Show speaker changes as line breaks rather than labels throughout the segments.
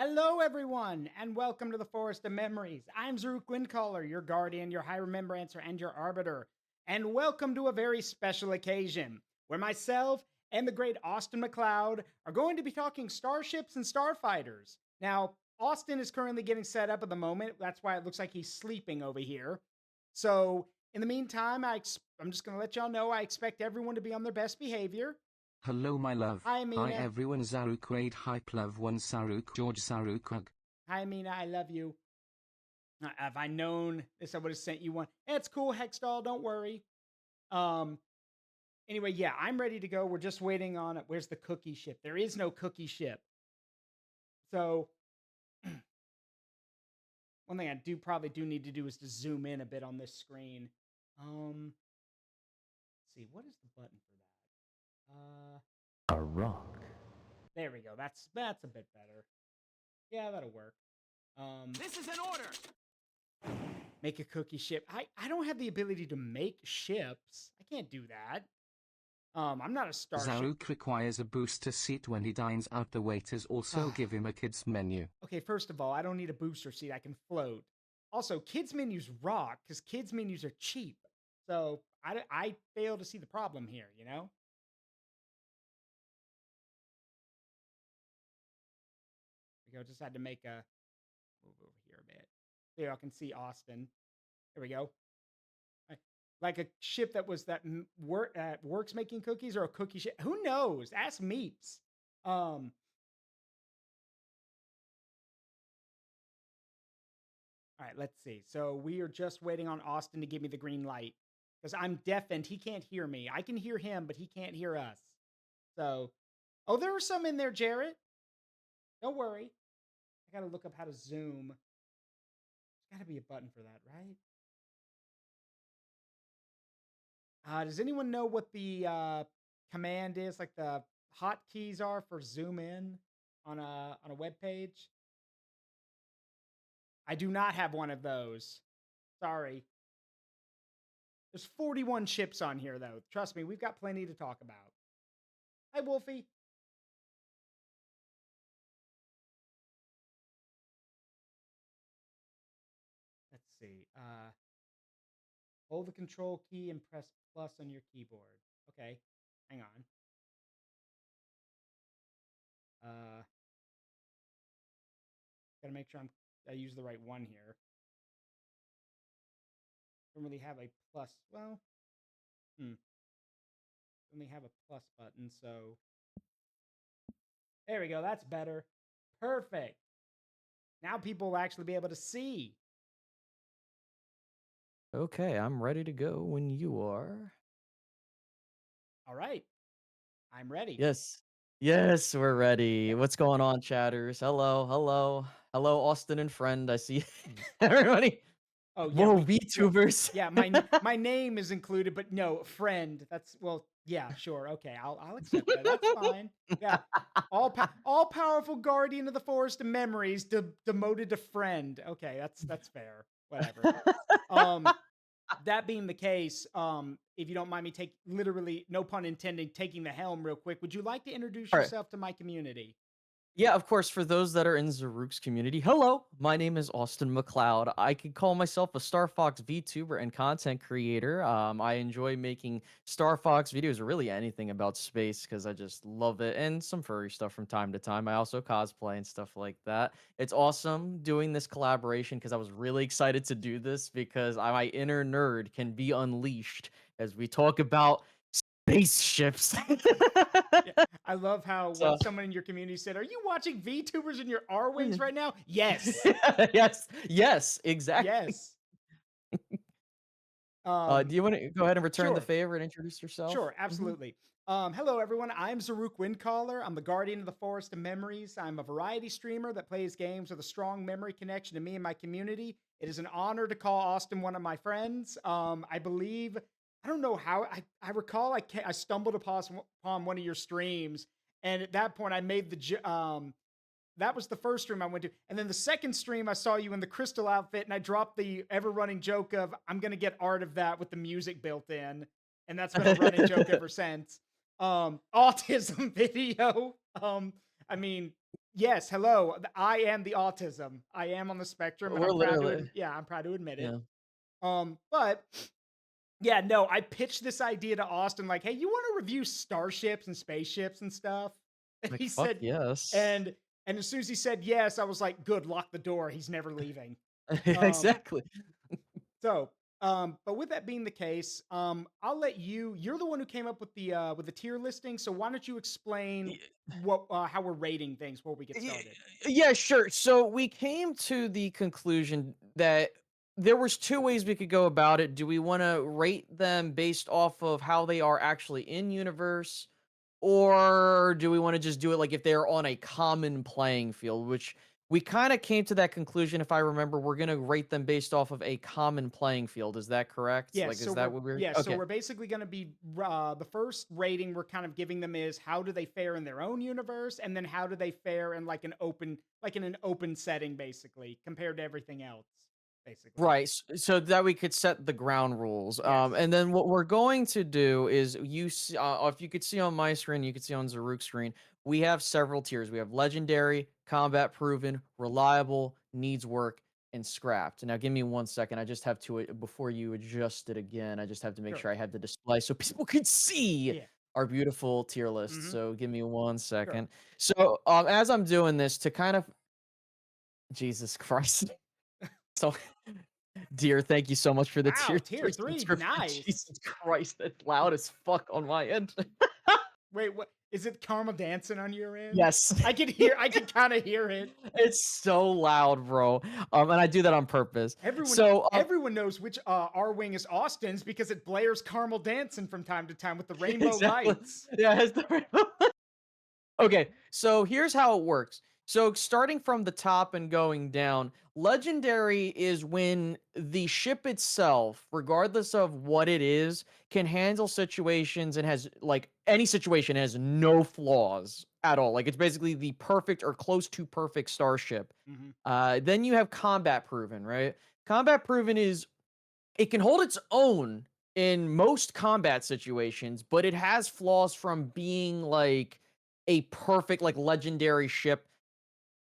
Hello, everyone, and welcome to the Forest of Memories. I'm Zaruk Windcaller, your guardian, your high remembrancer, and your arbiter. And welcome to a very special occasion where myself and the great Austin McCloud are going to be talking starships and starfighters. Now, Austin is currently getting set up at the moment. That's why it looks like he's sleeping over here. So, in the meantime, I'm just going to let y'all know I expect everyone to be on their best behavior.
Hello, my love.
Hi,
Hi,
Amina.
everyone. Zaruk Raid Hype Love 1 Saruk George Saruk Hug.
Hi, Amina. I love you. If I known this, I would have sent you one. It's cool, Hextall. Don't worry. Um. Anyway, yeah, I'm ready to go. We're just waiting on it. Where's the cookie ship? There is no cookie ship. So one thing I probably do need to do is to zoom in a bit on this screen. Let's see, what is the button for that?
A rock.
There we go. That's a bit better. Yeah, that'll work.
This is an order.
Make a cookie ship. I don't have the ability to make ships. I can't do that. I'm not a starship.
Zaruk requires a booster seat when he dines out. The waiters also give him a kids menu.
Okay, first of all, I don't need a booster seat. I can float. Also, kids menus rock because kids menus are cheap. So I fail to see the problem here, you know? We go. Just had to make a move over here a bit. So y'all can see Austin. There we go. Like a ship that was works making cookies, or a cookie ship. Who knows? Ask Meeps. All right, let's see. So we are just waiting on Austin to give me the green light because I'm deafened. He can't hear me. I can hear him, but he can't hear us. So, oh, there are some in there, Jarrett. Don't worry. I got to look up how to zoom. There's got to be a button for that, right? Does anyone know what the command is, like the hotkeys are for zoom in on a web page? I do not have one of those. Sorry. There's 41 ships on here, though. Trust me, we've got plenty to talk about. Hi, Wolfie. Let's see. Hold the control key and press plus on your keyboard. Okay, hang on. Gotta make sure I use the right one here. Don't really have a plus. Well, only have a plus button, so there we go. That's better. Perfect. Now people will actually be able to see.
Okay, I'm ready to go when you are.
All right. I'm ready.
Yes. Yes, we're ready. What's going on, chatters? Hello, hello. Hello, Austin and friend. I see everybody.
Oh, yeah.
Whoa, VTubers.
Yeah, my name is included, but no, friend. That's yeah, sure. Okay, I'll accept that. That's fine. Yeah. All powerful guardian of the forest of memories demoted to friend. Okay, that's fair. Whatever. That being the case, if you don't mind me literally, no pun intended, taking the helm real quick, would you like to introduce
All right.
yourself to my community?
Yeah, of course. For those that are in Zaruk's community, hello, my name is Austin McCloud. I could call myself a Star Fox VTuber and content creator. I enjoy making Star Fox videos, or really anything about space, because I just love it, and some furry stuff from time to time. I also cosplay and stuff like that. It's awesome doing this collaboration because I was really excited to do this because my inner nerd can be unleashed as we talk about spaceships.
Yeah, I love how what someone in your community said, "Are you watching VTubers in your R wings right now?" Yes.
Yes, exactly.
Yes.
Do you want to go ahead and return the
Sure.
favor and introduce yourself?
Sure, absolutely. Hello, everyone. I'm Zaruk Windcaller. I'm the guardian of the Forest of Memories. I'm a variety streamer that plays games with a strong memory connection to me and my community. It is an honor to call Austin one of my friends. I believe, I don't know how, I recall I stumbled upon one of your streams, and at that point I made that was the first stream I went to. And then the second stream, I saw you in the crystal outfit, and I dropped the ever running joke of, I'm going to get art of that with the music built in. And that's been a running joke ever since. Autism video. I mean, Yes, hello. I am the autism. I am on the spectrum, and
We're
I'm proud to
literally,
yeah, I'm proud to admit it.
yeah.
But yeah, no, I pitched this idea to Austin, like, "Hey, you want to review starships and spaceships and stuff?" And
Like,
he
fuck
said,
yes.
and as soon as he said yes, I was like, "Good, lock the door. He's never leaving." Um,
Exactly.
so, but with that being the case, I'll let you. You're the one who came up with the tier listing, so why don't you explain what how we're rating things before we get
Y-
started?
Yeah, sure. So we came to the conclusion that there was two ways we could go about it. Do we want to rate them based off of how they are actually in universe, or do we want to just do it like if they're on a common playing field, which we kind of came to that conclusion. If I remember, we're going to rate them based off of a common playing field. Is that correct? Like, is that what we're
So
okay?
we're basically going to be the first rating we're kind of giving them is how do they fare in their own universe, and then how do they fare in like in an open setting, basically compared to everything else, basically.
Right, so that we could set the ground rules,
Yes,
and then what we're going to do is if you could see on my screen, you could see on Zaruk's screen, we have several tiers. We have legendary, combat proven, reliable, needs work, and scrapped. Now, give me 1 second. I just have to before you adjust it again. I just have to make
sure,
sure I have the display so people can see
yeah,
our beautiful tier list.
hmm
So, give me one
sure.
second. So, as I'm doing this to kind of Jesus Christ. So dear, thank you so much for the tier
Wow, tier
3
three,
subscription.
nice.
Jesus Christ, that's loud as fuck on my end.
Wait, what is it? Caramel dancing on your end?
Yes.
I could kind of hear it.
It's so loud, bro. And I do that on purpose.
Everyone
So,
everyone knows which our wing is Austin's because it blares caramel dancing from time to time with the rainbow
exactly.
lights.
Yeah, it's the Okay, so here's how it works. So starting from the top and going down, legendary is when the ship itself, regardless of what it is, can handle situations and has like any situation has no flaws at all. Like it's basically the perfect or close to perfect starship.
Mhm.
Then you have combat proven, right? Combat proven is it can hold its own in most combat situations, but it has flaws from being like a perfect, like legendary ship,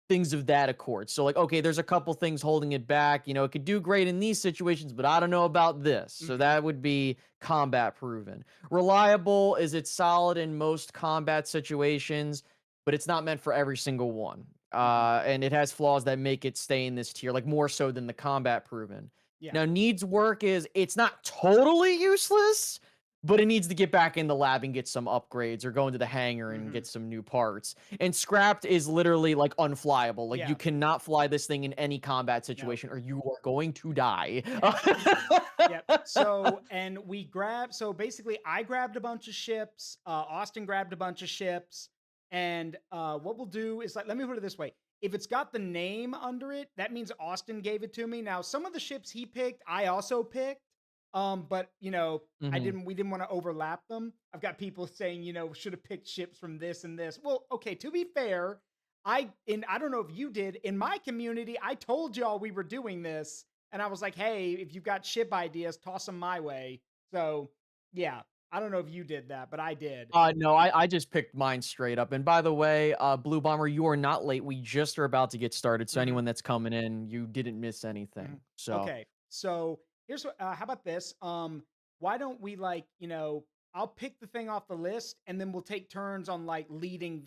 things of that accord. So, like, okay, there's a couple things holding it back. You know, it could do great in these situations, but I don't know about this. So
Mhm.
that would be combat proven. Reliable is it's solid in most combat situations, but it's not meant for every single one.
Mhm.
And it has flaws that make it stay in this tier, like more so than the combat proven.
Yeah.
Now, needs work is it's not totally useless, but it needs to get back in the lab and get some upgrades or go into the hangar and
Mhm.
get some new parts. And scrapped is literally like unflyable. Like you
Yeah.
cannot fly this thing in any combat
No.
situation or you are going to die.
Yeah. Yep. So, and we grabbed, so basically, I grabbed a bunch of ships. Austin grabbed a bunch of ships. And what we'll do is like, let me put it this way. If it's got the name under it, that means Austin gave it to me. Now, some of the ships he picked, I also picked. But
Mhm.
we didn't want to overlap them. I've got people saying, should have picked ships from this and this. Well, okay, to be fair, I don't know if you did, in my community, I told y'all we were doing this and I was like, "Hey, if you've got ship ideas, toss them my way." So, yeah, I don't know if you did that, but I did.
No, I just picked mine straight up. And by the way, Blue Bomber, you are not late. We just are about to get started. So
Mhm,
anyone that's coming in, you didn't miss
mhm.
anything. So
Okay, so here's what. How about this? Why don't we I'll pick the thing off the list, and then we'll take turns on like leading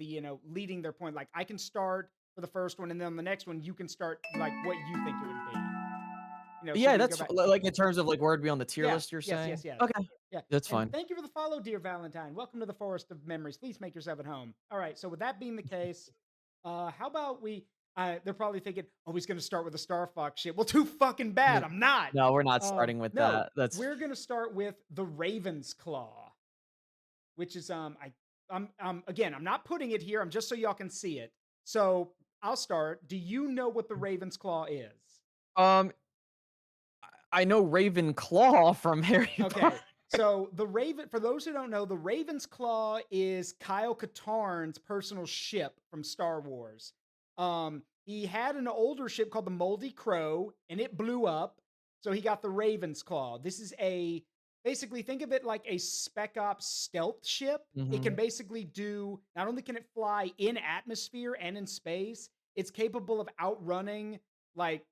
leading their point. Like I can start for the first one, and then on the next one, you can start like what you think it would be. So
yeah,
we can go
that's
back.
like in terms of like where it'd be on the tier
Yeah.
list, you're
Yes.
saying?
Yes. Yes.
Okay,
Yeah.
that's
And
fine.
thank you for the follow, dear Valentine. Welcome to the Forest of Memories. Please make yourself at home. All right. So with that being the case, how about we? They're probably thinking, "Oh, he's going to start with a Star Fox shit." Well, too fucking bad. I'm not.
No, we're not starting with
No,
that. That's
we're going to start with the Raven's Claw, which is again, I'm not putting it here. I'm just so y'all can see it. So I'll start. Do you know what the Raven's Claw is?
um I know Ravenclaw from Harry Potter.
Okay. So the Raven, for those who don't know, the Raven's Claw is Kyle Katarn's personal ship from Star Wars. He had an older ship called the Moldy Crow, and it blew up. So he got the Raven's Claw. This is a basically think of it like a spec ops stealth ship. It can
Mhm.
basically do, not only can it fly in atmosphere and in space, it's capable of outrunning like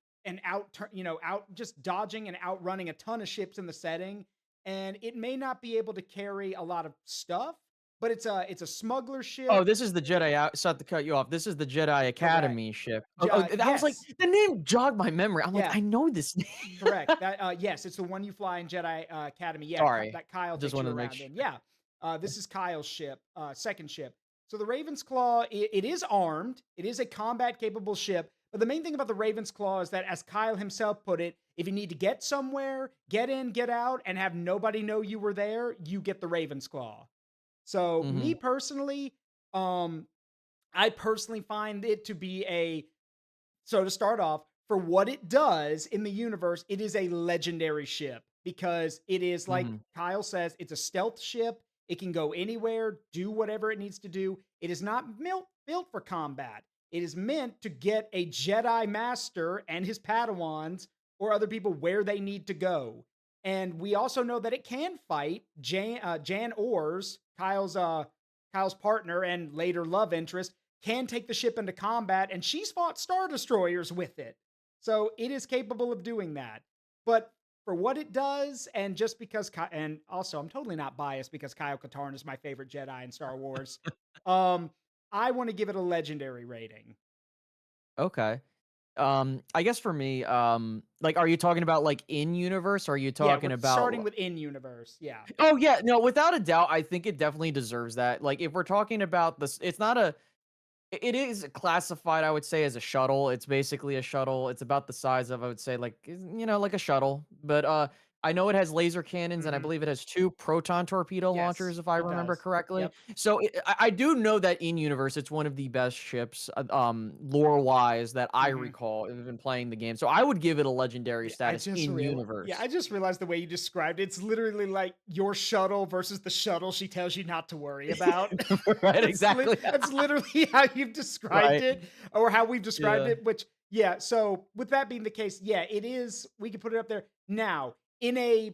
out just dodging and outrunning a ton of ships in the setting. And it may not be able to carry a lot of stuff, but it's a smuggler
Oh,
ship.
this is the Jedi out sorry to cut you off. This is the Jedi
Correct.
Academy ship. Oh, I was like,
Yes.
the name jogged my memory. I'm like,
Yeah.
"I know this name."
Correct. That yes, it's the one you fly in Jedi Academy. Yeah,
Sorry.
that Kyle
Just
takes you
wanted to make
around
sure.
in. Yeah, this is Kyle's ship, second ship. So the Raven's Claw, it is armed. It is a combat capable ship. But the main thing about the Raven's Claw is that, as Kyle himself put it, if you need to get somewhere, get in, get out, and have nobody know you were there, you get the Raven's Claw. So me
Mhm.
personally, um, I personally find it to be so to start off, for what it does in the universe, it is a legendary ship because it is like
Mhm.
Kyle says, it's a stealth ship. It can go anywhere, do whatever it needs to do. It is not built for combat. It is meant to get a Jedi master and his Padawans or other people where they need to go. And we also know that it can fight Jan Ors, Kyle's partner and later love interest, can take the ship into combat, and she's fought Star Destroyers with it. So it is capable of doing that. But for what it does, and just because, and also I'm totally not biased because Kyle Katarn is my favorite Jedi in Star Wars, um, I want to give it a legendary rating.
Okay. I guess for me, like, are you talking about, like, in universe, or are you
Yeah,
talking
we're
about
starting with in universe. Yeah.
Oh, yeah, no, without a doubt, I think it definitely deserves that. Like, if we're talking about this it's not a it is classified, I would say, as a shuttle. It's basically a shuttle. It's about the size of, I would say, like, like a shuttle. But I know it has laser cannons, and I
Hmm.
believe it has two proton torpedo
Yes,
launchers, if I
it
remember
does.
correctly.
Yep.
So I do know that in universe, it's one of the best ships, lore wise, that I
Hmm.
recall. I've been playing the game, so I would give it a legendary
Yeah, I
status
just
in
real yeah,
universe.
I just realized the way you described it, it's literally like your shuttle versus the shuttle she tells you not to worry about.
Right?
That's
Exactly.
that's literally how you've described
Right.
it or how we've described
Yeah.
it, which yeah, so with that being the case, yeah, it is we can put it up there. Now, in a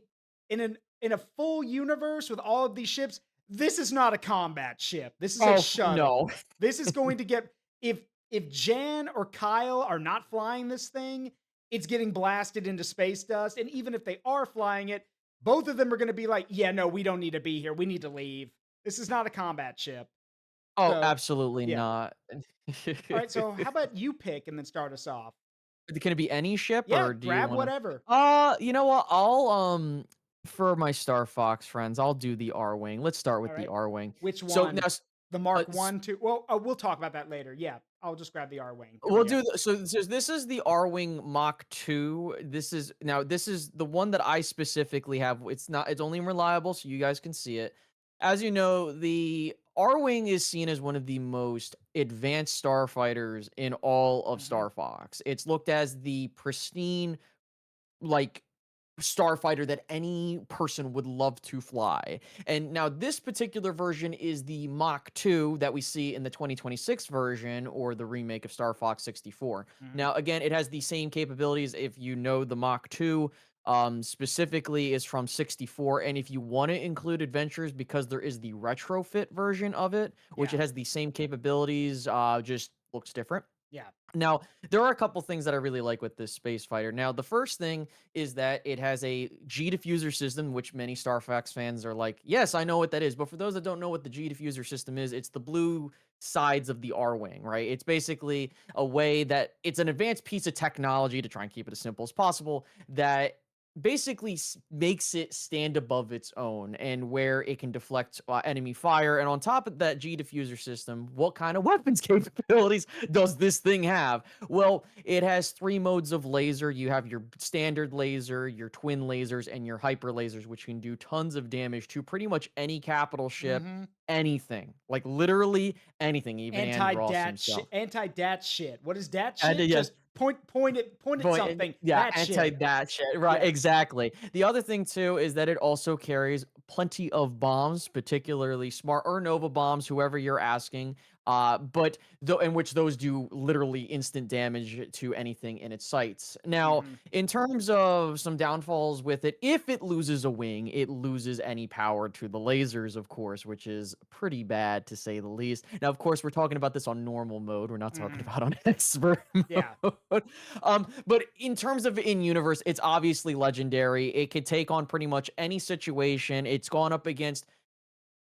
full universe with all of these ships, this is not a combat ship. This is a
Oh, no.
shuttle. This is going to get if if Jan or Kyle are not flying this thing, it's getting blasted into space dust. And even if they are flying it, both of them are going to be like, yeah, no, we don't need to be here. We need to leave. This is not a combat ship.
Oh,
So,
absolutely
yeah.
not.
All right. So, how about you pick and then start us off?
Can it be any ship,
Yeah.
or do you
Grab
wanna
whatever.
You know what? I'll, for my Star Fox friends, I'll do the R-Wing. Let's start
All
with the
right.
R-Wing.
Which
So, now
one? The Mark
s
1, 2. Well, we'll talk about that later. Yeah. I'll just grab the R Wing. Here we
we'll
go.
do the so this is the R-Wing Mach 2. This is the one that I specifically have. It's only reliable, so you guys can see it. As you know, the R-Wing is seen as one of the most advanced starfighters in all of
Hmm.
Star Fox. It's looked as the pristine, like, starfighter that any person would love to fly. And now this particular version is the Mach 2 that we see in the 2026 version, or the remake of Star Fox 64.
Hmm.
Now again, it has the same capabilities. If you know, the Mach 2 specifically is from 64, and if you want to include adventures, because there is the retrofit version of it, which
Yeah.
it has the same capabilities, just looks different.
Yeah.
Now, there are a couple things that I really like with this space fighter. Now, the first thing is that it has a G diffuser system, which many Star Fox fans are like, yes, I know what that is. But for those that don't know what the G diffuser system is, it's the blue sides of the R Wing, right? It's basically a way that it's an advanced piece of technology, to try and keep it as simple as possible, that basically makes it stand above its own, and where it can deflect enemy fire. And on top of that G diffuser system, what kind of weapons capabilities does this thing have? Well, it has three modes of laser. You have your standard laser, your twin lasers, and your hyper lasers, which can do tons of damage to pretty much any capital ship,
Hmm.
anything, like literally anything, even Andross himself.
Anti dat shit. What is dat
And
shit?
yes,
Just point at
point and
something.
yeah,
That
anti
shit.
that shit, right?
Yes.
Exactly. The other thing too is that it also carries plenty of bombs, particularly smart or Nova bombs, whoever you're asking. But though in which those do literally instant damage to anything in its sights. Now,
Mhm.
in terms of some downfalls with it, if it loses a wing, it loses any power to the lasers, of course, which is pretty bad to say the least. Now, of course, we're talking about this on normal mode. We're not talking
Mhm.
about on expert
Yeah.
mode. But in terms of in universe, it's obviously legendary. It could take on pretty much any situation. It's gone up against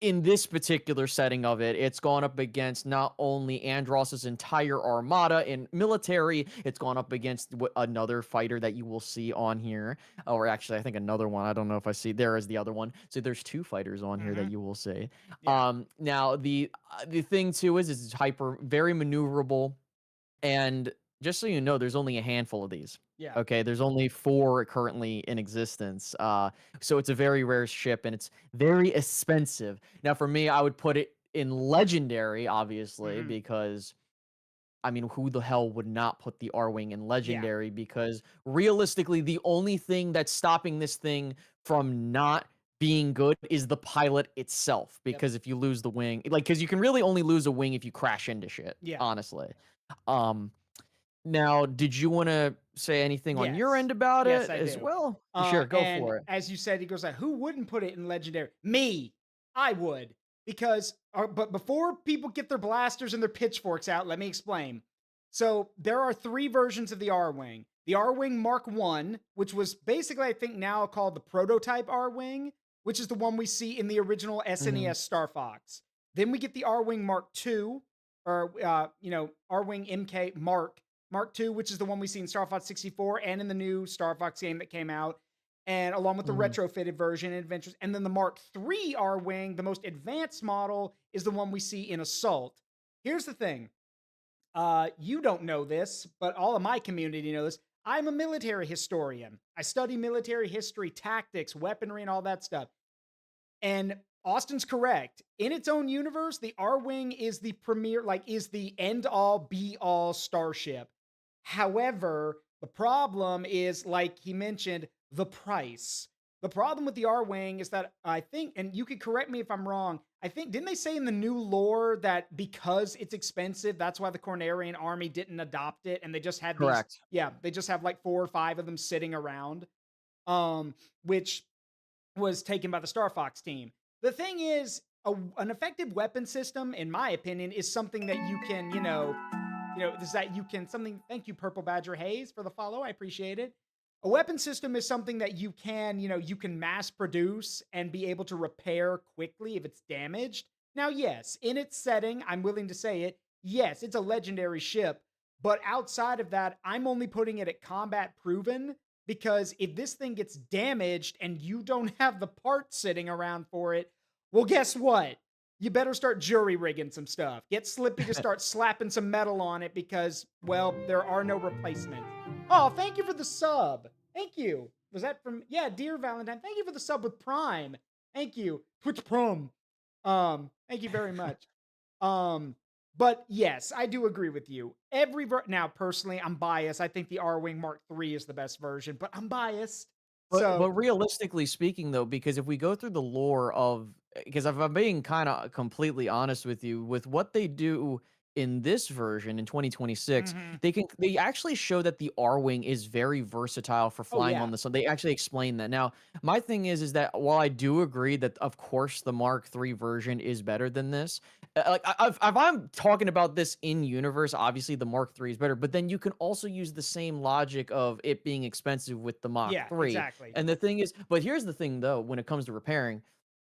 in this particular setting of it, it's gone up against not only Andros's entire armada in military, it's gone up against another fighter that you will see on here, or actually, I think another one. I don't know if I see there is the other one. So there's two fighters on here that
Mhm.
you will see.
Yeah.
Now the thing too is it's hyper very maneuverable, and just so you know, there's only a handful of these.
Yeah.
Okay, there's only 4 currently in existence. So it's a very rare ship and it's very expensive. Now, for me, I would put it in legendary, obviously,
Mhm.
because I mean, who the hell would not put the R-Wing in
Yeah.
legendary? Because realistically, the only thing that's stopping this thing from not being good is the pilot itself.
Yep.
Because if you lose the wing, like, because you can really only lose a wing if you crash into shit,
Yeah.
honestly. Um, Now, did you wanna say anything on your
Yes.
end about
Yes,
it
I
as
do.
well? Sure, go
And
for it.
as you said, he goes like, "Who wouldn't put it in legendary?" Me, I would, because. But before people get their blasters and their pitchforks out, let me explain. So there are 3 versions of the R Wing. The R Wing Mark One, which was basically, I think, now called the prototype R Wing, which is the one we see in the original
Mhm,
SNES Star Fox. Then we get the R Wing Mark Two, or R Wing MK Mark II, which is the one we see in Star Fox 64 and in the new Star Fox game that came out, and along with the
mhm,
retrofitted version in Adventures. And then the Mark III R Wing, the most advanced model, is the one we see in Assault. Here's the thing. You don't know this, but all of my community knows this. I'm a military historian. I study military history, tactics, weaponry, and all that stuff. And Austin's correct. In its own universe, the R Wing is the premier, is the end all be all starship. However, the problem is, like he mentioned, the price. The problem with the R Wing is that I think, and you could correct me if I'm wrong, I think, didn't they say in the new lore that because it's expensive, that's why the Cornarian army didn't adopt it and they just had these,
correct.
yeah, they just have like 4 or 5 of them sitting around, which was taken by the Star Fox team. The thing is, an effective weapon system, in my opinion, is something that you can, is that you can something. Thank you, Purple Badger Hayes, for the follow. I appreciate it. A weapon system is something that you can mass produce and be able to repair quickly if it's damaged. Now, yes, in its setting, I'm willing to say it. Yes, it's a legendary ship, but outside of that, I'm only putting it at combat proven because if this thing gets damaged and you don't have the parts sitting around for it, well, guess what? You better start jury rigging some stuff. Get Slippy to start slapping some metal on it because, well, there are no replacements. Oh, thank you for the sub. Thank you. Was that from, yeah, Dear Valentine? Thank you for the sub with Prime. Thank you. Twitch Prom. Thank you very much. Um, but yes, I do agree with you. Now, personally, I'm biased. I think the R Wing Mark III is the best version, but I'm biased.
But
So,
realistically speaking, though, because if we go through the lore of, because if I'm being kinda completely honest with you, with what they do in this version in 2026,
mhm.
they actually show that the R-Wing is very versatile for
Oh
flying
yeah,
on the sun. They actually explain that. Now, my thing is that while I do agree that, of course, the Mark III version is better than this, like, if I'm talking about this in universe, obviously the Mark III is better, but then you can also use the same logic of it being expensive with the Mach
yeah,
3.
exactly.
And the thing is, but here's the thing though, when it comes to repairing,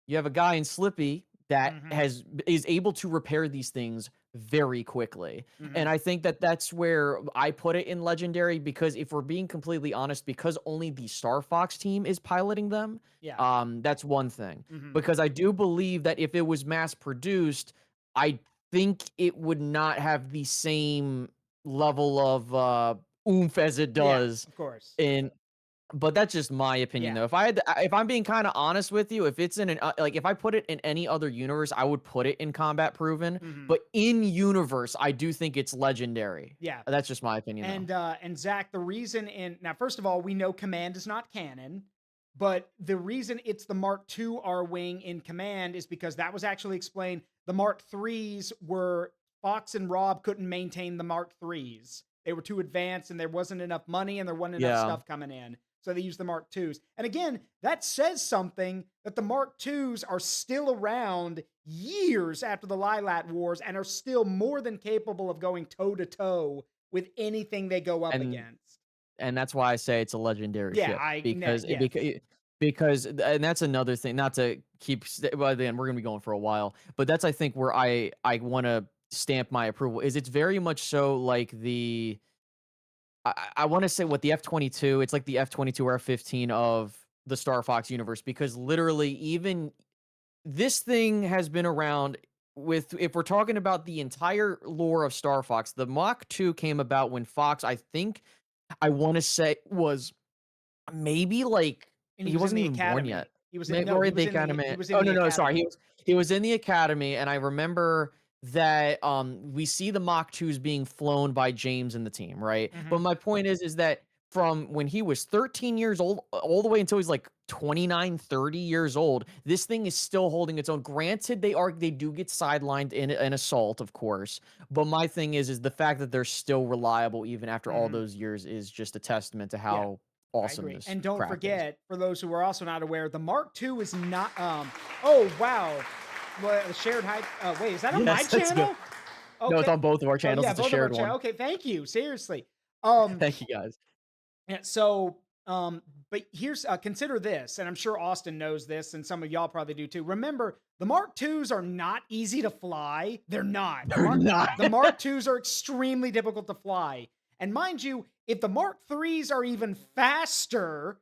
you have a guy in Slippy that
Mhm,
is able to repair these things very quickly. And
mhm.
I think that that's where I put it in legendary, because if we're being completely honest, because only the Star Fox team is piloting them,
Yeah,
that's one thing.
mhm.
Because I do believe that if it was mass produced, I think it would not have the same level of oomph as it
Yeah,
does
of course.
in, but that's just my opinion,
Yeah,
though. If I had to, if I'm being kinda honest with you, if it's in an like, if I put it in any other universe, I would put it in combat proven,
mhm.
but in universe, I do think it's legendary.
Yeah.
That's just my opinion, though.
And Zach, the reason in now, first of all, we know Command is not canon, but the reason it's the Mark II R Wing in Command is because that was actually explained. The Mark IIIs were Fox and Rob couldn't maintain the Mark IIIs. They were too advanced and there wasn't enough money and there wasn't enough
Yeah.
stuff coming in. So they used the Mark IIs. And again, that says something that the Mark IIs are still around years after the Lilat Wars and are still more than capable of going toe to toe with anything they go up
And
against.
and that's why I say it's a legendary
Yeah,
ship
yes.
because and that's another thing. Not to keep well, then we're gonna be going for a while, but that's I think where I want to stamp my approval is it's very much so like the I want to say what the F-22. It's like the F-22 or F-15 of the Star Fox universe because literally even this thing has been around with if we're talking about the entire lore of Star Fox, the Mach 2 came about when Fox, I think I want to say was maybe like
And he
he
was in
wasn't
the
even born
academy.
yet.
He was in
May
no,
or
he
the
was in the
academy.
he was
Oh,
in the
no, no, sorry.
academy.
He was in the academy, and I remember that we see the Mach 2s being flown by James and the team, right? But
Mhm.
my point is that from when he was 13 years old all the way until he's like 29, 30 years old, this thing is still holding its own. Granted, they do get sidelined in an assault, of course. But my thing is the fact that they're still reliable even after all
Mhm.
those years is just a testament to
Yeah,
how
I
awesome
agree.
this
And don't
craft is.
forget, for those who are also not aware, the Mark II is not oh wow. Well, the shared height. Wait, is that on my
Yes, let's go.
channel?
No, it's
Okay.
on both of our
Oh
channels.
yeah,
It's a
both of our
shared
channel.
one.
Okay, thank you. Seriously. Um
Thank you, guys.
yeah, so but here's consider this, and I'm sure Austin knows this, and some of y'all probably do too. Remember, the Mark IIs are not easy to fly. They're not.
They're not.
The Mark IIs are extremely difficult to fly. And mind you, if the Mark IIIs are even faster,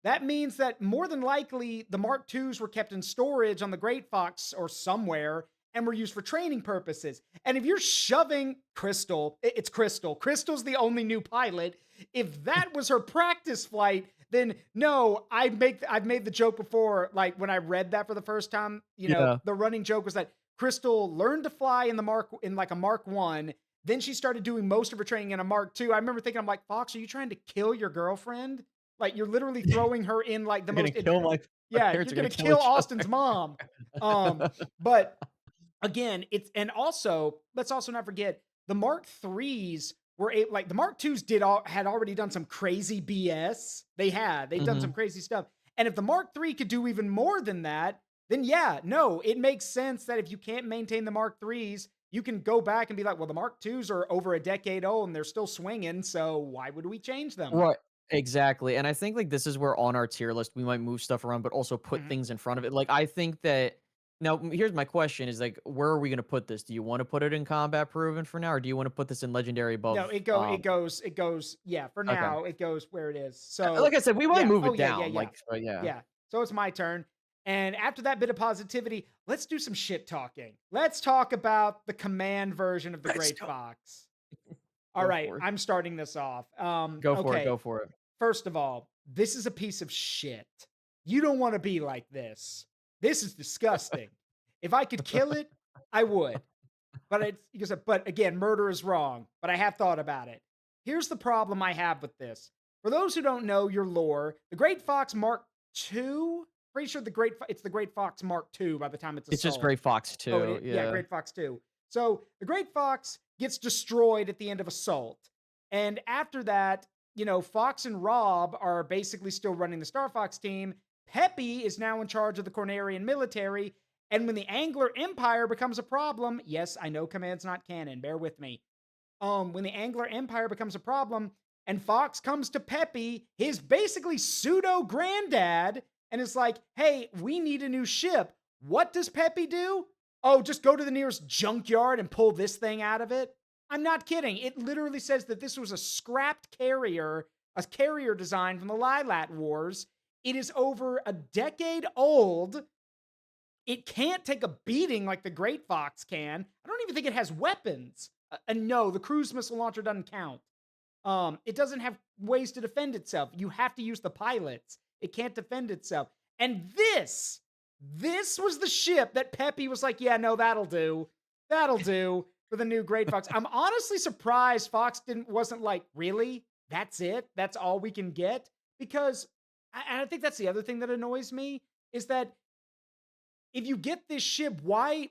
that means that more than likely the Mark IIs were kept in storage on the Great Fox or somewhere and were used for training purposes. And if you're shoving Crystal, it's Crystal. Crystal's the only new pilot. If that was her practice flight, then no, I've made the joke before, like when I read that for the first time,
Yeah.
the running joke was that Crystal learned to fly in like a Mark 1, then she started doing most of her training in a Mark 2. I remember thinking, I'm like, Fox, are you trying to kill your girlfriend? Like you're literally throwing her in like the
You're gonna
most
kill my
yeah,
parents
you're
are gonna
gonna
kill
kill
each other.
Austin's mom. But again, it's and also let's also not forget the Mark IIIs were like the Mark IIs had already done some crazy BS. They've done some
Mhm.
crazy stuff. And if the Mark III could do even more than that, then yeah, no, it makes sense that if you can't maintain the Mark IIIs, you can go back and be like, well, the Mark IIs are over a decade old and they're still swinging, so why would we change them?
Right. Exactly, and I think, like, this is where on our tier list, we might move stuff around, but also put
Mhm.
things in front of it. Like, I think that now, here's my question is, like, where are we gonna put this? Do you wanna put it in combat proven for now, or do you wanna put this in legendary
No,
above,
it goes, yeah, for
okay.
now, it goes where it is. So,
Like I said, we might
yeah.
move
Oh,
it
yeah, yeah,
down,
yeah.
like, but yeah.
Yeah. So it's my turn. And after that bit of positivity, let's do some shit talking. Let's talk about the command version of the
Let's
Great
go.
Fox. All
Go
right,
for it.
I'm starting this off.
Go for it,
Okay.
go for it.
First of all, this is a piece of shit. You don't want to be like this. This is disgusting. If I could kill it, I would. But it's because, but again, murder is wrong. But I have thought about it. Here's the problem I have with this. For those who don't know your lore, the Great Fox Mark II. Pretty sure it's the Great Fox Mark II by the time it's
It's just
assault.
Gray Fox
Oh,
too,
yeah,
yeah.
Great Fox 2. So the Great Fox gets destroyed at the end of Assault. And after that, Fox and Rob are basically still running the Star Fox team. Peppy is now in charge of the Cornerian military. And when the Angler Empire becomes a problem, yes, I know command's not canon, bear with me. When the Angler Empire becomes a problem and Fox comes to Peppy, his basically pseudo granddad, and is like, hey, we need a new ship. What does Peppy do? Oh, just go to the nearest junkyard and pull this thing out of it. I'm not kidding. It literally says that this was a scrapped carrier, a carrier design from the Lilat Wars. It is over a decade old. It can't take a beating like the Great Fox can. I don't even think it has weapons. And no, the cruise missile launcher doesn't count. It doesn't have ways to defend itself. You have to use the pilots. It can't defend itself. And this was the ship that Peppy was like, yeah, no, that'll do. That'll do for the new Great Fox. I'm honestly surprised Fox wasn't like, really? That's it? That's all we can get? Because I think that's the other thing that annoys me is that if you get this ship, why?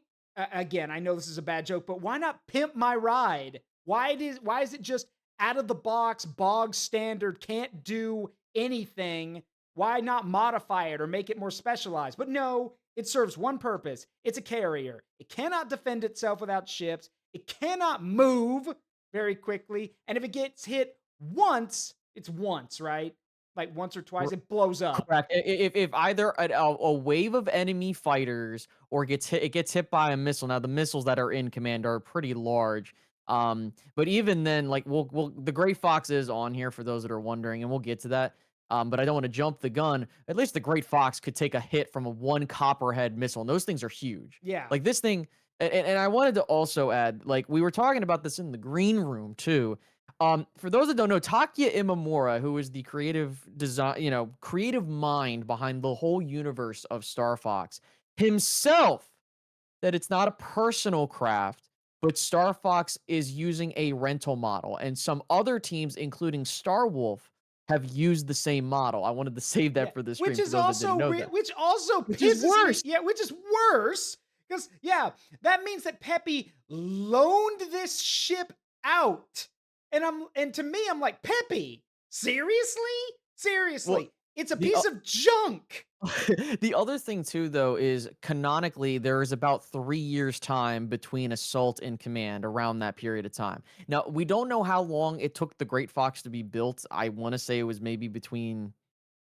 again, I know this is a bad joke, but why not pimp my ride? Why is it just out of the box, bog standard, can't do anything? Why not modify it or make it more specialized? But no, it serves one purpose. It's a carrier. It cannot defend itself without ships. It cannot move very quickly. And if it gets hit once, it's once, right? Like once or twice, it blows up.
Correct. If either a wave of enemy fighters or it gets hit by a missile. Now the missiles that are in command are pretty large. But even then, like we'll the Gray Fox is on here for those that are wondering, and we'll get to that. But I don't want to jump the gun. At least the Great Fox could take a hit from a one copperhead missile, and those things are huge.
Yeah.
Like this thing, and I wanted to also add, like we were talking about this in the green room too. For those that don't know, Takia Imamura, who is the creative design, creative mind behind the whole universe of Star Fox, himself that it's not a personal craft, but Star Fox is using a rental model, and some other teams, including Star Wolf, have used the same model. I wanted to save
Yeah,
that for this stream
which
for
is
those that didn't
also
know that.
which also
Which is
pisses
worse.
me. Yeah, which is worse because yeah, that means that Peppy loaned this ship out, and to me, I'm like, Peppy, seriously,
Well,
seriously, it's a
the
piece of junk.
the other thing too, though, is canonically there is about 3 years time between Assault and Command around that period of time. Now we don't know how long it took the Great Fox to be built. I want to say it was maybe between,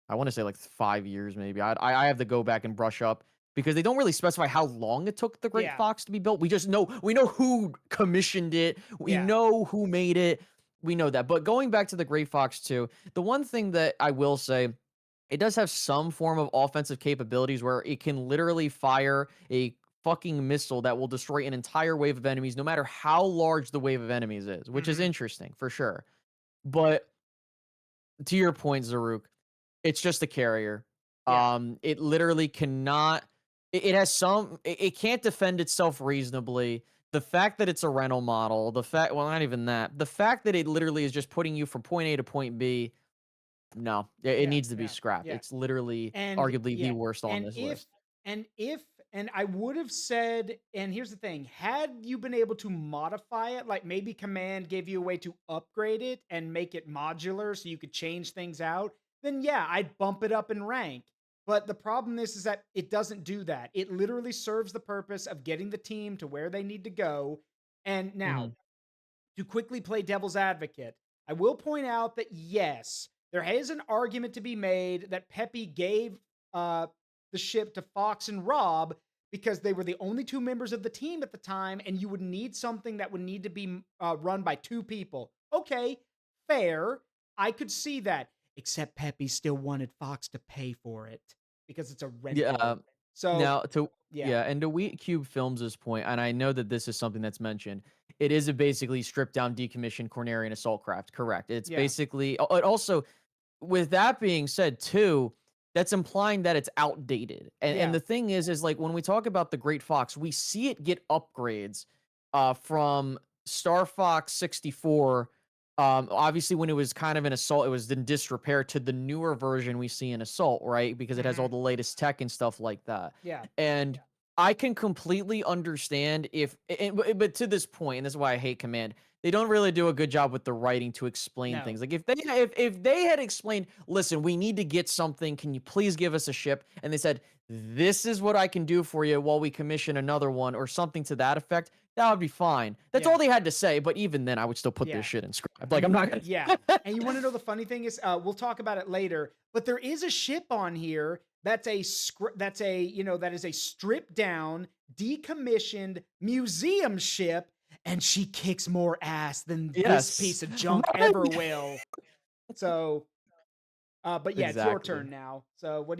I want to say like 5 years, maybe. I have to go back and brush up because they don't really specify how long it took the Great
Yeah,
Fox to be built. We know who commissioned it. We
yeah,
know who made it. We know that. But going back to the Great Fox 2, the one thing that I will say, it does have some form of offensive capabilities where it can literally fire a fucking missile that will destroy an entire wave of enemies, no matter how large the wave of enemies is, which is
hmm
interesting for sure. But to your point, Zaruk, it's just a carrier.
yeah,
It literally cannot. It has some. It can't defend itself reasonably. The fact that it's a rental model, well, not even that. The fact that it literally is just putting you from point A to point B. No, it
yeah,
needs to be
yeah,
scrapped.
yeah.
It's literally
And
arguably the
yeah,
worst on
and
this
if
list.
and if and I would have said, and here's the thing, had you been able to modify it, like maybe Command gave you a way to upgrade it and make it modular so you could change things out, then yeah, I'd bump it up in rank. But the problem is that it doesn't do that. It literally serves the purpose of getting the team to where they need to go. And now,
Mhm.
to quickly play devil's advocate, I will point out that yes, there is an argument to be made that Peppy gave uh, the ship to Fox and Rob because they were the only two members of the team at the time, and you would need something that would need to be run by two people. Okay, fair. I could see that. Except Peppy still wanted Fox to pay for it because it's a
Yeah.
rental. So,
Now to
yeah,
yeah, and to Wheat Cube Films' point, and I know that this is something that's mentioned. It is a basically stripped down, decommissioned Cornerian assault craft. Correct. It's
yeah,
basically. It also, with that being said too, that's implying that it's outdated. And
yeah.
the thing is like when we talk about the Great Fox, we see it get upgrades from Star Fox 64. Obviously when it was kind of an assault, it was in disrepair to the newer version we see in assault, right? Because it has all
Mhm.
the latest tech and stuff like that.
Yeah,
And I can completely understand if, but to this point, and this is why I hate Command, they don't really do a good job with the writing to explain
no,
things. Like if they had explained, listen, we need to get something, can you please give us a ship? And they said, this is what I can do for you while we commission another one or something to that effect, that would be fine. That's
yeah.
all they had to say. But even then, I would still put this
Yeah.
shit in scrap. Like
And
I'm
you
not gonna.
yeah. And you wanna know the funny thing is, we'll talk about it later, but there is a ship on here that's that is a stripped down, decommissioned museum ship, and she kicks more ass than this
Yes.
piece of junk
Right.
ever will. So, but yeah, it's your
Exactly.
turn now. So
Yeah.
what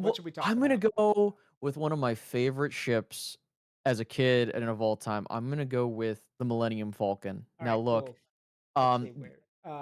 Well,
should we talk
I'm gonna
about?
go with one of my favorite ships as a kid and of all time. I'm gonna go with the Millennium Falcon.
All
Now,
right,
look,
cool. Let's
um,
see where.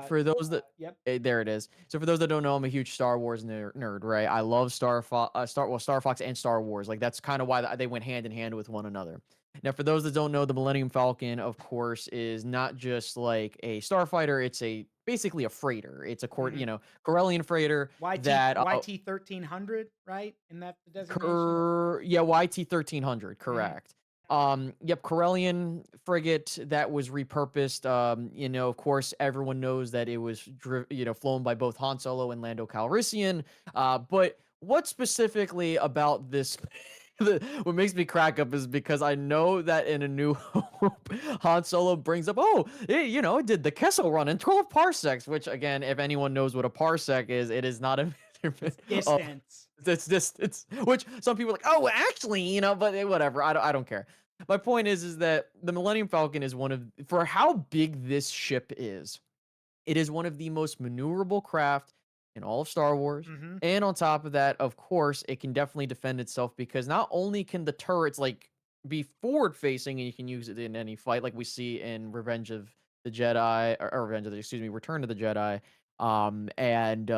for those that
Yep.
there it is. So for those that don't know, I'm a huge Star Wars nerd, right? I love Star Fox and Star Wars. Like that's kind of why they went hand in hand with one another. Now, for those that don't know, the Millennium Falcon, of course, is not just like a starfighter. It's basically a freighter. It's a
Mhm.
Corellian freighter that
YT 1300, right? And that's the designation.
Yeah, YT 1300,
Mhm.
correct. Yep, Corellian frigate that was repurposed. Of course, everyone knows that it was flown by both Han Solo and Lando Calrissian. But what specifically about this what makes me crack up is because I know that in A New Hope, Han Solo brings up, oh, it did the Kessel run in 12 parsecs, which again, if anyone knows what a parsec is, it is not a
It's
measurement of
distance.
it's which some people are like, oh, actually, but whatever. I don't care. My point is that the Millennium Falcon is for how big this ship is, it is one of the most maneuverable craft in all of Star Wars.
Hmm.
And on top of that, of course, it can definitely defend itself because not only can the turrets like be forward facing and you can use it in any fight, like we see in Revenge of the Jedi, or Return of the Jedi. And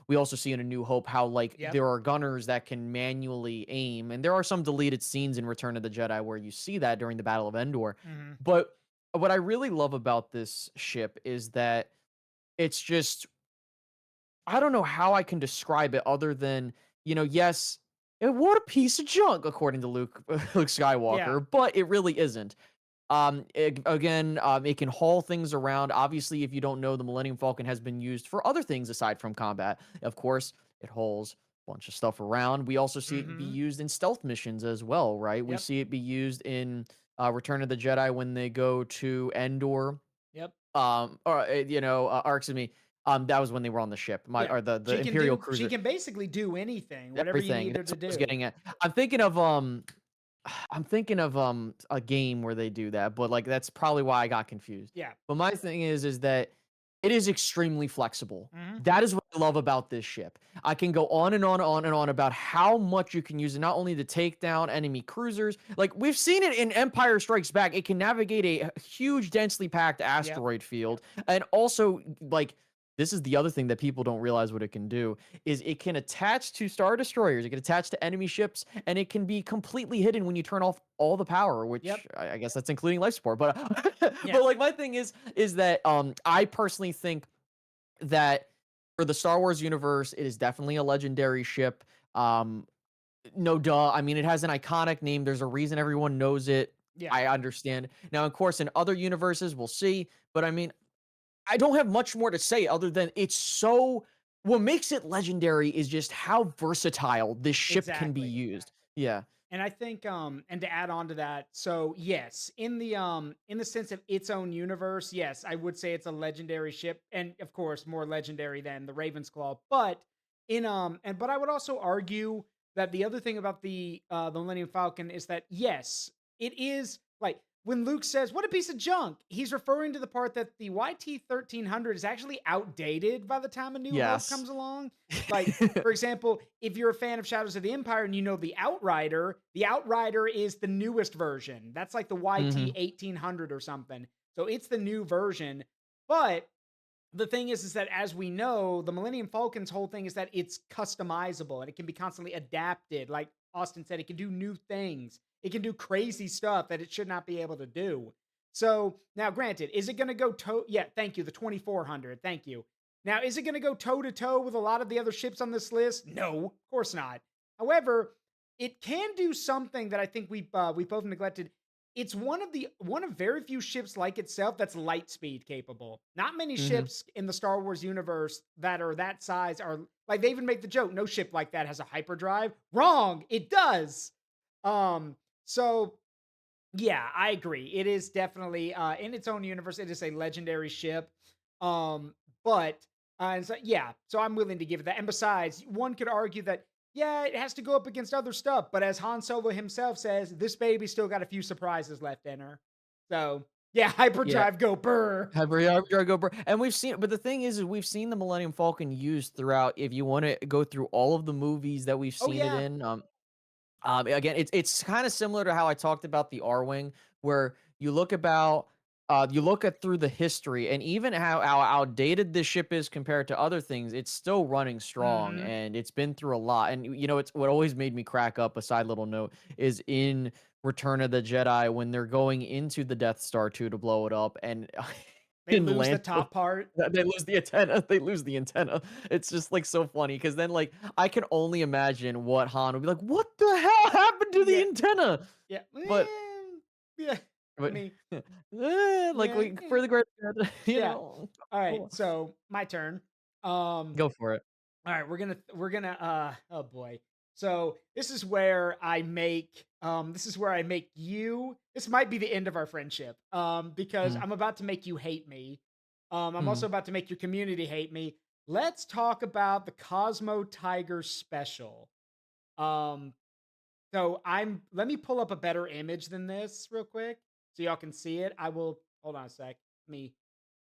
we also see in A New Hope how like
Yep.
there are gunners that can manually aim, and there are some deleted scenes in Return of the Jedi where you see that during the Battle of Endor.
Hmm.
But what I really love about this ship is that it's just I don't know how I can describe it other than, yes, what a piece of junk according to Luke
Yeah.
Skywalker, but it really isn't. It can haul things around. Obviously, if you don't know, the Millennium Falcon has been used for other things aside from combat. Of course, it hauls a bunch of stuff around. We also see it be
Hmm.
used in stealth missions as well, right? We
Yep.
see it be used in Return of the Jedi when they go to Endor,
Yep.
or excuse me, that was when they were on the ship,
Yeah.
or the
She can
Imperial
do. She
cruiser,
can basically do anything, whatever you
everything.
need her
That's
to
what I was
do.
getting at. I'm thinking of a game where they do that, but like that's probably why I got confused.
Yeah.
But my thing is that it is extremely flexible.
Hmm.
That is what I love about this ship. I can go on and on and on and on about how much you can use it, not only to take down enemy cruisers. Like we've seen it in Empire Strikes Back. It can navigate a huge, densely packed
Yep.
asteroid field, and also like this is the other thing that people don't realize what it can do is it can attach to star destroyers, it can attach to enemy ships, and it can be completely hidden when you turn off all the power,
Yep.
which I guess that's including life support. But
Yeah.
but like my thing is that I personally think that for the Star Wars universe, it is definitely a legendary ship. Um, no duh. I mean, it has an iconic name. There's a reason everyone knows it.
Yeah.
I understand. Now, of course, in other universes, we'll see. But I mean, I don't have much more to say other than it's so what makes it legendary is just how versatile this ship can be
Exactly.
used. Yeah.
And I think and to add on to that, so yes, in the sense of its own universe, yes, I would say it's a legendary ship and of course more legendary than the Ravensclaw, but but I would also argue that the other thing about the Millennium Falcon is that yes, it is like when Luke says, "What a piece of junk," he's referring to the part that the YT-1300 is actually outdated by the time A New Hope
Yes.
comes along. Like, for example, if you're a fan of Shadows of the Empire and you know the Outrider is the newest version. That's like the YT
Mhm.
1800 or something. So it's the new version. But the thing is that as we know, the Millennium Falcon's whole thing is that it's customizable and it can be constantly adapted. Like Austin said, it can do new things. It can do crazy stuff that it should not be able to do. So now, granted, is it going to go toe? Yeah, thank you. The 2400. Thank you. Now, is it going to go toe to toe with a lot of the other ships on this list? No, of course not. However, it can do something that I think we both neglected. It's one of very few ships like itself that's light speed capable. Not many
Mhm.
ships in the Star Wars universe that are that size are like they even make the joke, no ship like that has a hyperdrive. Wrong, it does. So yeah, I agree. It is definitely in its own universe, it is a legendary ship. But and so yeah, so I'm willing to give it that. And besides, one could argue that yeah, it has to go up against other stuff. But as Han Solo himself says, this baby still got a few surprises left in her. So yeah,
Yeah.
hyperdrive go burr.
And we've seen, but the thing is we've seen the Millennium Falcon used throughout. If you want to go through all of the movies that we've
Oh
seen it
yeah.
in, again, it's kind of similar to how I talked about the R-wing, where you look at through the history and even how outdated this ship is compared to other things, it's still running strong
Hmm.
and it's been through a lot. And it's what always made me crack up. A side little note is in Return of the Jedi when they're going into the Death Star 2 to blow it up, and
They
in
lose the
Lando
top part.
they lose the antenna. They lose the antenna. It's just like so funny because then like I can only imagine what Han would be like. What the hell happened to the
Yeah.
antenna?
Yeah.
But
Yeah. I
But
mean,
like
yeah,
we for the greater good,
yeah. All right,
Cool.
so my turn.
Go for it.
All right, we're gonna oh boy. So this is where I make you this might be the end of our friendship. Because
Mm,
I'm about to make you hate me. I'm also
mm.
about to make your community hate me. Let's talk about the Cosmo Tiger special. Um so I'm let me pull up a better image than this real quick so y'all can see it. I will hold on a sec. Let me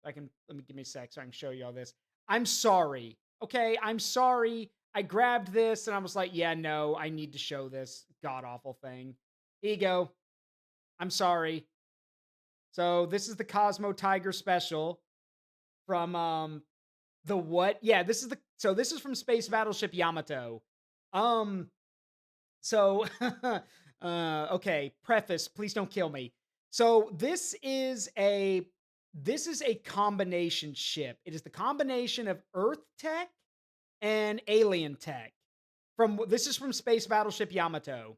give me a sec so I can show you all this. I'm sorry. Okay, I'm sorry. I grabbed this and I was like, yeah, no, I need to show this god awful thing. Here you go. I'm sorry. So this is the Cosmo Tiger special from the what? Yeah, this is from Space Battleship Yamato. Um So, okay, preface, please don't kill me. So, this is a combination ship. It is the combination of Earth tech and alien tech. This is from Space Battleship Yamato.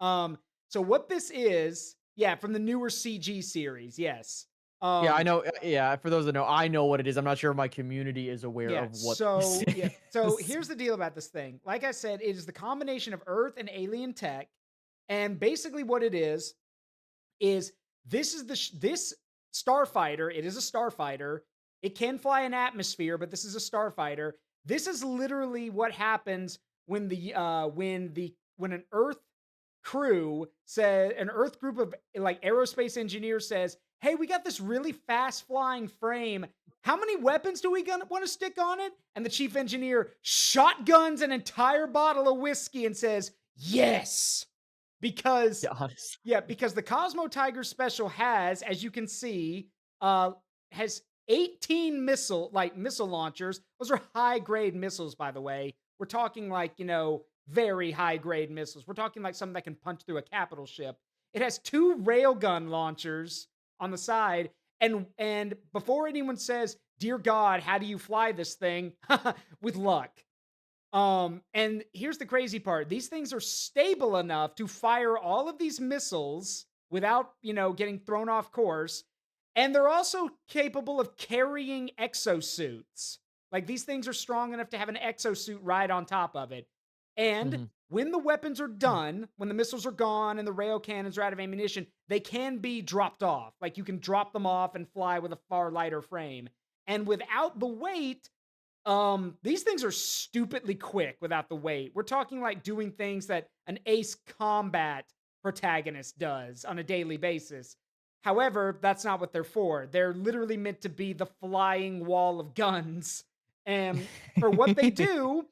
Um, so what this is, yeah, from the newer CG series, yes.
Yeah, I
Um,
know. Yeah, for those that know, I know what it is. I'm not sure if my community is aware
Yeah.
of what this
So yeah. So
is.
here's the deal about this thing. Like I said, it is the combination of Earth and alien tech, and basically what it is this starfighter. It is a starfighter. It can fly an atmosphere, but this is a starfighter. This is literally what happens when an Earth group of like aerospace engineers says, "Hey, we got this really fast flying frame. How many weapons do we gonna want to stick on it?" And the chief engineer shotguns an entire bottle of whiskey and says, "Yes." Because
Yeah, honestly.
yeah, because the Cosmo Tiger special has, as you can see, uh, has 18 missile launchers. Those are high grade missiles, by the way. We're talking like, very high grade missiles. We're talking like something that can punch through a capital ship. It has two railgun launchers on the side. And before anyone says, "Dear God, how do you fly this thing?" With luck. And here's the crazy part. These things are stable enough to fire all of these missiles without, getting thrown off course. And they're also capable of carrying exosuits. Like these things are strong enough to have an exosuit right on top of it. And
Mhm.
when the weapons are done, when the missiles are gone and the rail cannons are out of ammunition, they can be dropped off. Like you can drop them off and fly with a far lighter frame. And without the weight, these things are stupidly quick without the weight. We're talking like doing things that an Ace Combat protagonist does on a daily basis. However, that's not what they're for. They're literally meant to be the flying wall of guns. And for what they do,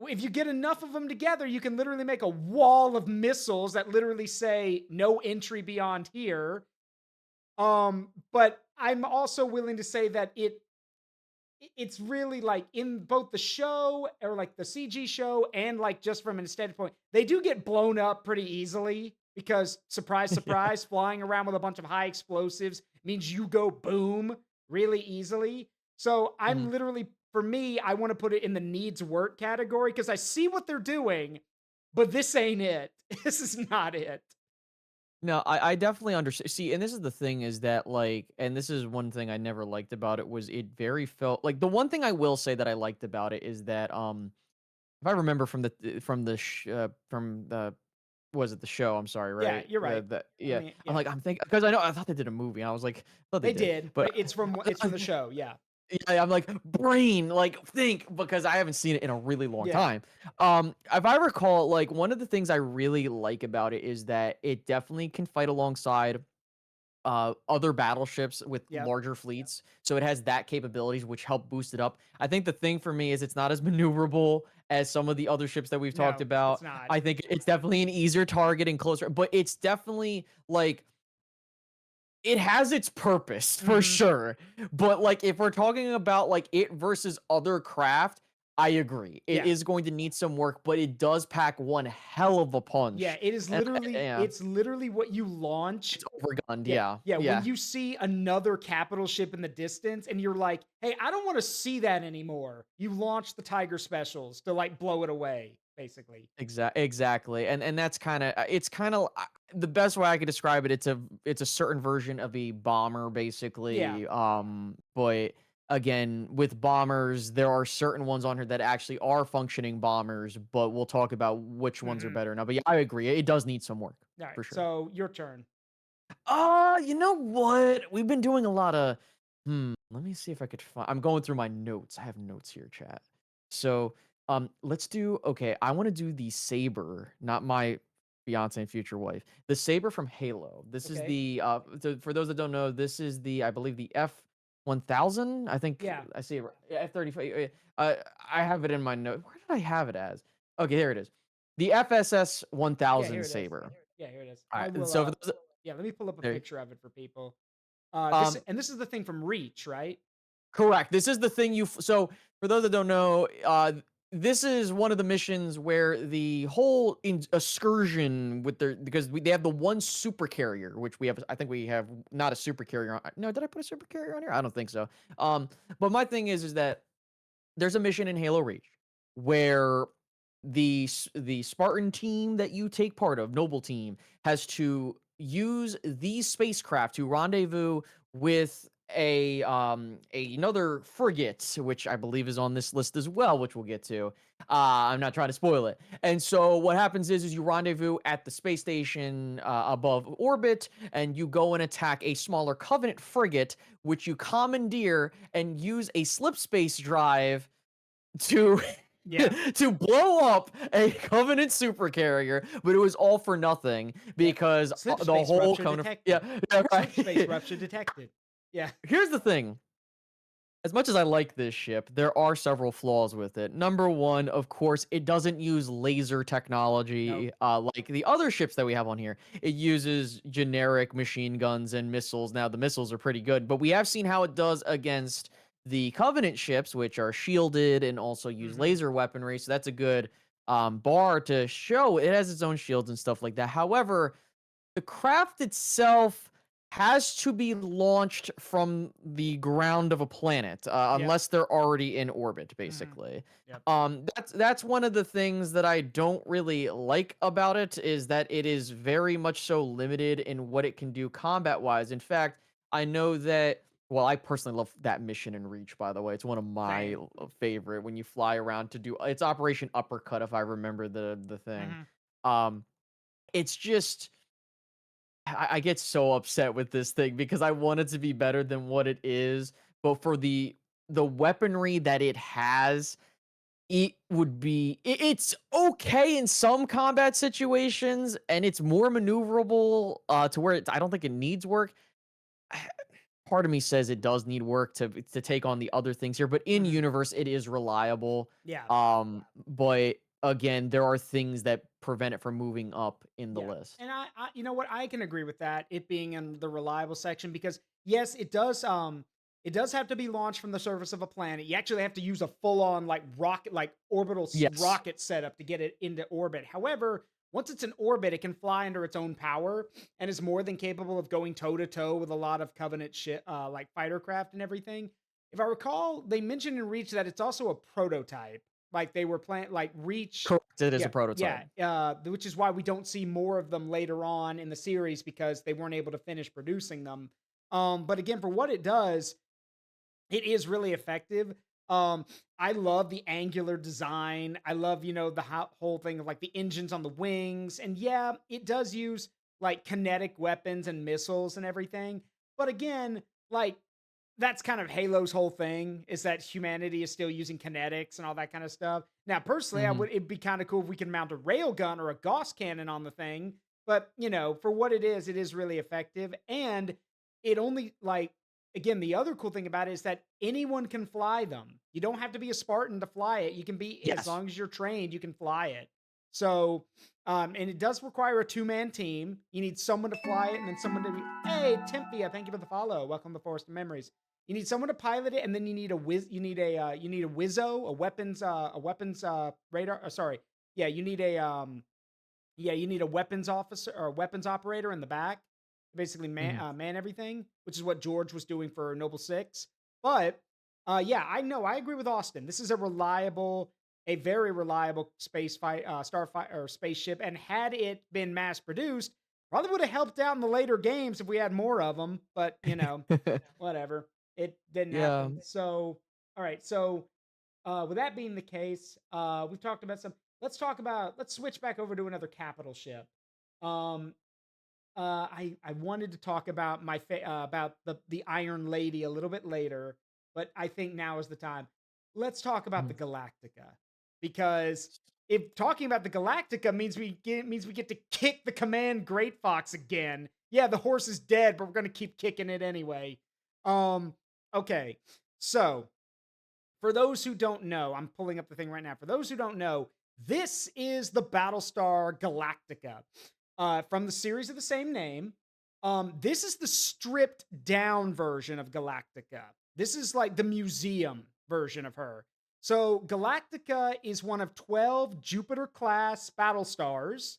if you get enough of them together, you can literally make a wall of missiles that literally say no entry beyond here. But I'm also willing to say that it's really like in both the show or like the CG show and like just from an aesthetic point, they do get blown up pretty easily because surprise,
Yeah.
surprise, flying around with a bunch of high explosives means you go boom really easily. So
Mhm.
I'm literally, for me, I want to put it in the needs work category because I see what they're doing, but this ain't it. This is not it.
No, I definitely understand. See, and this is the thing is that like, and this is one thing I never liked about it was it very felt like the one thing I will say that I liked about it is that if I remember from the was it the show? I'm sorry,
Yeah,
right?
you're right. I
Yeah.
mean,
I'm
yeah,
like I'm thinking because I thought they did a movie. And I was like, I thought they
they
did,
did,
but
but it's from the show. Yeah,
yeah, I'm like, brain, like, think, because I haven't seen it in a really long
yeah,
time. If I recall, like, one of the things I really like about it is that it definitely can fight alongside other battleships with
yep.
larger fleets. So it has that capabilities, which help boost it up. I think the thing for me is it's not as maneuverable as some of the other ships that we've talked
No, it's
about.
not.
I think it's definitely an easier target and closer, but it's definitely like it has its purpose for
Mhm.
sure, but, like, if we're talking about, like, it versus other craft, I agree. It
Yeah.
is going to need some work, but it does pack one hell of a
Yeah,
punch.
it is
And
literally
yeah,
it's literally what you launch.
it's overgunned.
Yeah,
Yeah,
yeah, when
yeah,
you see another capital ship in the distance and you're like, "Hey, I don't wanna see that anymore." You launch the Tiger specials to, like, blow it away, basically.
exactly. And that's kind of it's kind of the best way I could describe it. It's a certain version of a bomber,
Yeah.
basically. But again, with bombers, there are certain ones on here that actually are functioning bombers. But we'll talk about which ones are
Mhm.
better now. But yeah, I agree. It does need some work
Alright,
for sure.
so your turn.
You know what? We've been doing a lot of let me see if I could find I'm going through my notes. I have notes here, chat. So, let's do okay, I want to do the saber, not my fiance and future wife. The saber from Halo. This is
Okay.
the for those that don't know, this is the I believe the F1000. I think
Yeah.
I see it right. F35. I have it in my note. Where did I have it as? Okay, here it is. The FSS
Yeah,
1000
here it is.
saber.
Yeah, here it is.
All
I
right.
will,
So for those
yeah, let me pull up a
there,
picture of it for people.
um
This is the thing from Reach, right?
Correct. This is the thing so for those that don't know, this is one of the missions where the whole excursion with their because they have the one super carrier, which we have. I think we have not a super carrier on. No, did I put a super carrier on here? I don't think so. But my thing is that there's a mission in Halo Reach where the Spartan team that you take part of, Noble Team, has to use these spacecraft to rendezvous with another frigate, which I believe is on this list as well, which we'll get to. I'm not trying to spoil it. And so what happens is you rendezvous at the space station above orbit, and you go and attack a smaller Covenant frigate, which you commandeer and use a slip space drive to
Yeah.
to blow up a Covenant supercarrier, but it was all for nothing
Yep.
because
Slip
the
space
whole
rupture
Covenant. Yeah,
detected.
yeah,
Slip space
right.
rupture detected. Yeah.
Here's the thing. As much as I like this ship, there are several flaws with it. Number one, of course, it doesn't use laser
Nope.
technology like the other ships that we have on here. It uses generic machine guns and missiles. Now, the missiles are pretty good, but we have seen how it does against the Covenant ships, which are shielded and also use
Mhm.
laser weaponry. So that's a good bar to show it has its own shields and stuff like that. However, the craft itself has to be launched from the ground of a planet,
Yep.
unless they're already in orbit,
Mhm.
basically.
Yep.
That's one of the things that I don't really like about it is that it is very much so limited in what it can do combat-wise. In fact, I know that well, I personally love that mission in Reach, by the way. It's one of my
Same.
favorite when you fly around to do it's Operation Uppercut, if I remember the thing.
Mhm.
Um, it's just I get so upset with this thing because I want it to be better than what it is, but for the weaponry that it has, it's okay in some combat situations and it's more maneuverable to where I don't think it needs work. Part of me says it does need work to take on the other things here, but in
Mhm.
universe it is reliable.
Yeah.
But again, there are things that prevent it from moving up in the
Yeah.
list.
And you know what? I can agree with that. It being in the reliable section because yes, it does have to be launched from the surface of a planet. You actually have to use a full on like rocket like
Yes.
rocket setup to get it into orbit. However, once it's in orbit, it can fly under its own power and is more than capable of going toe to toe with a lot of Covenant shit like fighter craft and everything. If I recall, they mentioned in Reach that it's also a prototype. Like they were playing like Reach.
Correct, it is a
Yeah,
prototype.
yeah, which is why we don't see more of them later on in the series because they weren't able to finish producing them. But again, for what it does, it is really effective. Um, I love the angular design. I love, the whole thing of like the engines on the wings. And yeah, it does use like kinetic weapons and missiles and everything. But again, like that's kind of Halo's whole thing is that humanity is still using kinetics and all that kind of stuff. Now, personally,
Mhm.
it'd be kind of cool if we could mount a railgun or a Gauss cannon on the thing. But for what it is really effective. And it only like again, the other cool thing about it is that anyone can fly them. You don't have to be a Spartan to fly it. You can be as
Yes.
long as you're trained, you can fly it. So, and it does require a two-man team. You need someone to fly it and then someone to be, hey, Temphia, thank you for the follow. Welcome to Forest of Memories. You need someone to pilot it, and then you need a Wizzo, a weapons radar. Sorry, yeah, you need a weapons officer or a weapons operator in the back, basically
Mhm.
man everything, which is what George was doing for Noble Six. But yeah, I know I agree with Austin. This is a very reliable space fight, starfight or spaceship, and had it been mass produced, probably would have helped out in the later games if we had more of them. But whatever, it didn't
Yeah.
happen. So all right, so with that being the case, we've talked about some. Let's switch back over to another capital ship. Um, I wanted to talk about about the Iron Lady a little bit later, but I think now is the time. Let's talk about the
Mhm.
Galactica, because if talking about the Galactica means we get to kick the Command Great Fox again. Yeah, the horse is dead, but we're gonna keep kicking it anyway. Um, okay, so for those who don't know, I'm pulling up the thing right now. For those who don't know, this is the Battlestar Galactica from the series of the same name. This is the stripped down version of Galactica. This is like the museum version of her. So Galactica is one of 12 Jupiter class battle stars.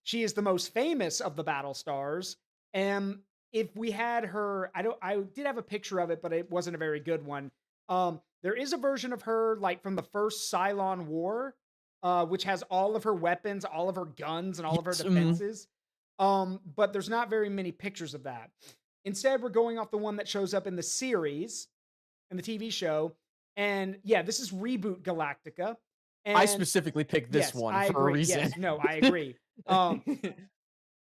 She is the most famous of the battle stars. And if we had her, I did have a picture of it, but it wasn't a very good one. There is a version of her like from the first Cylon War, which has all of her weapons, all of her guns, and all of her
Yes. Mhm.
defenses. But there's not very many pictures of that. Instead, we're going off the one that shows up in the series in the TV show. And yeah, this is reboot Galactica.
I
And
specifically picked this
yes,
one
I
for a
agree.
reason.
Yes, no, I agree.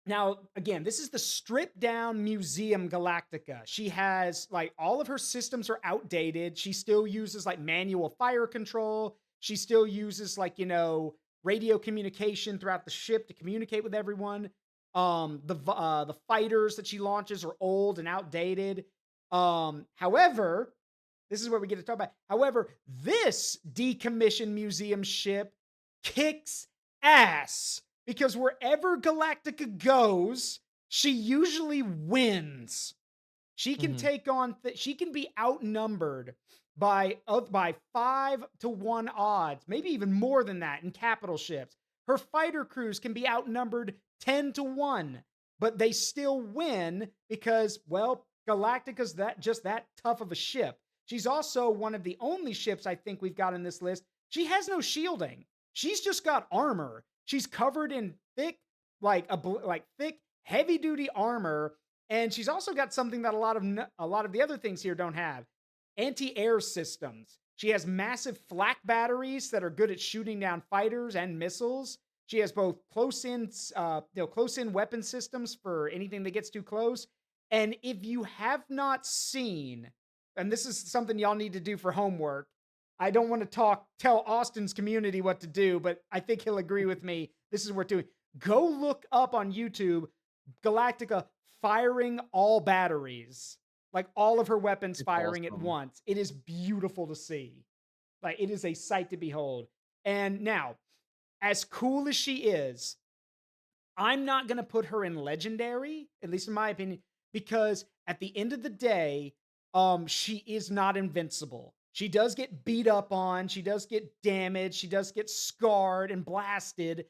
Now, again, this is the stripped down Museum Galactica. She has like all of her systems are outdated. She still uses like manual fire control. She still uses like, radio communication throughout the ship to communicate with everyone. The fighters that she launches are old and outdated. However, this is where we get to talk about. However, this decommissioned museum ship kicks ass because wherever Galactica goes, she usually wins. She can
Mhm.
take on she can be outnumbered by 5 to 1 odds, maybe even more than that in capital ships. Her fighter crews can be outnumbered 10 to 1, but they still win because, well, Galactica's that tough of a ship. She's also one of the only ships I think we've got in this list. She has no shielding. She's just got armor. She's covered in thick, thick, heavy duty armor, and she's also got something that a lot of the other things here don't have: anti-air systems. She has massive flak batteries that are good at shooting down fighters and missiles. She has both close in weapon systems for anything that gets too close. And if you have not seen, and this is something y'all need to do for homework, I don't want to tell Austin's community what to do, but I think he'll agree with me. This is worth doing. Go look up on YouTube Galactica firing all batteries, like all of her weapons
It's
firing at
awesome.
once. It is beautiful to see. Like it is a sight to behold. And now, as cool as she is, I'm not going to put her in legendary, at least in my opinion, because at the end of the day, she is not invincible. She does get beat up on, she does get damaged, she does get scarred and blasted.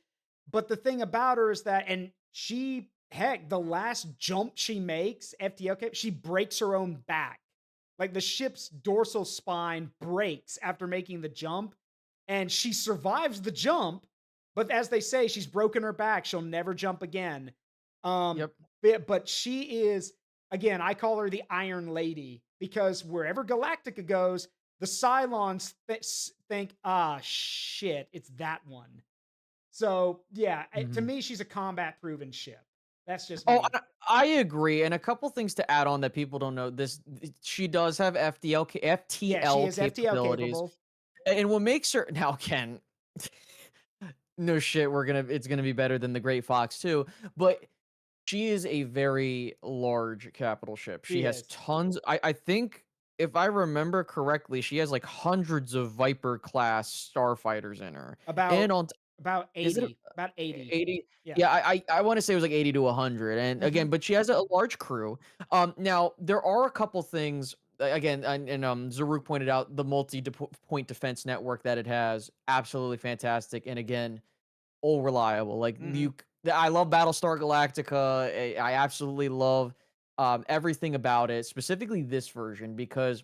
But the thing about her is that, and the last jump she makes, FTLK, she breaks her own back. Like the ship's dorsal spine breaks after making the jump, and she survives the jump, but as they say, she's broken her back. She'll never jump again. Um,
Yep.
but she is, again, I call her the Iron Lady because wherever Galactica goes, the Cylons think, ah, shit, it's that one. So yeah, to
Mhm.
me, she's a combat proven ship. That's just
Oh,
me.
I agree, and a couple things to add on that people don't know. She does have
Yeah, she
FTL
is FTL
capabilities,
capable.
and what makes her now again, no shit, it's gonna be better than the Great Fox too, but she is a very large capital ship. She
She
has
is
tons. I think if I remember correctly, she has like hundreds of Viper class starfighters in her,
about
and
about
is it
80, about 80.
80?
Yeah,
Yeah, I wanna say it was like 80 to 100, and
hmm
again, but she has a large crew. Now there are a couple things again, and Zaruk pointed out the multi-point defense network that it has, absolutely fantastic. And again, all reliable. Like
Mhm.
I love Battlestar Galactica. I absolutely love everything about it, specifically this version, because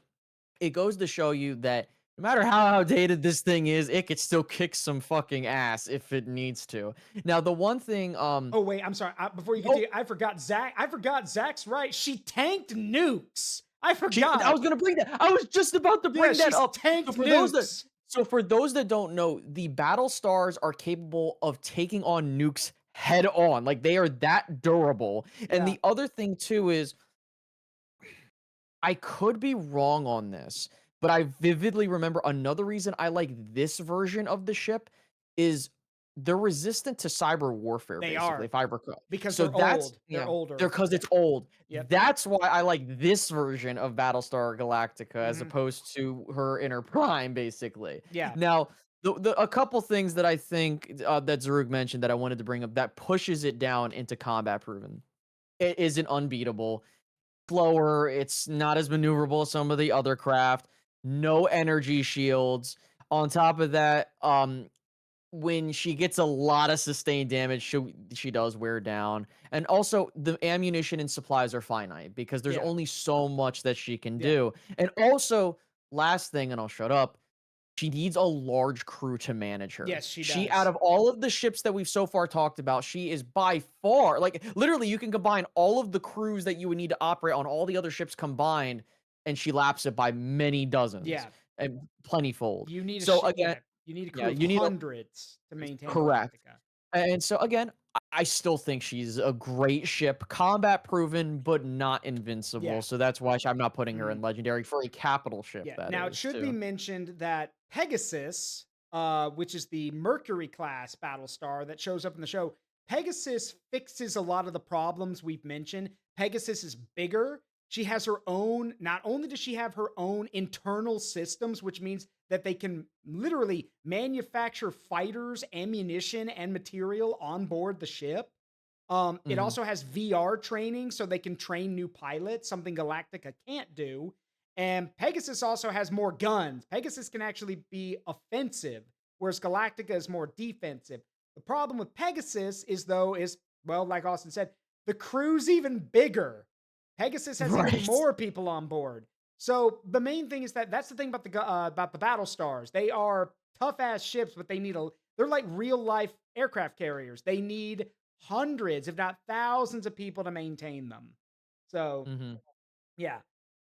it goes to show you that no matter how outdated this thing is, it could still kick some fucking ass if it needs to. Now, the one thing,
Oh wait, I'm sorry. Before you
oh,
continue, I forgot Zach. I forgot Zach's right. She tanked nukes. I
I
forgot.
was gonna bring that. I was just about to
Yeah,
bring that
she's
up.
tanked nukes.
So for those that don't know, the battle stars are capable of taking on nukes head on. Like they are that durable. And
Yeah,
the other thing too is I could be wrong on this, but I vividly remember another reason I like this version of the ship is they're resistant to cyber warfare,
they
basically,
are
if I recall.
because
So
they're
that's
old. They're
yeah, they're
older.
because
Yep.
it's old.
Yep.
That's why I like this version of Battlestar Galactica as
Hmm.
opposed to her in her prime, basically.
Yeah.
Now, a couple things that I think that Zaruk mentioned that I wanted to bring up that pushes it down into combat proven. It isn't unbeatable, slower, it's not as maneuverable as some of the other craft, no energy shields. On top of that, when she gets a lot of sustained damage, she does wear down. And also the ammunition and supplies are finite because there's
Yeah.
only so much that she can
Yeah.
do. And also, last thing, and I'll shut up, she needs a large crew to manage her.
Yes, she
She out
does.
of all of the ships that we've so far talked about, she is by far like literally you can combine all of the crews that you would need to operate on all the other ships combined, and she laps it by many dozens
Yeah.
and plentyfold.
You need a
So again,
yeah. You need a
yeah,
crew of
you need a
hundreds to maintain
correct.
Galactica.
And so again, I still think she's a great ship, combat proven, but not invincible.
Yeah.
So that's why I'm not putting her
Mhm.
in legendary for a capital ship.
Yeah.
That
Now it
is
should be
too.
mentioned that Pegasus, which is the Mercury class battle star that shows up in the show, Pegasus fixes a lot of the problems we've mentioned. Pegasus is bigger. She has her own, not only does she have her own internal systems, which means that they can literally manufacture fighters, ammunition, and material on board the ship. It
Mhm.
also has VR training so they can train new pilots, something Galactica can't do. And Pegasus also has more guns. Pegasus can actually be offensive, whereas Galactica is more defensive. The problem with Pegasus is, though, is, well, like Austin said, the crew's even bigger. Pegasus has even
Right.
more people on board. So the main thing is that's the thing about the battle stars. They are tough ass ships, but they're like real life aircraft carriers. They need hundreds, if not thousands, of people to maintain them. So
Mhm.
yeah.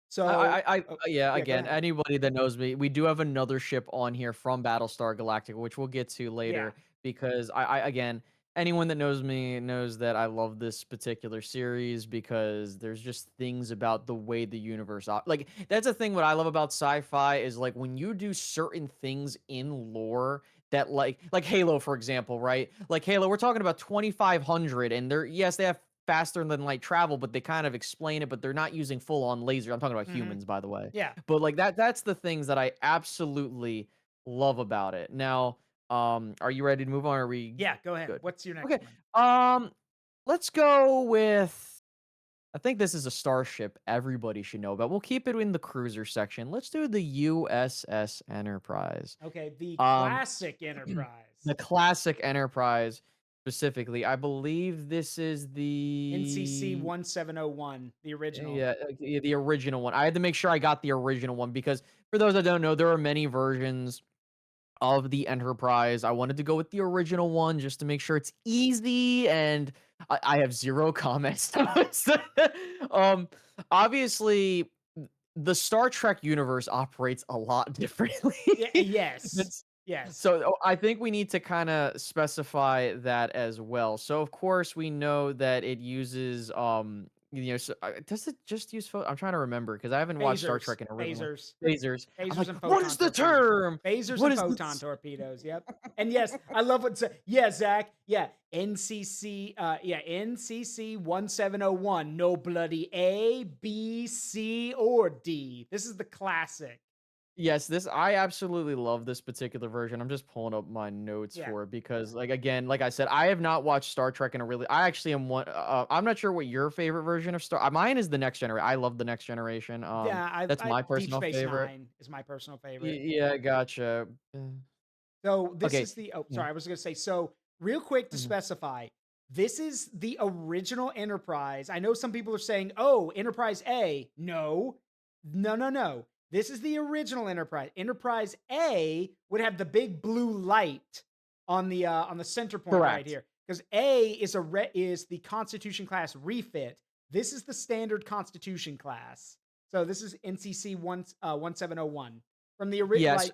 So oh,
Yeah,
yeah, go
again,
ahead.
anybody that knows me, we do have another ship on here from Battlestar Galactica, which we'll get to
Yeah.
later because again, anyone that knows me knows that I love this particular series because there's just things about the way the universe like that's the thing what I love about sci-fi is like when you do certain things in lore that like Halo for example, right? Like Halo, we're talking about 2500 and they're yes, they have faster than light travel, but they kind of explain it, but they're not using full on laser. I'm talking about
Mhm.
humans, by the way.
Yeah.
But like that's the things that I absolutely love about it. Now, are you ready to move on? Or are we
Yeah, go ahead.
good?
What's your next
Okay.
one?
Um, let's go with I think this is a starship everybody should know about. We'll keep it in the cruiser section. Let's do the USS Enterprise.
Okay, the
Um,
classic Enterprise.
the classic Enterprise specifically. I believe this is
NCC
the
1701, the original.
yeah, yeah, the original one. I had to make sure I got the original one because for those that don't know, there are many versions of the Enterprise. I wanted to go with the original one just to make sure it's easy, and I have zero comments. um, obviously, the Star Trek universe operates a lot differently.
Yeah, yes.
It's
Yes.
so I think we need to kind of specify that as well. So of course we know that it uses so, does it just use I'm trying to remember because I haven't watched Star
Phasers.
Trek in original
Phasers.
phasers. I'm
Phasers
like,
and
what is
photon
the
torpedoes.
term?
Phasers
What
and
is
photon
this?
torpedoes. Yep. And yes, I love what. Yeah, Zach. Yeah, NCC. Yeah, NCC 1701. No bloody A, B, C, or D. This is the classic.
Yes, this I absolutely love this particular version. I'm just pulling up my notes
Yeah.
for it because, like, again, like I said, I have not watched Star Trek in a really. I actually am one. I'm not sure what your favorite version of Star. Mine is the Next Generation. I love the Next Generation.
Yeah,
That's
I
my
Deep
personal
Space
favorite.
Nine is my personal favorite.
Yeah, gotcha.
So this
Okay.
is the oh,
Yeah.
sorry, I was gonna say, so real quick to
Mhm.
specify, this is the original Enterprise. I know some people are saying, oh, Enterprise A. No, no, no, no. This is the original Enterprise. Enterprise A would have the big blue light on the center point right
Correct.
here. Because A is the Constitution class refit. This is the standard Constitution class. So this is NCC 1701 from the
Yes.
like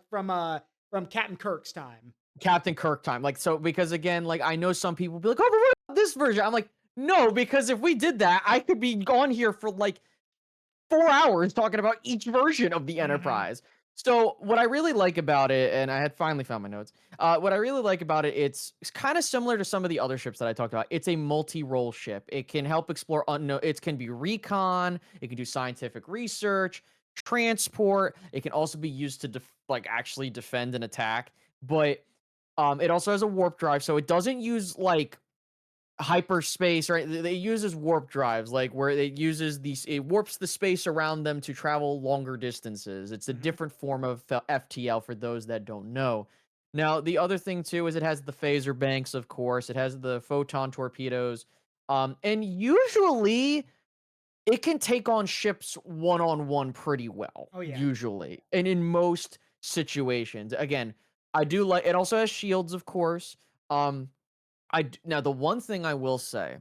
from Captain Kirk's time.
Captain Kirk time. Like, so because again, like I know some people be like, oh, but what about this version? I'm like, no, because if we did that, I could be gone here for like 4 hours talking about each version of the
Mhm.
Enterprise. So what I really like about it, and I had finally found my notes. What I really like about it, it's kind of similar to some of the other ships that I talked about. It's a multi-role ship. It can help explore unknown. It can be recon. It can do scientific research, transport. It can also be used to like actually defend and attack. But it also has a warp drive, so it doesn't use like hyperspace, right? It uses warp drives, like where it warps the space around them to travel longer distances. It's a
Mhm.
different form of FTL for those that don't know. Now, the other thing too is it has the phaser banks, of course. It has the photon torpedoes. And usually it can take on ships one on one pretty well,
Oh yeah.
usually. And in most situations. Again, I do like it also has shields, of course. Um, now the one thing I will say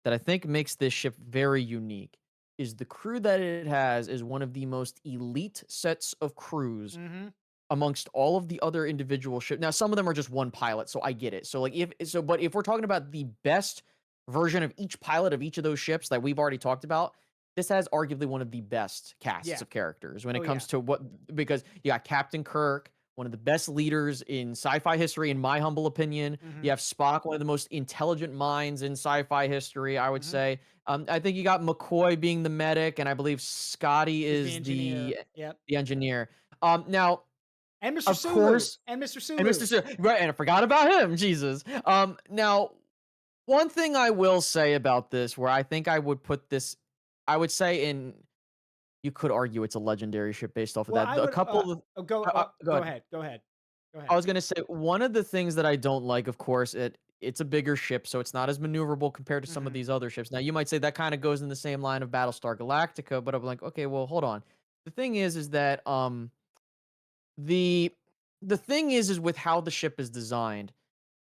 that I think makes this ship very unique is the crew that it has is one of the most elite sets of crews
Mhm.
amongst all of the other individual ships. Now some of them are just one pilot, so I get it. So like but if we're talking about the best version of each pilot of each of those ships that we've already talked about, this has arguably one of the best casts
Yeah.
of characters when
Oh
it
yeah.
comes to because you got Captain Kirk, one of the best leaders in sci-fi history, in my humble opinion. You
Mhm.
have Spock, one of the most intelligent minds in sci-fi history, I would
Mhm.
say. I think you got McCoy being the medic, and I believe Scotty
Is the
is
engineer. Yep.
the engineer. Now,
And Mr.
of
Sulu.
course,
And Mr.
and
Sulu.
Mr. Right, and I forgot about him. Jesus. Now, one thing I will say about this, where I think I would put this, I would say in. You could argue it's a legendary ship based off of
Well,
that.
I
A
would
couple of. Go
go
ahead.
ahead. Go ahead. Go
I
ahead.
was gonna say one of the things that I don't like, of course, it's a bigger ship, so it's not as maneuverable compared to some of
Mhm.
these other ships. Now, you might say that kind of goes in the same line of Battlestar Galactica, but I'm like, okay, well, hold on. The thing is that the the thing is with how the ship is designed,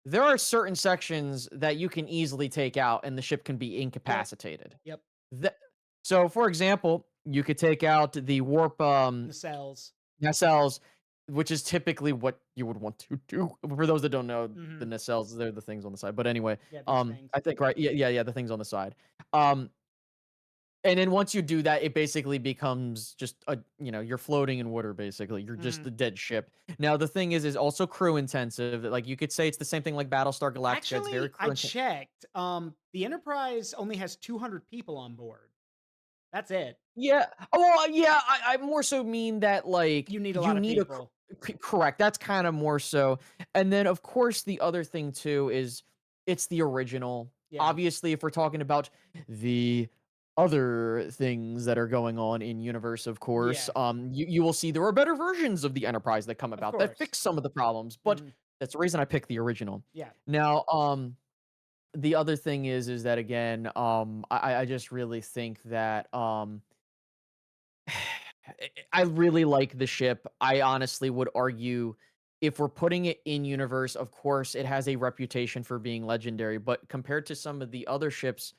there are certain sections that you can easily take out, and the ship can be
Yep.
incapacitated.
Yep.
The, so, for example, you could take out the warp
Nacelles.
nacelles, which is typically what you would want to do. For those that don't know, the
Mhm.
nacelles, they're the things on the side. But anyway,
Yeah, these things.
I think right, yeah, the things on the side. Um, and then once you do that, it basically becomes just you're floating in water. Basically, you're just
Mhm.
a dead ship. Now the thing is also crew intensive. Like you could say, it's the same thing like Battlestar Galactica. It's very
Actually, I
crew intensive.
checked. The Enterprise only has 200 people on board. That's it.
Yeah. Oh, well, yeah. I more so mean that like
You need a
you
lot of
need a
people.
correct. That's kind of more so. And then of course the other thing too is it's the original.
Yeah.
Obviously, if we're talking about the other things that are going on in universe, of course,
Yeah.
you will see there are better versions of the Enterprise that come
Of
about that
course.
fix some of the problems. But
Mhm.
that's the reason I picked the original.
Yeah.
Now, the other thing is that again, I just really think that I really like the ship. I honestly would argue if we're putting it in universe, of course, it has a reputation for being legendary, but compared to some of the other ships,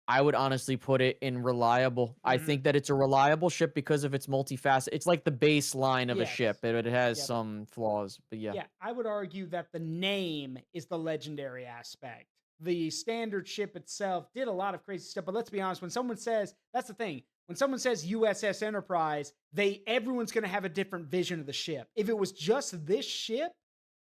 I would honestly put it in reliable. I think
Mhm.
that it's a reliable ship because of its multifaceted. It's like the baseline of a ship,
Yes.
but it has
Yep.
some flaws. But yeah.
Yeah, I would argue that the name is the legendary aspect. The standard ship itself did a lot of crazy stuff, but let's be honest, when someone says that's the thing, when someone says USS Enterprise, everyone's going to have a different vision of the ship. If it was just this ship,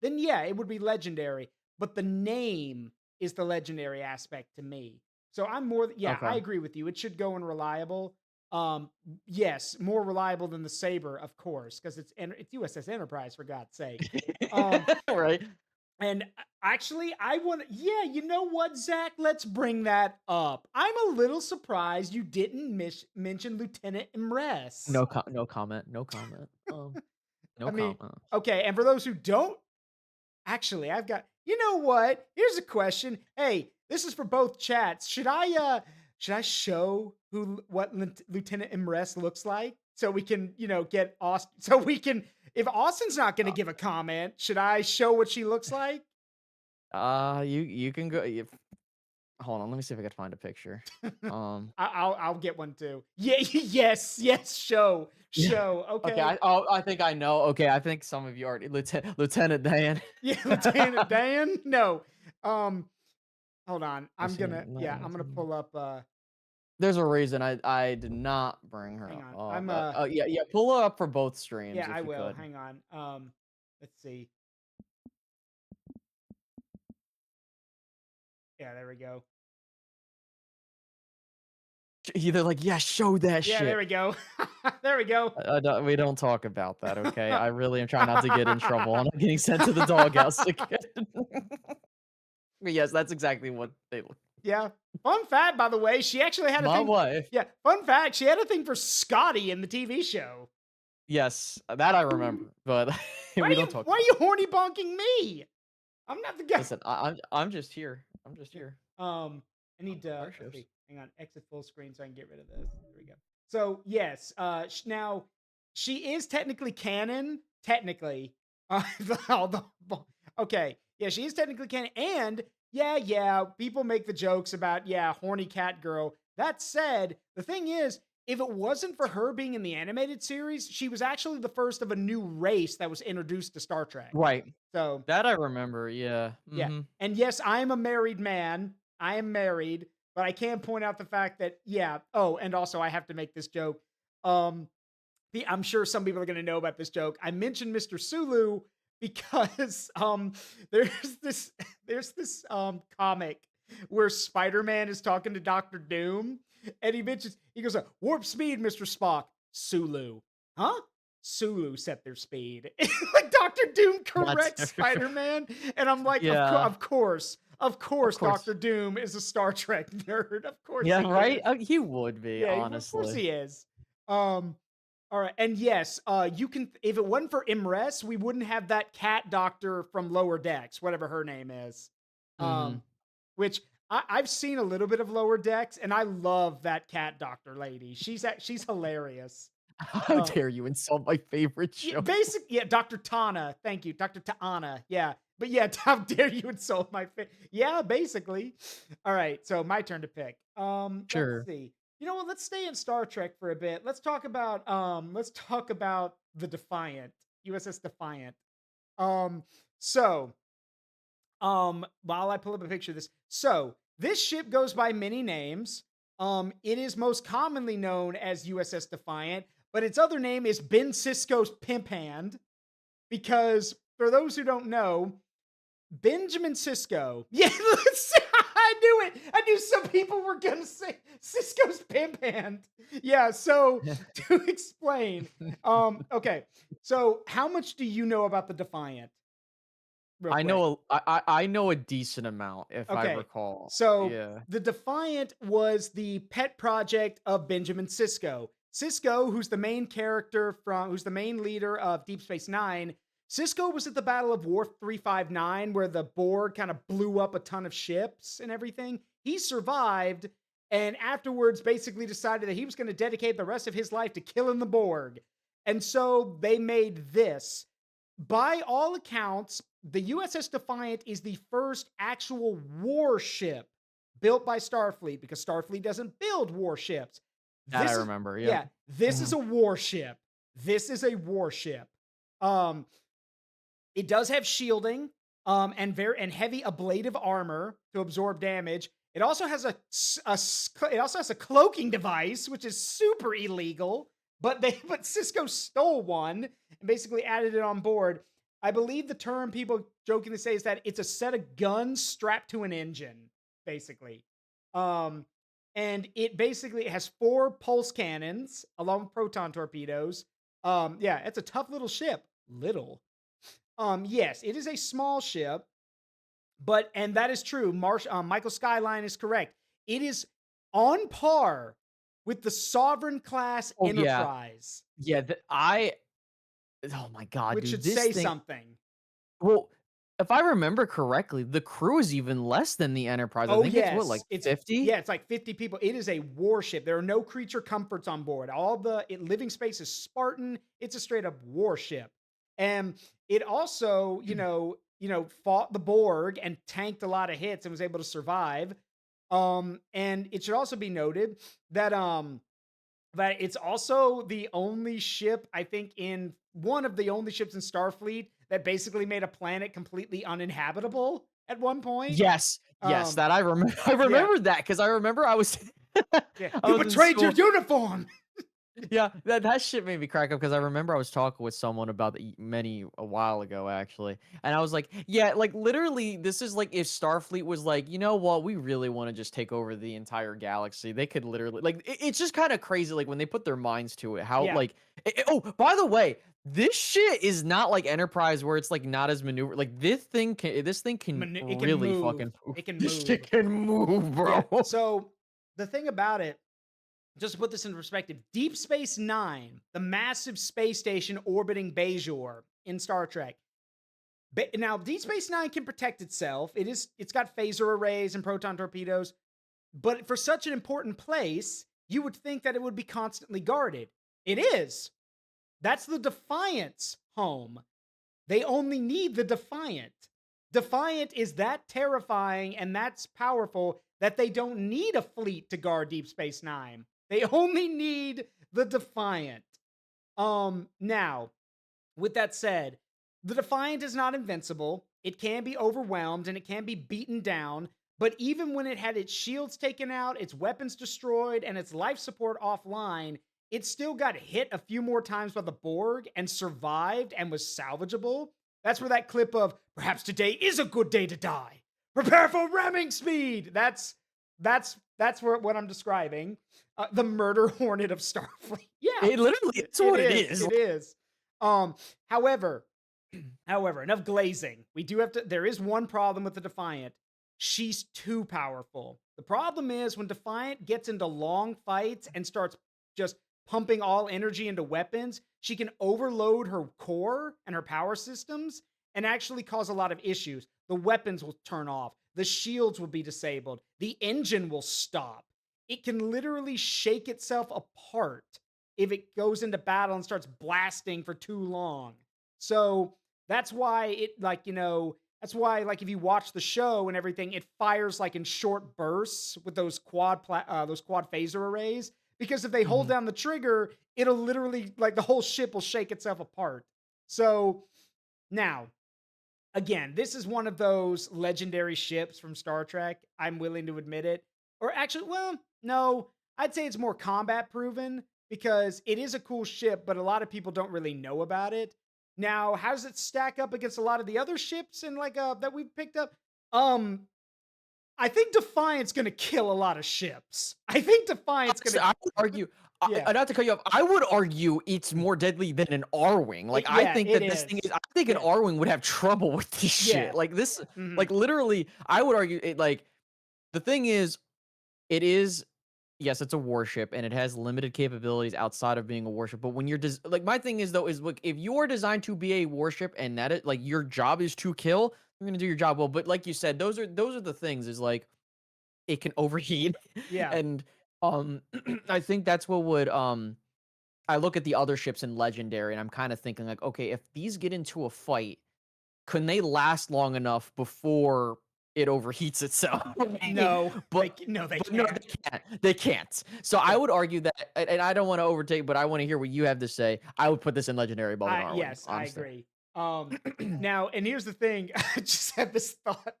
then yeah, it would be legendary, but the name is the legendary aspect to me. So I'm more yeah,
Okay.
I agree with you. It should go in reliable. Um, yes, more reliable than the Saber, of course, because it's USS Enterprise for God's sake. Um,
Right.
and actually, I want yeah, you know what, Zach? Let's bring that up. I'm a little surprised you didn't mention Lieutenant Imres.
No comment. No comment.
I
No
mean,
comment.
okay, and for those who don't, actually, I've got, you know what? Here's a question. Hey, this is for both chats. Should I show what Lieutenant Imres looks like so we can, get Austin so we can if Austin's not going to give a comment, should I show what she looks like?
You can go. Hold on. Let me see if I can find a picture.
I'll get one too. Yeah, yes, show.
Yeah.
Show.
Okay.
Okay.
I think I know. Okay. I think some of you already Lieutenant Dan.
Yeah, Lieutenant Dan. No. Um hold on.
Let's
I'm
see.
gonna I'm gonna pull up
There's a reason I did not bring her
hang
up.
on. I'm
But yeah, pull her up for both streams
yeah, I
if you
will.
could.
Hang on. Let's see. Yeah, there we go.
They're like, yeah, show that
Yeah, there
shit.
we go. There we go.
We don't talk about that, okay? I really am trying not to get in trouble. I'm not getting sent to the doghouse again. But yes, that's exactly what they look.
Yeah. Fun fact, by the way, she actually had a
My
thing.
wife.
Yeah, fun fact, she had a thing for Scotty in the TV show.
Yes, that I remember, but we don't talk
Why are
about
you horny bonking me? I'm not the
it.
guy.
Listen, I'm just here. I'm just here.
I need to
Starships.
okay, hang on, exit full screen so I can get rid of this. There we go. So yes, now she is technically canon. Technically, all the- okay, yeah, she is technically canon, and yeah, people make the jokes about horny cat girl. That said, the thing is, if it wasn't for her being in the animated series, she was actually the first of a new race that was introduced to Star Trek.
Right.
So
That I remember. Yeah.
yeah.
Mhm.
And yes, I am a married man. I am married, but I can point out the fact that, oh, and also I have to make this joke. Um, I'm sure some people are going to know about this joke. I mentioned Mr. Sulu because there's this comic where Spider-Man is talking to Doctor Doom, and he goes, "Warp speed, Mr. Spock." Sulu. Huh? Sulu set their speed. Like Doctor Doom corrects
That's
Spider-Man, and I'm like,
Yeah.
of course,
course.
Doctor Doom is a Star Trek nerd. Of course,
Yeah,
he
right?
is.
He would be,
Yeah, of course
honestly.
he is. All right, and yes, you can. If it wasn't for Imres, we wouldn't have that cat doctor from Lower Decks, whatever her name is.
Mhm.
Which I've seen a little bit of Lower Decks, and I love that cat doctor lady. She's hilarious.
How
Uh,
dare you insult my favorite show?
Dr. Tana. Thank you, Dr. Ta'ana. Yeah, but yeah, how dare you insult my Yeah, basically. All right, so my turn to pick. Let's
Sure.
see. You know what? Let's stay in Star Trek for a bit. Let's talk about the Defiant, USS Defiant. Um, so while I pull up a picture of this, so this ship goes by many names. It is most commonly known as USS Defiant, but its other name is Ben Sisko's Pimp Hand, because for those who don't know, Benjamin Sisko. Yeah, I knew it. I knew some people were gonna say Cisco's pimp hand. Yeah, so to explain, okay. So how much do you know about the Defiant? Real quick.
I know a decent amount if I
Okay.
recall.
So
Yeah.
the Defiant was the pet project of Benjamin Sisko. Sisko, who's the main leader of Deep Space Nine. Sisko was at the Battle of Wharf 359, where the Borg kind of blew up a ton of ships and everything. He survived, and afterwards basically decided that he was going to dedicate the rest of his life to killing the Borg. And so they made this. By all accounts, the USS Defiant is the first actual warship built by Starfleet, because Starfleet doesn't build warships.
That I remember. Yep.
Yeah, this is a warship. This is a warship. It does have shielding, and heavy ablative armor to absorb damage. It also has a cloaking device, which is super illegal. But Cisco stole one and basically added it on board. I believe the term people jokingly say is that it's a set of guns strapped to an engine, basically. and it basically has 4 pulse cannons along with proton torpedoes. Yeah, it's a tough little ship. Little. Yes, it is a small ship, but and that is true. Michael Skyline is correct. It is on par with the Sovereign class
Oh yeah,
Enterprise,
yeah. I. Oh my god,
which
dude,
should
this
say
thing.
something.
Well, if I remember correctly, the crew is even less than the Enterprise. I
Oh,
think it's what, like
yes. It's
50?
yeah, it's like 50 people. It is a warship. There are no creature comforts on board. All the living space is Spartan. It's a straight up warship. And it also, fought the Borg and tanked a lot of hits and was able to survive. And it should also be noted that it's also the only ship, I think, in one of the only ships in Starfleet that basically made a planet completely uninhabitable at one point.
Yes, yes,
Um,
that I remember. I
yeah,
remember that because I remember I was
yeah.
I
You
was in
betrayed your
school.
uniform.
Yeah, that shit made me crack up because I remember I was talking with someone about a while ago actually, and I was like, yeah, like literally, this is like if Starfleet was like, you know what, we really want to just take over the entire galaxy. They could literally like, it's just kind of crazy, like when they put their minds to it. How
Yeah.
like, oh, by the way, this shit is not like Enterprise where it's like not as maneuver. Like this thing can
It can
really
move.
fucking move.
It can
This
move.
shit can move,
Yeah.
bro.
So the thing about it, just to put this in perspective, Deep Space Nine, the massive space station orbiting Bajor in Star Trek. Now, Deep Space Nine can protect itself. It's got phaser arrays and proton torpedoes, but for such an important place, you would think that it would be constantly guarded. It is. That's the Defiant's home. They only need the Defiant. Defiant is that terrifying and that's powerful that they don't need a fleet to guard Deep Space Nine. They only need the Defiant. Now, with that said, the Defiant is not invincible. It can be overwhelmed and it can be beaten down. But even when it had its shields taken out, its weapons destroyed, and its life support offline, it still got hit a few more times by the Borg and survived and was salvageable. That's where that clip of "perhaps today is a good day to die. Prepare for ramming speed." That's what I'm describing. The murder hornet of Starfleet. Yeah,
It literally, it's
it
what it
is.
is.
It is. However, enough glazing. We do have to. There is one problem with the Defiant. She's too powerful. The problem is when Defiant gets into long fights and starts just pumping all energy into weapons, she can overload her core and her power systems and actually cause a lot of issues. The weapons will turn off, the shields will be disabled, the engine will stop. It can literally shake itself apart if it goes into battle and starts blasting for too long. So that's why that's why, like, if you watch the show and everything, it fires like in short bursts with those quad phaser arrays. Because if they hold
Mhm.
down the trigger, it'll literally, like, the whole ship will shake itself apart. So now, again, this is one of those legendary ships from Star Trek. I'm willing to admit it. Or actually, well, no, I'd say it's more combat proven because it is a cool ship, but a lot of people don't really know about it. Now, how does it stack up against a lot of the other ships and that we've picked up? Um, I think Defiant's gonna kill a lot of ships. I think Defiant's
Honestly,
gonna,
I would argue,
yeah,
not to cut you off, I would argue it's more deadly than an R-wing. Like, I
yeah,
think
it
that this thing is,
is,
I think an
yeah,
R-wing would have trouble with this
yeah,
shit. Like this,
mhm,
like literally, I would argue it. Like the thing is, it is, yes, it's a warship and it has limited capabilities outside of being a warship. But when you're like, my thing is though, is look, if you're designed to be a warship and that it like your job is to kill, you're gonna do your job well. But like you said, those are the things. Is like it can overheat,
yeah.
and I think that's what would I look at the other ships in Legendary and I'm kind of thinking like, okay, if these get into a fight, can they last long enough before it overheats itself? Right?
No,
But
no, they
no,
can't.
they can't. They can't. So I
Yeah.
would argue that, and I don't want to overtake, but I want to hear what you have to say. I would put this in Legendary above an
I
R-wing,
Yes, I
honestly.
agree. Now, and here's the thing. I just had this thought.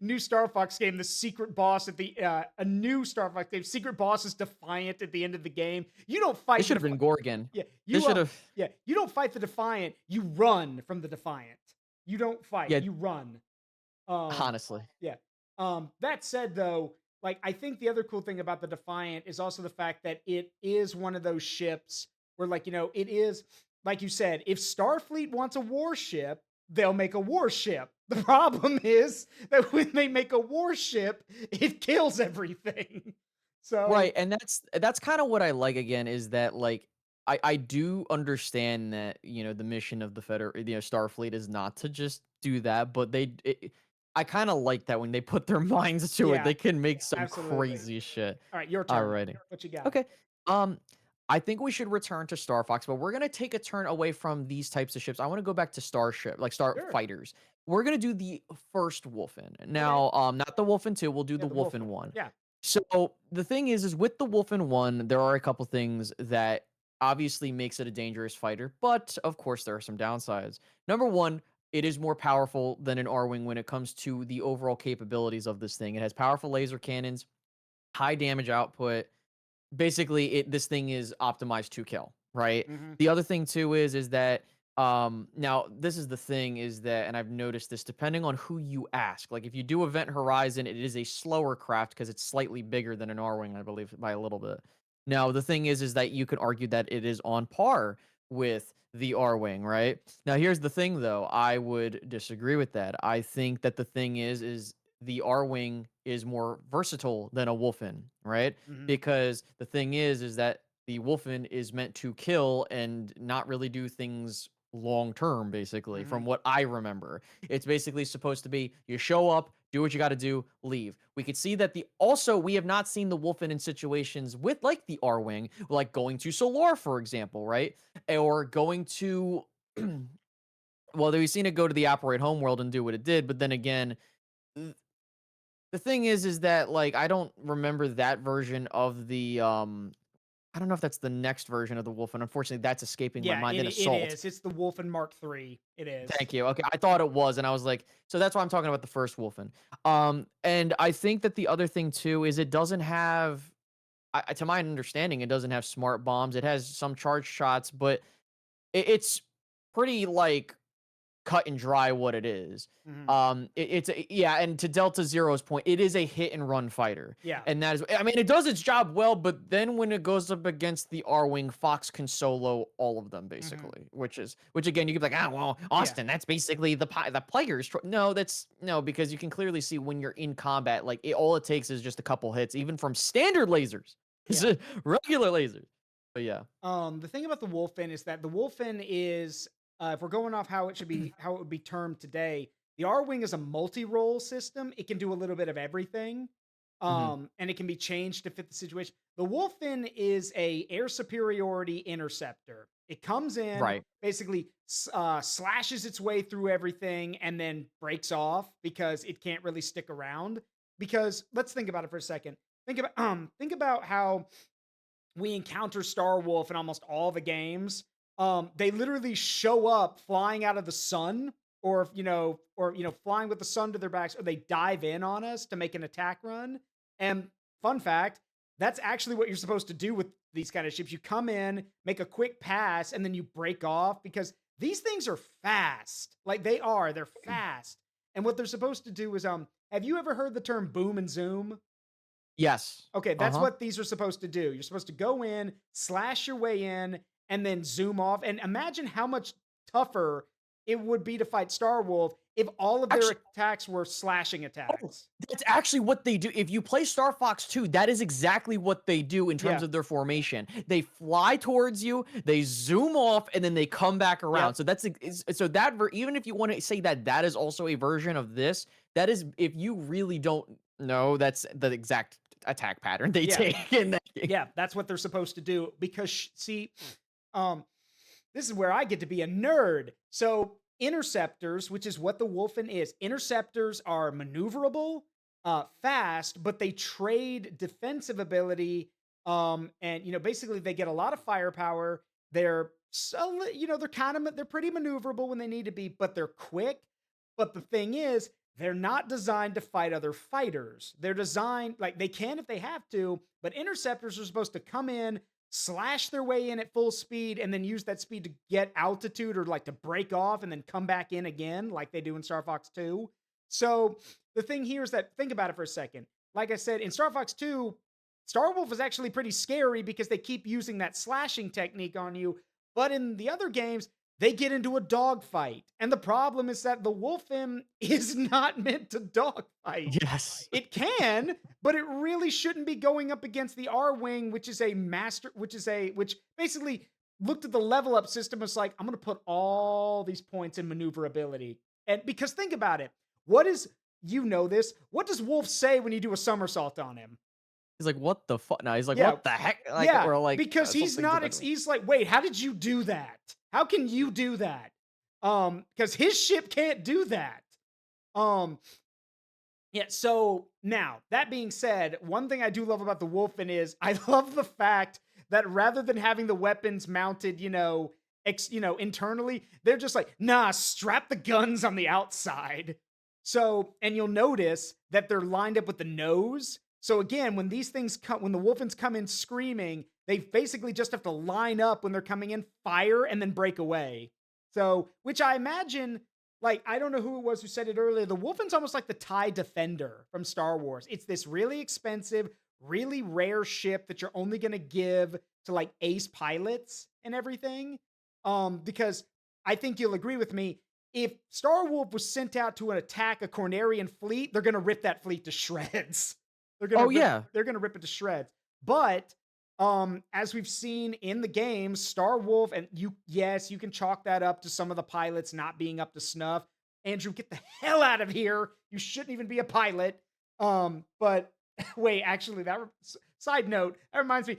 New Star Fox game, the secret boss at the a new Star Fox game, secret boss is Defiant at the end of the game. You don't
This
fight the
should have been Gorgon.
yeah,
This should have,
you don't fight the Defiant. You run from the Defiant. You don't fight.
yeah,
You run. Um
honestly.
yeah. That said though, like I think the other cool thing about the Defiant is also the fact that it is one of those ships where, like, it is like you said, if Starfleet wants a warship, they'll make a warship. The problem is that when they make a warship, it kills everything.
Right,
So
and that's kind of what I like again is that like I do understand that the mission of the Starfleet is not to just do that, but I kind of like that when they put their minds to it,
yeah,
they can make some
absolutely.
crazy shit.
All right, your turn.
Alrighty.
What you got?
Okay. Um, I think we should return to Star Fox, but we're gonna take a turn away from these types of ships. I want to go back to Starship, like Star
Sure.
Fighters. We're gonna do the first Wolfen.
Okay.
Now, not the Wolfen 2, we'll do
Yeah,
the
the wolf
Wolfen
one.
1.
Yeah.
So the thing is with the Wolfen 1, there are a couple things that obviously makes it a dangerous fighter, but of course there are some downsides. Number one, it is more powerful than an R-Wing when it comes to the overall capabilities of this thing. It has powerful laser cannons, high damage output. Basically, this thing is optimized to kill, right?
Hmm.
The other thing too is that now this is the thing is that, and I've noticed this depending on who you ask. Like if you do Event Horizon, it is a slower craft because it's slightly bigger than an R-Wing, I believe, by a little bit. Now the thing is that you could argue that it is on par with the R-Wing, right? Now here's the thing though, I would disagree with that. I think that the thing is the R-Wing is more versatile than a Wolfen, right?
Hmm.
Because the thing is that the Wolfen is meant to kill and not really do things long term, basically,
Hmm.
from what I remember. It's basically supposed to be you show up, do what you got to do, leave. We could see that we have not seen the Wolfen in situations with like the R Wing, like going to Solar, for example, right? Or going to well, we've seen it go to the Operate Homeworld and do what it did, but then again, the thing is that, like, I don't remember that version of the, I don't know if that's the next version of the Wolf, and unfortunately, that's escaping my
Yeah,
mind.
it
Then
it
Assault.
is. It's the Wolfen Mark III. It is.
Thank you. Okay, I thought it was, and I was like, so that's why I'm talking about the first Wolfen. And I think that the other thing too is it doesn't have, to my understanding, it doesn't have smart bombs. It has some charge shots, but it's pretty like cut and dry what it is.
Hmm.
Yeah, and to Delta Zero's point, it is a hit and run fighter,
Yeah.
and that is, I mean, it does its job well, but then when it goes up against the R-Wing, Fox can solo all of them
Hmm.
basically, which again you could be like, well,
Yeah.
Austin, that's basically the player's no, that's no, because you can clearly see when you're in combat, like all it takes is just a couple hits, even from standard lasers,
Yeah.
regular lasers. But yeah.
The thing about the Wolfen is that the Wolfen is, if we're going off how it would be termed today, the R Wing is a multi-role system. It can do a little bit of everything,
Mhm.
and it can be changed to fit the situation. The Wolfen is a air superiority interceptor. It comes in,
Right.
basically slashes its way through everything, and then breaks off because it can't really stick around. Because let's think about it for a second. Think about how we encounter Star Wolf in almost all the games. They literally show up flying out of the sun, or flying with the sun to their backs, or they dive in on us to make an attack run. And fun fact, that's actually what you're supposed to do with these kind of ships. You come in, make a quick pass, and then you break off because these things are fast. Like they're fast. And what they're supposed to do is, have you ever heard the term boom and zoom?
Yes.
Okay,
Uh
that's
huh.
what these are supposed to do. You're supposed to go in, slash your way in, and then zoom off. And imagine how much tougher it would be to fight Star Wolf if all of their
Actually,
attacks were slashing
oh,
attacks.
that's actually what they do. If you play Star Fox 2, that is exactly what they do in terms
Yeah.
of their formation. They fly towards you, they zoom off, and then they come back around.
Yep.
So so that even if you want to say that that is also a version of this, that is if you really don't know, that's the exact attack pattern they
Yeah.
take in that game.
Yeah. That's what they're supposed to do. Because see, um, this is where I get to be a nerd. So interceptors, which is what the Wolfen is, interceptors are maneuverable, fast, but they trade defensive ability. And basically they get a lot of firepower. They're pretty maneuverable when they need to be, but they're quick. But the thing is, they're not designed to fight other fighters. They're designed like they can if they have to, but interceptors are supposed to come in, slash their way in at full speed, and then use that speed to get altitude or like to break off and then come back in again, like they do in Star Fox 2. So the thing here is that think about it for a second. like I said, in Star Fox 2, Star Wolf is actually pretty scary because they keep using that slashing technique on you. But in the other games, they get into a dogfight. And the problem is that the Wolfen is not meant to dogfight.
Yes.
It can, but it really shouldn't be going up against the R Wing, which is a master, which basically looked at the level up system was like, I'm going to put all these points in maneuverability. And because think about it, what is, you know this, what does Wolf say when you do a somersault on him?
He's like, what the fuck? No, he's like,
Yeah,
what the heck? Like,
yeah,
or like
because he's
something to
not,
that.
he's like, wait, how did you do that? How can you do that? Because his ship can't do that. Yeah, so now, that being said, one thing I do love about the Wolfen is I love the fact that rather than having the weapons mounted, internally, they're just like, nah, strap the guns on the outside. So, and you'll notice that they're lined up with the nose. So again, when these things come, when the Wolfens come in screaming, they basically just have to line up when they're coming in, fire, and then break away. So, which I imagine, like, I don't know who it was who said it earlier. The Wolfen's almost like the TIE Defender from Star Wars. It's this really expensive, really rare ship that you're only going to give to like ace pilots and everything. Because I think you'll agree with me. If Star Wolf was sent out to attack a Cornerian fleet, they're going to rip that fleet to shreds. They're going to rip it to shreds. But as we've seen in the game, Star Wolf, and you can chalk that up to some of the pilots not being up to snuff. Andrew, get the hell out of here. You shouldn't even be a pilot. But wait, actually, side note, that reminds me.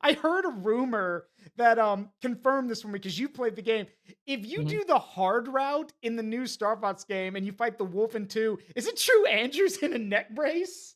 I heard a rumor that confirmed this for me because you played the game. If you do the hard route in the new Star Fox game and you fight the Wolfen 2, is it true Andrew's in a neck brace?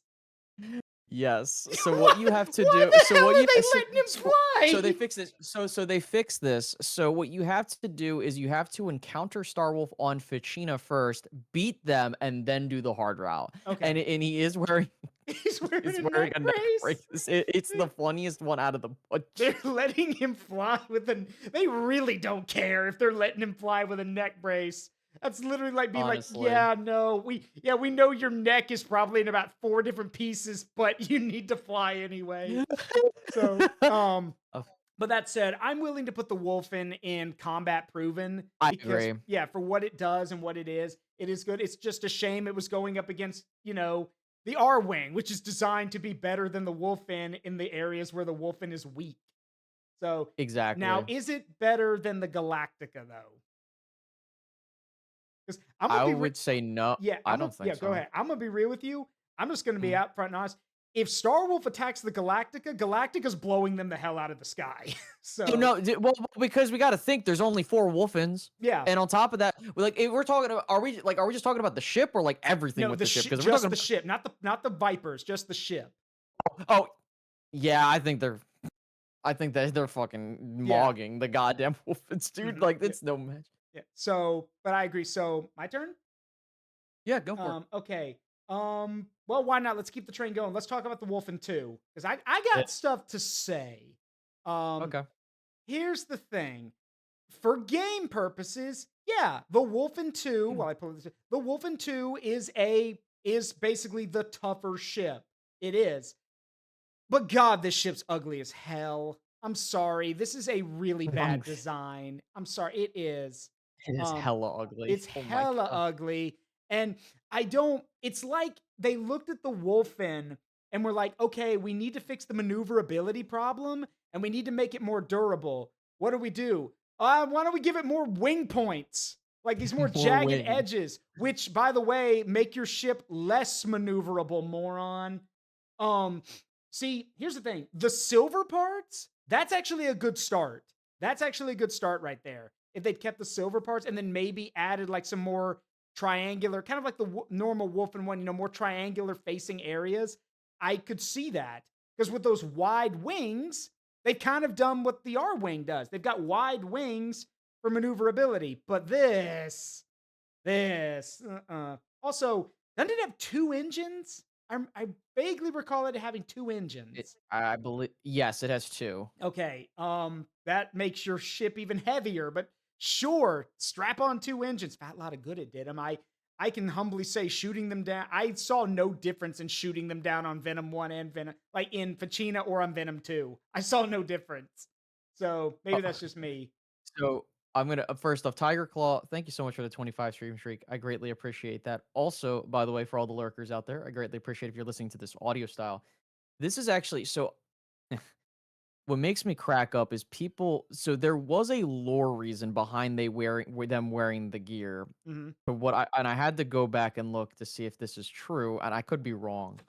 Yes. So what you have to
Why
do?
the
So
hell
what
are
you
they letting him fly?
So they fix this. So they fix this. So what you have to do is you have to encounter Starwolf on Ficina first, beat them, and then do the hard route.
Okay.
And he is wearing
He's wearing a
wearing
neck
a neck
brace.
brace. It's the funniest one out of the bunch.
They're letting him fly with a. They really don't care if they're letting him fly with a neck brace. That's literally like being
Honestly.
like, yeah, no, we know your neck is probably in about 4 different pieces, but you need to fly anyway. So,
Oh,
but that said, I'm willing to put the Wolfen in combat proven
I
because,
agree.
yeah, for what it does and what it is good. It's just a shame it was going up against, the R Wing, which is designed to be better than the Wolfen in the areas where the Wolfen is weak. So,
Exactly.
now, is it better than the Galactica, though? Because
I would say no.
yeah,
I don't think
yeah,
so.
go ahead. I'm gonna be real with you. I'm just gonna be
Mhm.
upfront and honest. If Star Wolf attacks the Galactica, Galactica's blowing them the hell out of the sky. So
No, well, because we got to think there's only 4 Wolfens,
yeah,
and on top of that, if we're talking about, are we just talking about the ship or like everything
no,
with the ship? Because we're
just
talking
the ship, not the Vipers, just the ship.
oh, yeah, I think that they're fucking
Yeah.
mogging the goddamn Wolfens, dude.
Mhm.
Like it's no match.
Yeah. So, but I agree. So my turn.
Yeah, go for it.
Okay. Well, why not? Let's keep the train going. Let's talk about the Wolfen 2 because I got
Yeah.
stuff to say.
Okay.
Here's the thing. For game purposes, yeah, the Wolfen 2, while I pull this, the Wolfen 2 is basically the tougher ship. It is. But God, this ship's ugly as hell. I'm sorry. This is a really bad design. I'm sorry. It is.
It is hella ugly.
It's
Oh my
hella
God.
ugly. And it's like they looked at the Wolfen and were like, okay, we need to fix the maneuverability problem and we need to make it more durable. What do? Why don't we give it more wing points? Like these more
More
jagged
wing.
edges, which by the way, make your ship less maneuverable, moron. See, here's the thing. The silver parts, that's actually a good start. That's actually a good start right there. If they'd kept the silver parts and then maybe added like some more triangular, kind of like the normal Wolfen one, more triangular facing areas, I could see that. Because with those wide wings, they've kind of done what the R Wing does. They've got wide wings for maneuverability. But this. Also, doesn't it have 2 engines? I vaguely recall it having 2 engines.
I believe yes, it has 2.
Okay, that makes your ship even heavier, but sure, strap on 2 engines. Fat lot of good it did 'em. I can humbly say shooting them down. I saw no difference in shooting them down on Venom 1 and Venom, like in Fachina or on Venom 2. I saw no difference. So maybe
Uh,
that's just me.
so I'm gonna first off, Tiger Claw. Thank you so much for the 25 stream streak. I greatly appreciate that. Also, by the way, for all the lurkers out there, I greatly appreciate if you're listening to this audio style. This is actually so. What makes me crack up is people. So there was a lore reason behind them wearing the gear.
Mhm.
For what I had to go back and look to see if this is true, and I could be wrong.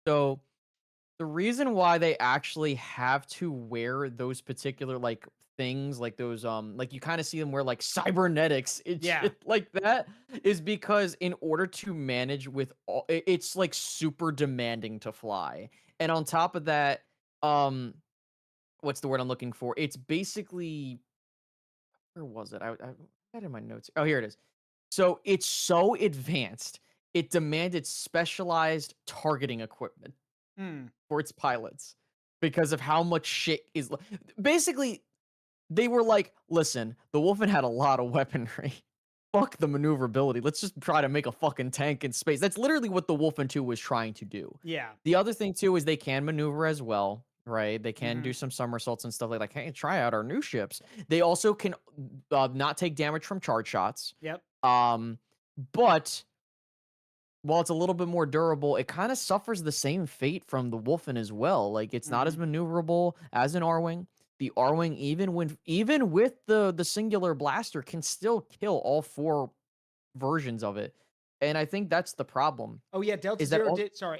So the reason why they actually have to wear those particular like things, like those like you kind of see them wear like cybernetics and
Yeah.
shit like that, is because in order to manage with all, it's like super demanding to fly. And on top of that, um what's the word I'm looking for? It's basically, where was it? I had it in my notes. Oh, here it is. So it's so advanced, it demanded specialized targeting equipment
Hmm.
for its pilots because of how much shit is basically. They were like, listen, the Wolfen had a lot of weaponry. Fuck the maneuverability. Let's just try to make a fucking tank in space. That's literally what the Wolfen 2 was trying to do.
Yeah.
The other thing too is they can maneuver as well, right? They can do
Mhm.
some somersaults and stuff like, hey, try out our new ships. They also can not take damage from charge shots.
Yep.
Um, but while it's a little bit more durable, it kind of suffers the same fate from the Wolfen as well. Like it's not as
Mhm.
maneuverable as an Arwing. The Arwing, even with the singular blaster, can still kill all four versions of it. And I think that's the problem.
Oh yeah, Delta
Is that
Zero
all
did. Sorry,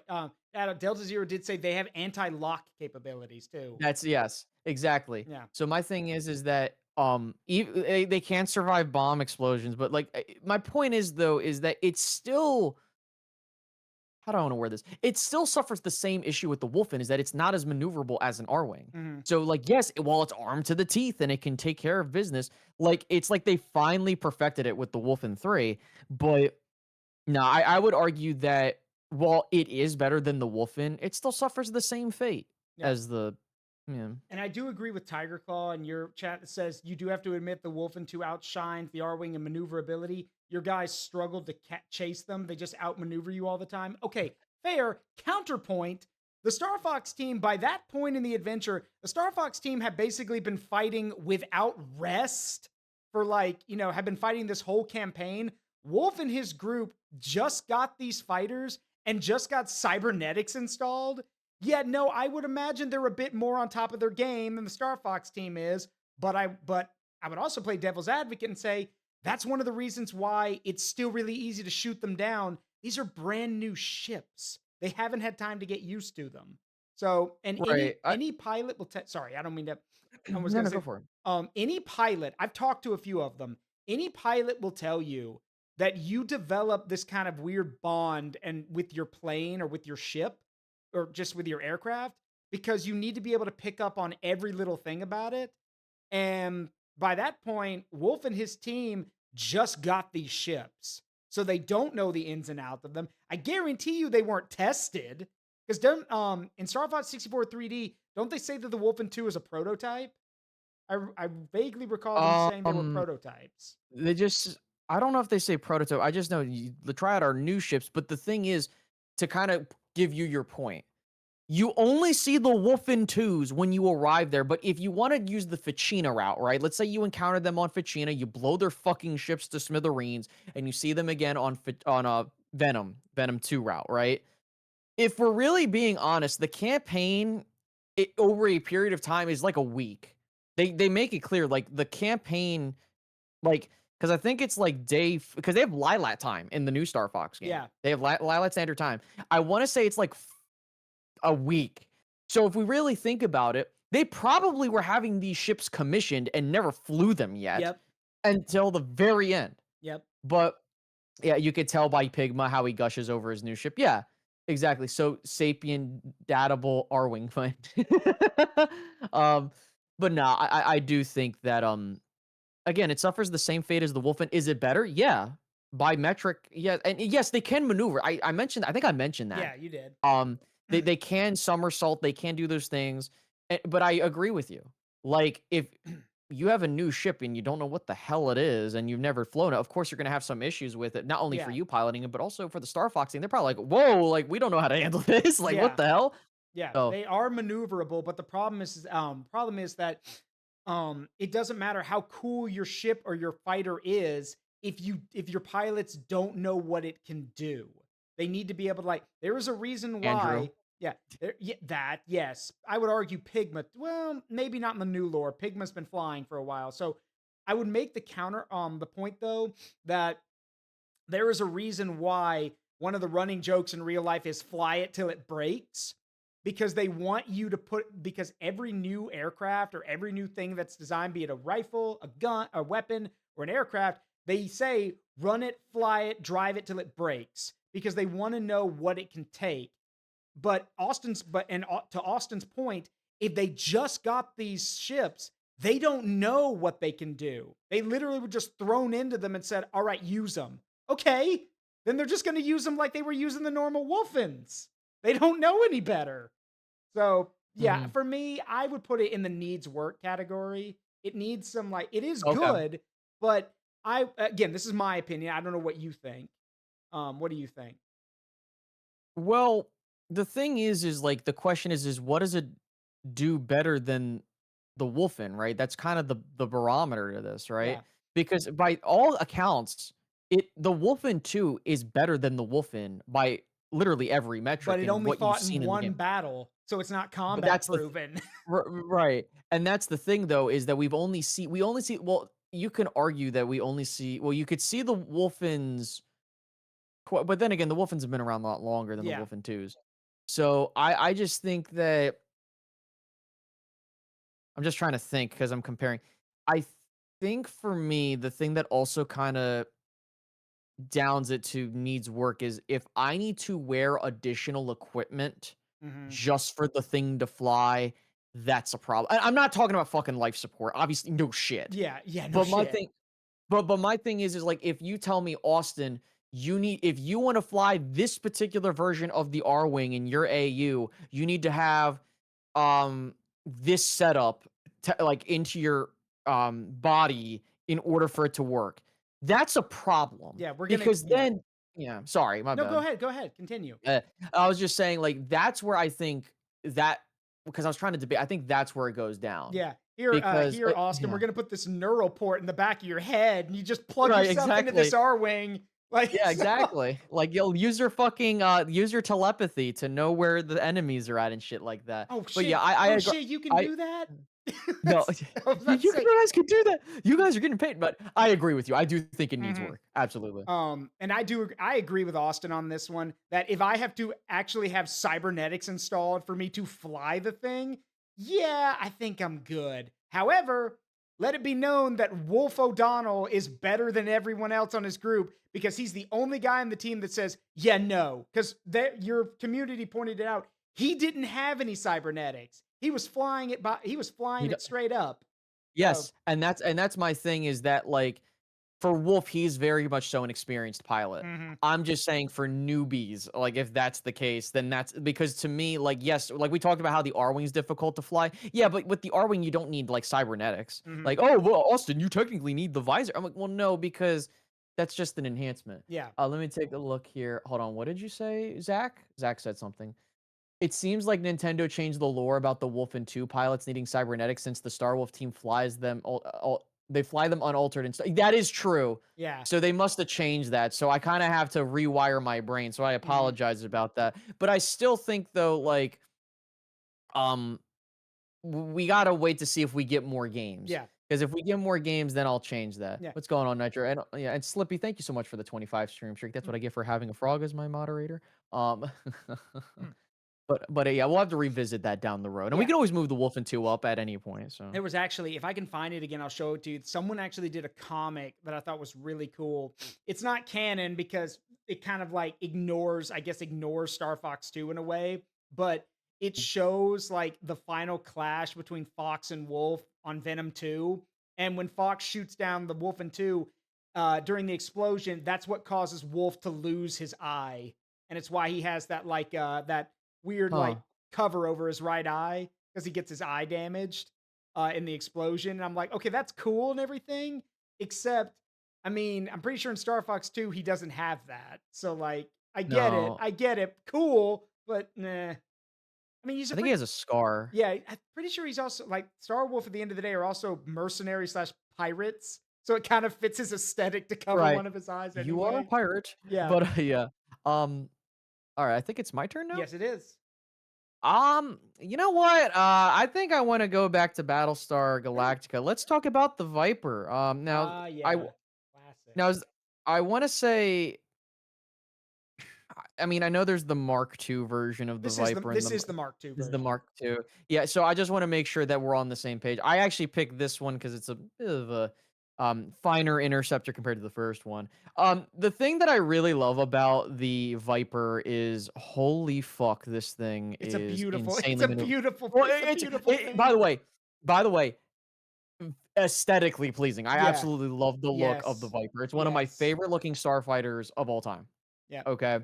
Delta Zero did say they have anti-lock capabilities too.
that's yes, exactly.
Yeah.
So my thing is that they can survive bomb explosions, but like my point is though is that it's still, how do I want to word this? It still suffers the same issue with the Wolfen, is that it's not as maneuverable as an R-Wing.
Mhm.
So, like, yes, while it's armed to the teeth and it can take care of business, like, it's like they finally perfected it with the Wolfen 3. But no, I would argue that while it is better than the Wolfen, it still suffers the same fate
Yeah.
as the. Yeah.
And I do agree with Tiger Claw in your chat that says you do have to admit the Wolfen 2 outshines the R-Wing in maneuverability. Your guys struggled to chase them. They just outmaneuver you all the time. Okay, fair. Counterpoint, the Star Fox team, by that point in the adventure, the Star Fox team had basically been fighting without rest for have been fighting this whole campaign. Wolf and his group just got these fighters and just got cybernetics installed. Yeah, no, I would imagine they're a bit more on top of their game than the Star Fox team is, but I would also play devil's advocate and say that's one of the reasons why it's still really easy to shoot them down. These are brand new ships. They haven't had time to get used to them. So, and
Right.
any pilot will sorry, I don't mean to I was
No,
going
no,
to
go
say
for it.
any pilot, I've talked to a few of them. Any pilot will tell you that you develop this kind of weird bond and with your plane or with your ship or just with your aircraft because you need to be able to pick up on every little thing about it. And by that point, Wolf and his team just got these ships. So they don't know the ins and outs of them. I guarantee you they weren't tested. Because don't in Star Fox 64 3D, don't they say that the Wolfen 2 is a prototype? I vaguely recall them saying they were
Um,
prototypes.
they just, I don't know if they say prototype. I just know the try out our new ships. But the thing is, to kind of give you your point, you only see the Wolfen 2s when you arrive there, but if you want to use the Fachina route, right? Let's say you encounter them on Fachina, you blow their fucking ships to smithereens, and you see them again on Venom 2 route, right? If we're really being honest, the campaign over a period of time is like a week. They make it clear, like the campaign, like, because I think it's like because they have Lilat time in the new Star Fox game.
Yeah.
They have Lilat standard time. I want to say it's like a week. So if we really think about it, they probably were having these ships commissioned and never flew them yet
Yep.
until the very end.
Yep.
But yeah, you could tell by Pigma how he gushes over his new ship. Yeah, exactly. So sapient datable R-Wing fine. But no, I do think that again, it suffers the same fate as the Wolfen. Is it better? Yeah. By metric, yeah. And yes, they can maneuver. I mentioned, I think I mentioned that.
Yeah, you did.
They can somersault, they can do those things. But I agree with you. Like if you have a new ship and you don't know what the hell it is and you've never flown it, of course you're gonna have some issues with it, not only for
Yeah.
you piloting it, but also for the Star Fox team. They're probably like, "Whoa, like we don't know how to handle this. Like, what
Yeah.
the hell?"
Yeah,
So
they are maneuverable, but the problem is that it doesn't matter how cool your ship or your fighter is if your pilots don't know what it can do. They need to be able to like. There is a reason
Andrew.
why. Yeah, that yes, I would argue Pigma. Well, maybe not in the new lore. Pigma's been flying for a while, so I would make the counter. The point though that there is a reason why one of the running jokes in real life is fly it till it breaks because they want you to put because every new aircraft or every new thing that's designed, be it a rifle, a gun, a weapon, or an aircraft, they say run it, fly it, drive it till it breaks because they want to know what it can take. To Austin's point, if they just got these ships, they don't know what they can do. They literally were just thrown into them and said, "All right, use them." Okay, then they're just going to use them like they were using the normal Wolfens. They don't know any better. So, yeah,
Mhm.
for me, I would put it in the needs work category. It needs some like it is
Okay.
good, but I again, this is my opinion. I don't know what you think. What do you think?
Well, the thing is like the question is what does it do better than the Wolfen, right? That's kind of the barometer to this, right?
Yeah,
Because by all accounts, the Wolfen 2 is better than the Wolfen by literally every
but
metric
it
in
only
what you've
fought in
seen in the
one
game.
battle, so it's not
But
combat
that's
proven.
right. And that's the thing though is that we only see well, you can argue that we only see well, you could see the Wolfens but then again, the Wolfens have been around a lot longer than the
Yeah.
Wolfen 2s. So I just think that I'm just trying to think because I'm comparing. I think for me, the thing that also kind of downs it to needs work is if I need to wear additional equipment
Mhm.
just for the thing to fly, that's a problem. I'm not talking about fucking life support. Obviously, no shit.
Yeah, yeah, no
But my
shit.
thing, but my thing is like if you tell me Austin, if you want to fly this particular version of the R Wing in your AU, you need to have this setup like into your body in order for it to work. That's a problem
Yeah, we're gonna
because
yeah.
then yeah, sorry, my
No,
bad.
go ahead, continue.
Uh, I was just saying like that's where I think that because I was trying to debate, I think that's where it goes down
Yeah.
because
Here, Austin,
yeah,
we're gonna put this neural port in the back of your head, and you just plug
right,
yourself into this
exactly.
R-wing. Like,
Yeah,
so
exactly. Like you'll use your fucking use your telepathy to know where the enemies are at and shit like that. But yeah, I
oh
agree.
shit, you can
I
do that?
no,
I was
you
about to say.
guys can do that. You guys are getting paid, but I agree with you. I do think it needs
Mhm.
work. Absolutely.
And I agree with Austin on this one that if I have to actually have cybernetics installed for me to fly the thing, yeah, I think I'm good. However, let it be known that Wolf O'Donnell is better than everyone else on his group because he's the only guy on the team that says, yeah, no. Because your community pointed it out. He didn't have any cybernetics. He was
He
flying
do-
it straight up. So
yes, and that's my thing is that like for Wolf, he's very much so an experienced pilot.
mhm.
I'm just saying for newbies, like if that's the case, then that's because to me, like yes, like we talked about how the R wing's difficult to fly. Yeah, but with the R wing, you don't need like cybernetics.
Mhm.
Like, oh well, Austin, you technically need the visor. I'm like, well, no, because that's just an enhancement.
Yeah.
Let me take a look here. Hold on, what did you say, Zach? Zach said something. It seems like Nintendo changed the lore about the Wolf and 2 pilots needing cybernetics since the Star Wolf team flies them they fly them unaltered and stuff. That is true.
Yeah.
So they must have changed that. So I kind of have to rewire my brain. So I
Mhm.
apologize about that. But I still think though, like, um, we gotta wait to see if we get more games.
Yeah.
Because if we get more games, then I'll change that.
Yeah.
What's going on, Nitro? And yeah, and Slippy, thank you so much for the 25 stream streak. That's what I get for having a frog as my moderator. Um,
Mm.
but yeah, we'll have to revisit that down the road, and we
Yeah.
can always move the Wolf and 2 up at any point. So
There was actually, if I can find it again, I'll show it to you. Someone actually did a comic that I thought was really cool. It's not canon because it kind of like ignores, I guess, ignores Star Fox 2 in a way, but it shows like the final clash between Fox and Wolf on Venom 2. And when Fox shoots down the Wolf and 2 during the explosion, that's what causes Wolf to lose his eye. And it's why he has that like that weird like
huh?
cover over his right eye because he gets his eye damaged. in the explosion. And I'm like, okay, that's cool and everything, except, I mean, I'm pretty sure in Star Fox 2 he doesn't have that. So like,
No,
I get it, cool, but nah. I mean, he's a
I think he
pretty
has a scar.
yeah. I'm pretty sure he's also like Star Wolf. At the end of the day, are also mercenary slash pirates. So it kind of fits his aesthetic to cover
Right.
one of his eyes
You are a
anyway.
pirate,
Yeah.
but yeah. Um, all right, I think it's my turn now.
Yes, it is.
You know what? I think I want to go back to Battlestar
Sure.
Galactica. Let's talk about the Viper.
Ah, yeah. Classic.
Now I want to say, I mean, I know there's the Mark II version of the Viper and
This is the Mark II
this is the
version.
Mark II. Yeah, so I just want to make sure that we're on the same page. I actually picked this one because it's a bit of a finer interceptor compared to the first one. The thing that I really love about the Viper is holy fuck, this thing is
It's
insanely
a
maneuverable.
beautiful,
Well,
it's a beautiful
by
thing.
the way, by the way, aesthetically pleasing. I
Yeah.
absolutely love the look of the
Yes.
Viper. It's one of my
Yes.
favorite looking starfighters of all time.
Yeah.
Okay.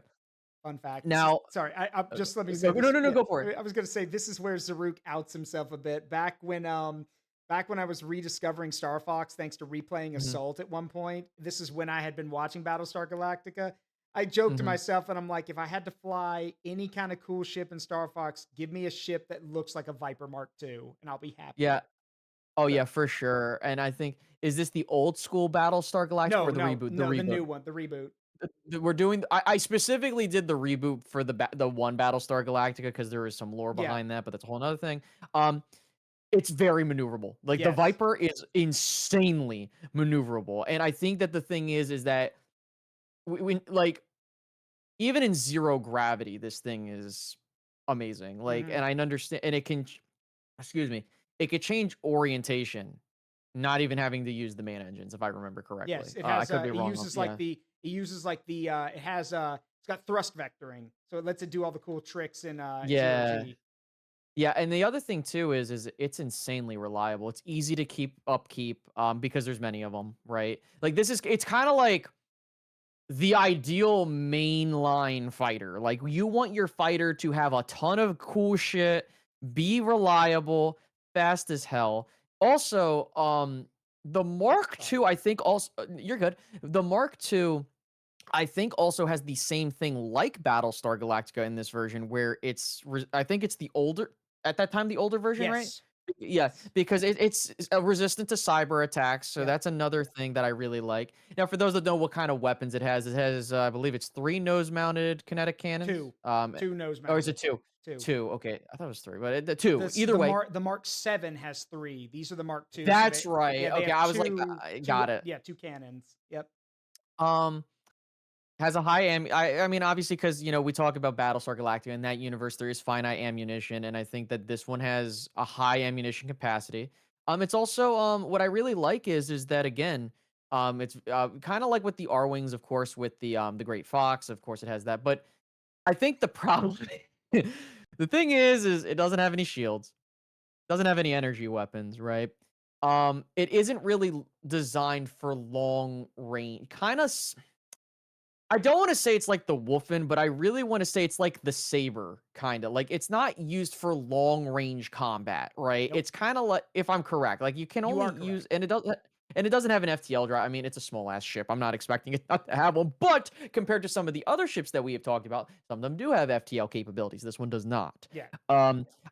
Fun fact. This is
Now,
sorry. I just let me say
go no,
this.
no, no,
Yeah,
go for it.
I was gonna say this is where Zaruk outs himself a bit. Back when I was rediscovering Star Fox thanks to replaying
Mhm,
Assault at one point. This is when I had been watching Battlestar Galactica. I joked to
mhm.
myself and I'm like, if I had to fly any kind of cool ship in Star Fox, give me a ship that looks like a Viper Mark II, and I'll be happy.
Yeah. Oh,
So
yeah, for sure, and I think is this the old school Battlestar Galactica or
no,
the
no,
reboot? The
no, the
reboot.
new one, the reboot.
We're doing I specifically did the reboot for the one Battlestar Galactica because there is some lore
Yeah.
behind that, but that's a whole 'nother thing. Um, it's very maneuverable. Like, the
Yes.
Viper is insanely maneuverable, and I think that the thing is that we like, even in 0 gravity, this thing is amazing, like,
Mhm.
and I understand and it can excuse me, it could change orientation, not even having to use the main engines, if I remember correctly.
Yes, it
I
has,
could be wrong on yeah.
it uses like the, it has, it's got thrust vectoring, so it lets it do all the cool tricks in, zero
Yeah.
G.
Yeah, and the other thing too is it's insanely reliable. It's easy to keep upkeep, because there's many of them, right? Like, it's kinda like the ideal mainline fighter. Like, you want your fighter to have a ton of cool shit, be reliable, fast as hell. Also, the Mark
Sorry.
II, I think also you're good. The Mark II, I think also has the same thing like Battlestar Galactica in this version, where I think it's the older at that time the older version, right?
Yes.
Yeah,
Yes.
because it's resistant to cyber attacks, so
Yep.
that's another thing that I really like. Now, for those that know what kind of weapons it has, I believe it's 3 nose-mounted kinetic cannons.
2. 2 nose
Or is it
mounted.
2?
2.
2. Okay, I thought it was 3, but the 2.
This
Either way,
The Mark 7 has 3. These are the Mark 2, so
that's right.
they
Okay,
have
I was like,
2
I
2
got it.
yeah, 2 cannons. Yep.
Um Has a high I mean, obviously, because we talk about Battlestar Galactica, in that universe, there is finite ammunition, and I think that this one has a high ammunition capacity. It's also, what I really like is that, again, it's, kinda like with the R-Wings, of course, with the Great Fox, of course, it has that, but I think the problem the thing is it doesn't have any shields, doesn't have any energy weapons, right? It isn't really designed for long range, kinda I don't wanna say it's like the Wolfen, but I really wanna say it's like the Saber, kinda, like, it's not used for long range combat, right?
Nope.
It's kinda like if I'm correct, like, you can
You
only
are correct.
use and it doesn't have an FTL drive. I mean, it's a small ass ship, I'm not expecting it not to have one, but compared to some of the other ships that we have talked about, some of them do have FTL capabilities, this one does not.
Yeah.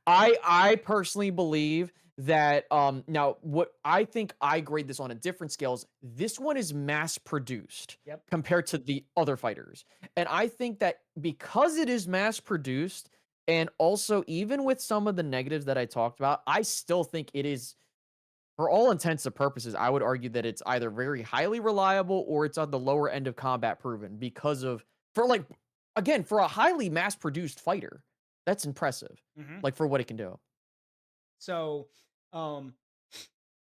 I personally believe that, now what I think I grade this on a different scales, this one is mass produced
Yep.
compared to the other fighters. And I think that because it is mass produced, and also even with some of the negatives that I talked about, I still think it is, for all intents and purposes, I would argue that it's either very highly reliable or it's on the lower end of combat proven because of, for like, again, for a highly mass produced fighter, that's impressive.
Mhm.
Like, for what it can do.
So, um,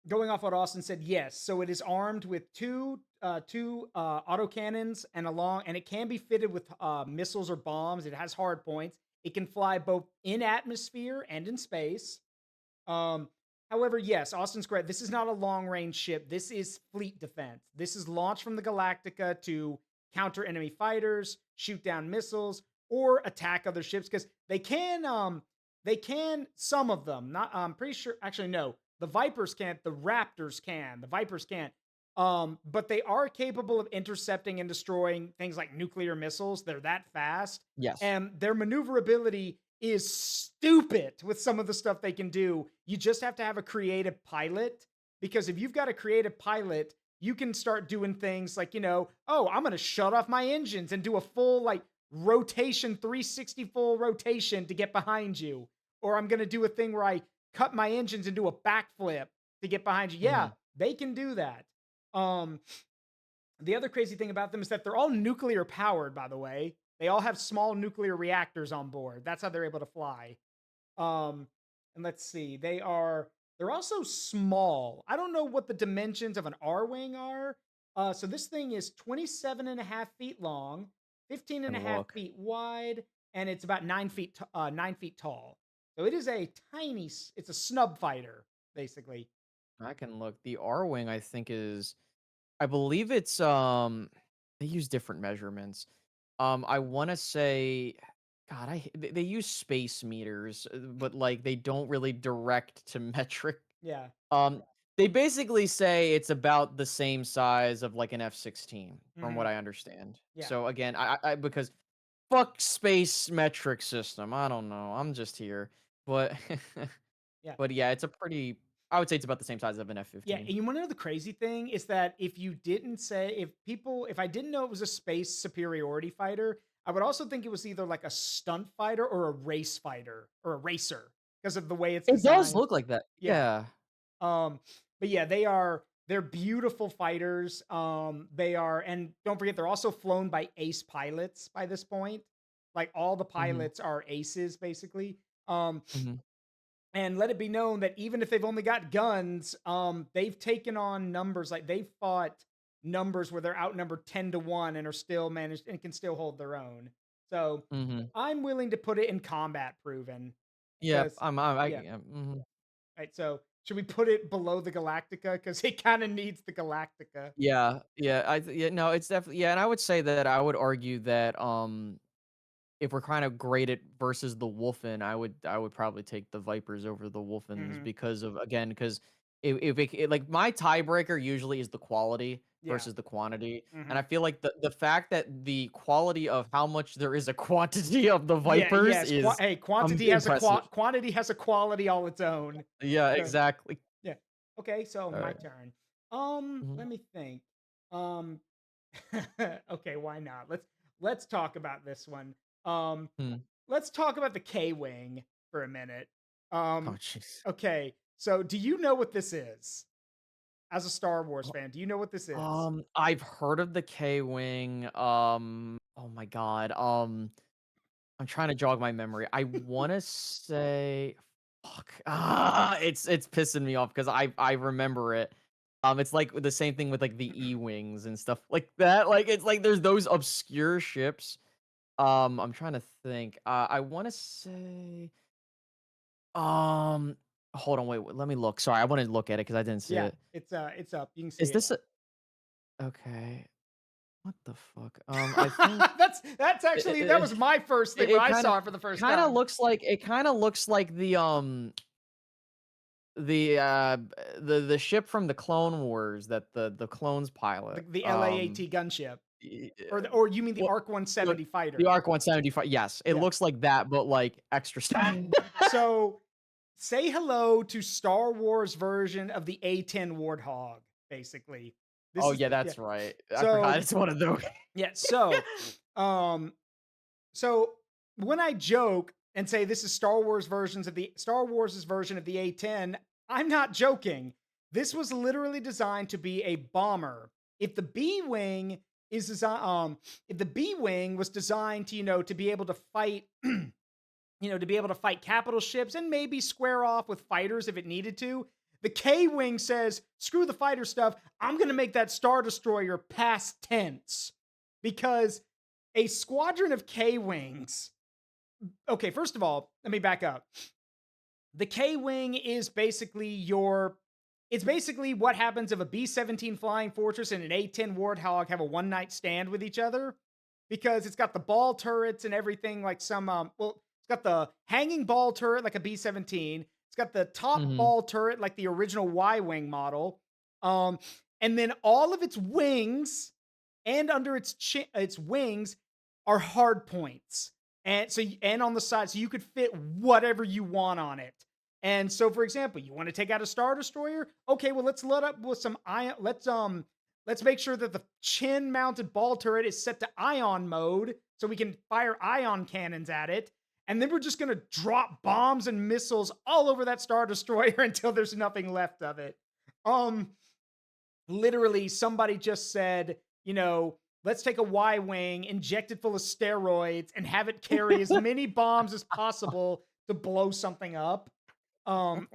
going off what Austin said, yes. So it is armed with two autocannons and it can be fitted with missiles or bombs. It has hard points. It can fly both in atmosphere and in space. Um, However, yes, Austin's correct. This is not a long range ship. This is fleet defense. This is launched from the Galactica to counter enemy fighters, shoot down missiles, or attack other ships because they can. Some of them. Not. I'm pretty sure. Actually, no. The Vipers can't. The Raptors can. The Vipers can't. But they are capable of intercepting and destroying things like nuclear missiles. They're that fast,
Yes.
and their maneuverability is stupid with some of the stuff they can do. You just have to have a creative pilot, because if you've got a creative pilot, you can start doing things like, oh, I'm going to shut off my engines and do a full like rotation, 360 full rotation to get behind you. Or I'm going to do a thing where I cut my engines and do a backflip to get behind you. Yeah,
Mhm.
they can do that. Um, the other crazy thing about them is that they're all nuclear powered, by the way. They all have small nuclear reactors on board. That's how they're able to fly. Um, and let's see, they're also small. I don't know what the dimensions of an R Wing are. So this thing is 27 and a half feet long, 15 and a
And
half
look.
feet wide, and it's about 9 feet tall. So it is a it's a snub fighter, basically.
I can look. The R-Wing, I think, is I believe it's they use different measurements. I want to say God, they use space meters, but like they don't really direct to metric.
Yeah.
Um they basically say it's about the same size of like an F-16 from
Hmm.
what I understand.
Yeah.
So again, I because fuck space metric system. I don't know. I'm just here. But
Yeah.
but yeah, it's a pretty I would say it's about the same size of an
Yeah,
F-15.
and you wanna know the crazy thing is that if you didn't say if I didn't know it was a space superiority fighter, I would also think it was either like a stunt fighter or a race fighter or a racer because of the way it's
It does
designed.
look like that.
Yeah.
Yeah.
Um, but yeah, they're beautiful fighters. They are, and don't forget they're also flown by ace pilots by this point. Like all the
Mhm.
pilots are aces basically. Um,
Mhm.
and let it be known that even if they've only got guns, they've taken on numbers like they've fought numbers where they're outnumbered 10-1 and are still managed and can still hold their own. So
Mhm.
I'm willing to put it in combat proven
Yep.
because yeah.
Mhm.
Right. So should we put it below the Galactica? Because it kind of needs the Galactica.
Yeah. Yeah. Yeah. No, it's definitely yeah, and I would say that I would argue that if we're kind of graded versus the Wolfen, I would probably take the Vipers over the Wolfens
Hmm.
because of again because like my tiebreaker usually is the quality
Yeah.
versus the quantity, and
Hmm.
I feel like the fact that the quality of how much there is a quantity of the
Yeah.
Vipers
Yes.
is
Hey, quantity has a
impressive.
quantity has a quality all its own.
Yeah,
So
exactly.
yeah. Okay. So
All
my
right.
turn.
Mhm.
Let me think. Um, okay. Why not? Let's talk about this one. Um,
Hmm.
let's talk about the K Wing for a minute.
Oh,
Um,
jeez.
okay. So do you know what this is? As a Star Wars fan, do you know what this is?
I've heard of the K-Wing. Oh my god. I'm trying to jog my memory. I wanna say fuck. It's pissing me off because I remember it. It's like the same thing with like the E-Wings and stuff like that. Like it's like there's those obscure ships. I'm trying to think. I wanna say um hold on, wait, let me look. Sorry, I want to look at it because I didn't see
Yeah,
it.
it's up. You can see
Is
it.
this a okay? What the fuck? I think
That's
it,
actually that
it,
was my first thing when
it
I
kind of
saw it for the first
kind of
time.
looks like the ship from the Clone Wars that the clones pilot.
The LAAT gunship,
Y-
or you mean the
well,
ARC
the
170
the
fighter?
Arc 175. Yes, it
Yeah.
looks like that, but like extra stuff.
So say hello to Star Wars version of the A10 Warthog. Basically, this
Oh
is
yeah,
yeah.
that's right. I forgot
So
it's one of those.
yeah. Um, So when I joke and say this is Star Wars's version of the A10, I'm not joking. This was literally designed to be a bomber. If the B wing is designed, if the B wing was designed to to be able to fight, to be able to fight capital ships and maybe square off with fighters if it needed to. The K Wing says, screw the fighter stuff. I'm going to make that Star Destroyer past tense because a squadron of K Wings. Okay, first of all, let me back up. The K Wing is basically it's basically what happens if a B-17 Flying Fortress and an A-10 Warthog have a one-night stand with each other, because it's got the ball turrets and everything like some, well, it's got the hanging ball turret like a B-17. It's It's got the top
Mhm.
ball turret like the original Y-wing model. Um, and then all of its wings and under its wings are hard points. And on the side, so you could fit whatever you want on it. And so, for example, you want to take out a Star Destroyer? Okay, well, let's load up with some ion. Let's make sure that the chin mounted ball turret is set to ion mode so we can fire ion cannons at it. And then we're just gonna drop bombs and missiles all over that Star Destroyer until there's nothing left of it. Um, Literally, somebody just said, let's take a Y Wing, inject it full of steroids, and have it carry as many bombs as possible to blow something up. Um,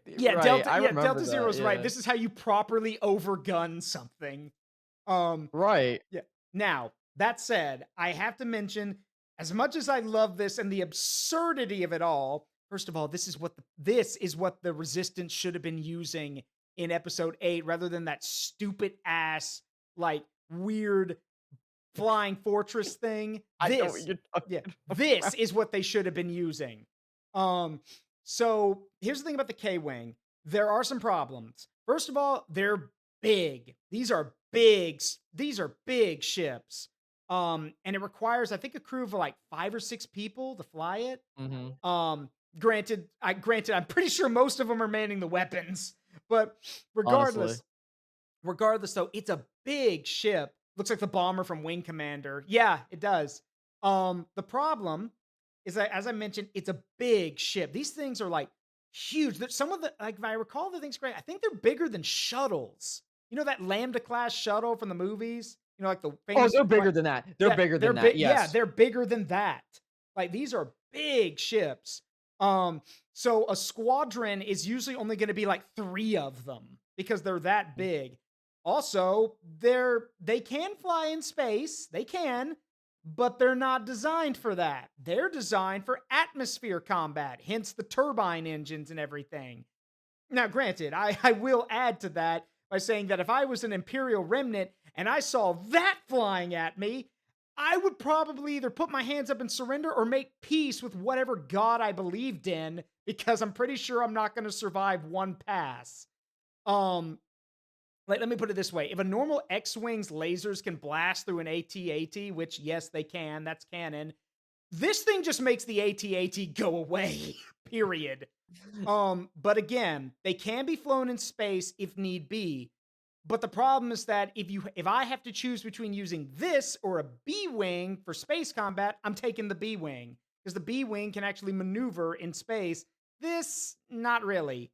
yeah,
Right, I
Delta
remember
Zero
that,
is right.
yeah.
This is how you properly overgun something. Um,
Right.
yeah. Now, that said, I have to mention, as much as I love this and the absurdity of it all, first of all, this is what the resistance should have been using in episode 8 rather than that stupid ass like weird flying fortress thing.
I know what
This,
you're talking
yeah,
about.
this is what they should have been using. Um, so here's the thing about the K-Wing. There are some problems. First of all, they're big. These are big ships. And it requires, I think, a crew of like 5 or 6 people to fly it.
Mhm.
Um, granted, I'm pretty sure most of them are manning the weapons, but
Honestly.
regardless, Regardless, though, it's a big ship. Looks like the bomber from Wing Commander. Yeah, it does. The problem is that, as I mentioned, it's a big ship. These things are like huge. Some of the, like, if I recall the things great, I think they're bigger than shuttles. You know that Lambda class shuttle from the movies? Like the
Oh,
famous
they're bigger than that. They're
yeah,
bigger
they're
than that,
big. Yeah,
yes.
they're bigger than that. Like these are big ships. Um, so a squadron is usually only going to be like 3 of them because they're that big. Also, they can fly in space. They can, but they're not designed for that. They're designed for atmosphere combat, hence the turbine engines and everything. Now, granted, I will add to that by saying that if I was an Imperial remnant and I saw that flying at me, I would probably either put my hands up and surrender or make peace with whatever god I believed in because I'm pretty sure I'm not going to survive one pass. Um, let me put it this way. If a normal X-Wing's lasers can blast through an AT-AT, which yes, they can, that's canon, this thing just makes the AT-AT go away, period. But again, they can be flown in space if need be. But the problem is that if I have to choose between using this or a B-wing for space combat, I'm taking the B-wing because the B-wing can actually maneuver in space. This, not really.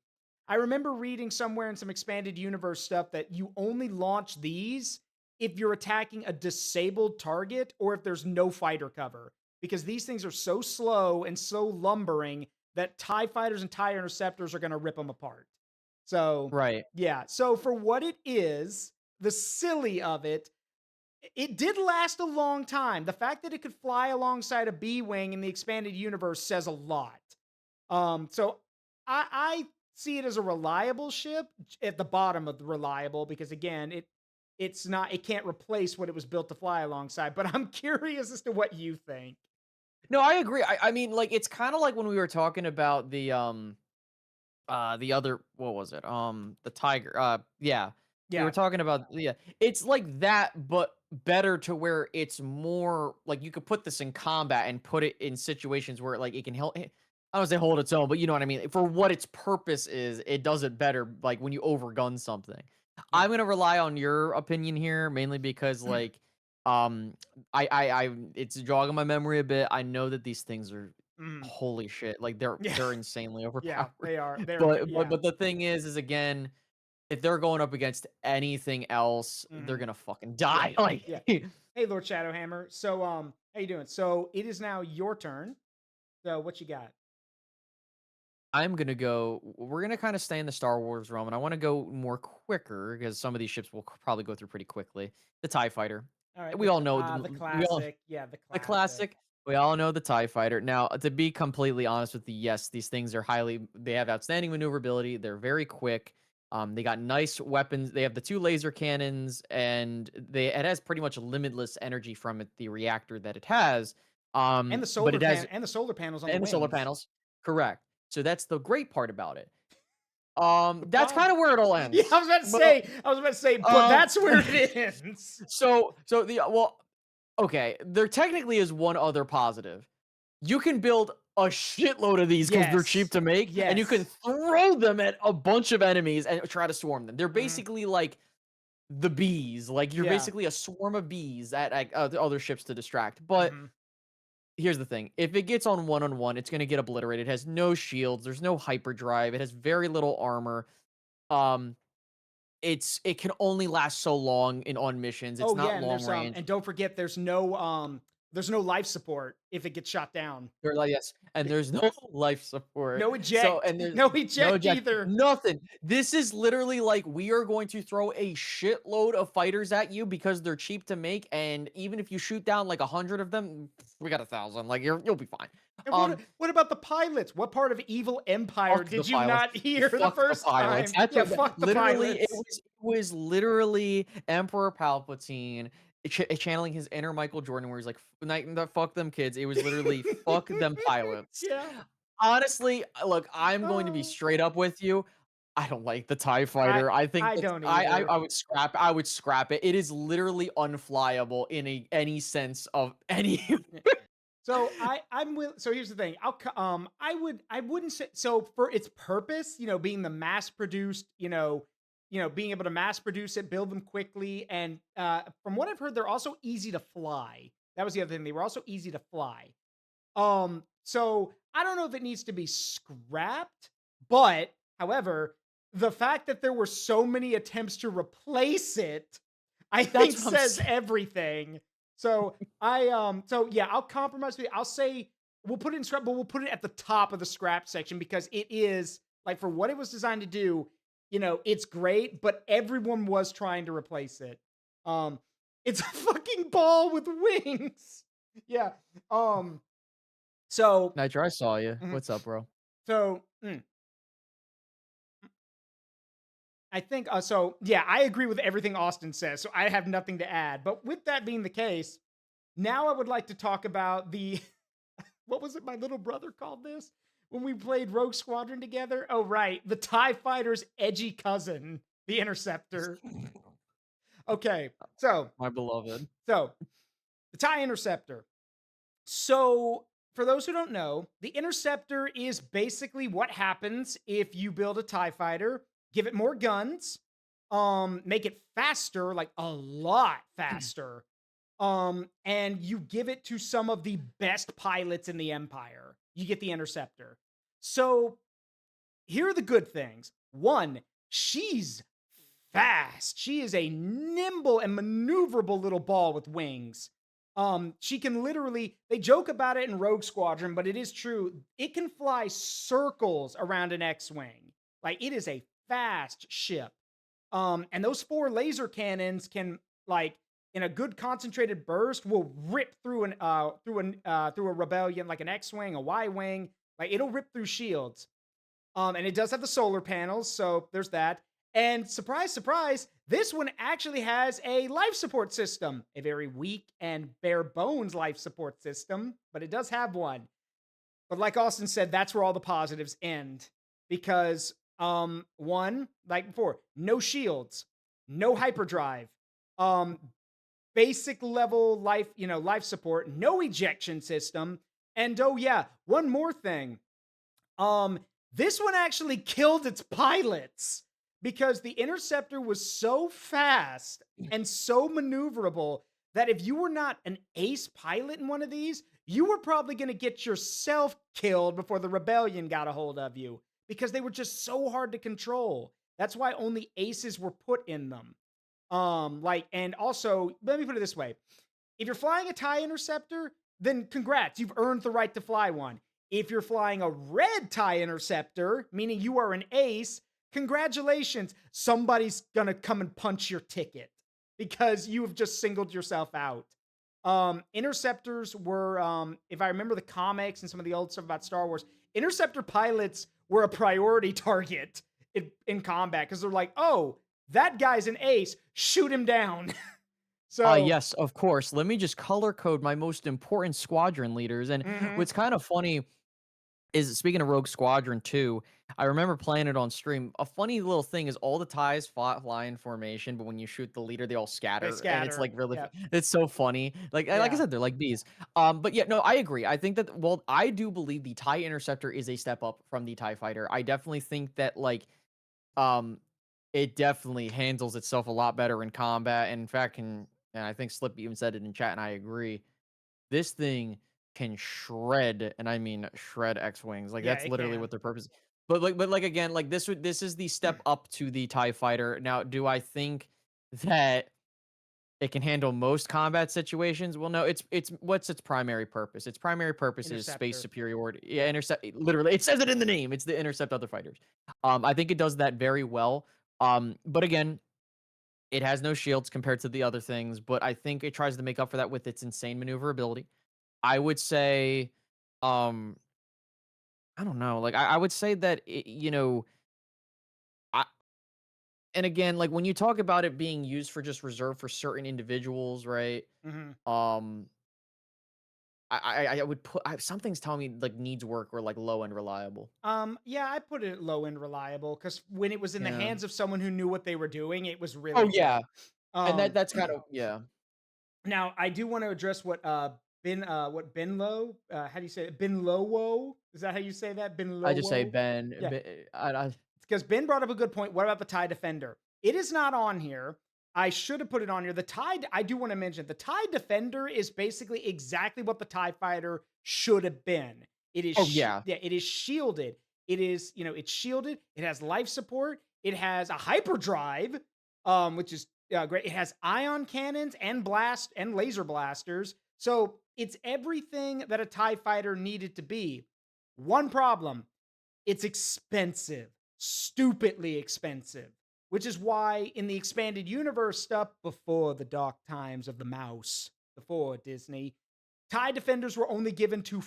I remember reading somewhere in some expanded universe stuff that you only launch these if you're attacking a disabled target or if there's no fighter cover because these things are so slow and so lumbering that TIE fighters and TIE interceptors are going to rip them apart. So,
Right.
yeah. So, for what it is, the silly of it did last a long time. The fact that it could fly alongside a B Wing in the expanded universe says a lot. So I see it as a reliable ship at the bottom of the reliable because again, it can't replace what it was built to fly alongside. But I'm curious as to what you think.
No, I agree. I mean, like, it's kinda like when we were talking about the other what was it? The tiger. Yeah. We were
Yeah.
talking about yeah. It's like that, but better to where it's more like you could put this in combat and put it in situations where like it can help. I don't say hold its own, but you know what I mean. For what its purpose is, it does it better. Like when you overgun something.
Yeah.
I'm gonna rely on your opinion here mainly because like um it's jogging my memory a bit. I know that these things are
Mm.
holy shit, like
Yeah.
they're insanely
Yeah,
overpowered.
they are.
But but
Yeah.
but the thing is again, if they're going up against anything else, they're
Mhm.
gonna fucking
Yeah.
die. Like
Yeah. Hey, Lord Shadowhammer. So, how you doing? So it is now your turn. So what you got?
I'm gonna go. We're gonna kind of stay in the Star Wars realm, and I want to go more quicker because some of these ships will probably go through pretty quickly. The Tie Fighter.
All right,
We all know
the
we all
classic. Yeah, the
the
classic.
classic. We all know the TIE fighter. Now, to be completely honest with you, yes, these things are they have outstanding maneuverability. They're very quick. They got nice weapons. They have the 2 laser cannons, and it has pretty much limitless energy from it, the reactor that it has.
And the
But
solar
it has
panels on the
and the solar
wings.
panels. Correct. So that's the great part about it.
The
That's
problem.
kind of where it all
Yeah,
ends.
I was about to
But,
say. But
um,
that's where it ends.
so the well, okay, there technically is one other positive. You can build a shitload of these because they're cheap
Yes.
to make, and you can
Yes.
throw them at a bunch of enemies and try to swarm them. They're
Mhm.
basically like the bees. Like you're
Yeah.
basically a swarm of bees at other ships to distract. But
Mhm.
here's the thing: if it gets on one, it's gonna get obliterated. It has no shields. There's no hyperdrive. It has very little armor. Um, it can only last so long in on missions. It's
Oh yeah,
not
and
long range.
and don't forget there's no life support if it gets shot down.
They're like, yes, and there's no life support.
No
So,
eject.
and there's
No
no
eject
eject,
either.
nothing. This is literally like we are going to throw a shitload of fighters at you because they're cheap to make, and even if you shoot down like 100 of them, we got 1,000. Like you'll be fine.
And
Um,
what about the pilots? What part of Evil Empire
Fuck the
did you
pilots.
not hear the
Fuck the
first
pilots.
time?
That's
Yeah,
what
fuck the
literally
pilots.
it was literally Emperor Palpatine channeling his inner Michael Jordan, where he's like, fuck them kids." It was literally fuck them pilots.
Yeah.
Honestly, look, I'm going to be
Oh,
straight up with you. I don't like the TIE
I
fighter. I think
I
it's
don't either.
I would scrap it. It is literally unflyable in any sense of any.
So so here's the thing. I wouldn't say so for its purpose, being the mass produced, being able to mass produce it, build them quickly, and from what I've heard, they're also easy to fly. That was the other thing. They were also easy to fly. So I don't know if it needs to be scrapped, but however, the fact that there were so many attempts to replace it, I think
That's what I'm
says
saying.
everything. So yeah, I'll compromise with you. I'll say we'll put it in scrap, but we'll put it at the top of the scrap section because it is like for what it was designed to do, it's great, but everyone was trying to replace it. Um, it's a fucking ball with wings. Yeah. Um, so,
Nitro, I saw you.
mhm.
What's up, bro?
so I think so. Yeah, I agree with everything Austin says. So I have nothing to add. But with that being the case, now I would like to talk about the what was it my little brother called this when we played Rogue Squadron together? Oh right, the TIE fighter's edgy cousin, the Interceptor. Okay, so
My beloved.
so the TIE Interceptor. So, for those who don't know, the Interceptor is basically what happens if you build a TIE fighter, give it more guns, make it faster, like a lot faster, and you give it to some of the best pilots in the Empire. You get the Interceptor. So, here are the good things. One, she's fast. She is a nimble and maneuverable little ball with wings. She can literally, they joke about it in Rogue Squadron, but it is true. It can fly circles around an X-Wing. Like it is a fast ship. And those four laser cannons can like in a good concentrated burst will rip through through a rebellion like an X-Wing, a Y-Wing. Like it'll rip through shields. And it does have the solar panels, so there's that. And surprise, surprise, this one actually has a life support system, a very weak and bare bones life support system, but it does have one. But like Austin said, that's where all the positives end because one, like before, no shields, no hyperdrive, um basic level life, life support, no ejection system, and oh yeah, one more thing. Um, this one actually killed its pilots because the interceptor was so fast and so maneuverable that if you were not an ace pilot in one of these, you were probably going to get yourself killed before the rebellion got a hold of you because they were just so hard to control. That's why only aces were put in them. And also, let me put it this way. If you're flying a TIE interceptor, then congrats, you've earned the right to fly one. If you're flying a red TIE interceptor, meaning you are an ace, congratulations, somebody's gonna come and punch your ticket because you have just singled yourself out. Interceptors were, if I remember the comics and some of the old stuff about Star Wars, interceptor pilots were a priority target in combat because they're like, oh, that guy's an ace, shoot him down. So,
Yes, of course. Let me just color code my most important squadron leaders. And
mhm.
what's kind of funny is speaking of Rogue Squadron 2, I remember playing it on stream. A funny little thing is all the TIEs fly in formation, but when you shoot the leader, they all
They
scatter, and it's
scatter.
like really,
Yep.
it's so funny. Like I
Yeah.
said, they're like bees. But yeah, no, I agree. I think that well, I do believe the TIE Interceptor is a step up from the TIE Fighter. I definitely think that um, it definitely handles itself a lot better in combat, and in fact, and I think Slip even said it in chat, and I agree. This thing can shred, and I mean shred X-wings. Like
Yeah,
that's
it
literally
can.
what their purpose. But again, like this is the step up to the TIE fighter. Now, do I think that it can handle most combat situations? Well, no, it's what's its primary purpose? Its primary purpose is space
Interceptor.
superiority. Yeah,
Yeah.
intercept literally. It says it in the name. It's to intercept other fighters. I think it does that very well. But again, it has no shields compared to the other things, but I think it tries to make up for that with its insane maneuverability. I would say, um, I don't know. Like I would say that I and again, like when you talk about it being used for just reserved for certain individuals, right?
Hmm.
Um, I would put something's telling me like needs work or like low and reliable.
Yeah, I put it low and reliable because when it was in the
Yeah.
hands of someone who knew what they were doing, it was really
Oh
good.
yeah, and
Um,
that's kind of yeah.
Now I do want to address what Benlow, how do you say it? Benlowo? Is that how you say that?
I just say
Benlowo?
Ben.
Yeah,
I
because Ben brought up a good point. What about the TIE Defender? It is not on here. I should have put it on here. I do want to mention the TIE Defender is basically exactly what the TIE Fighter should have been.
oh yeah.
Yeah, it is shielded. It is, it's shielded. It has life support. It has a hyperdrive, which is great. It has ion cannons and blast and laser blasters. So it's everything that a TIE Fighter needed to be. One problem, it's expensive, stupidly expensive, which is why in the expanded universe stuff before the dark times of the mouse, before Disney, TIE defenders were only given to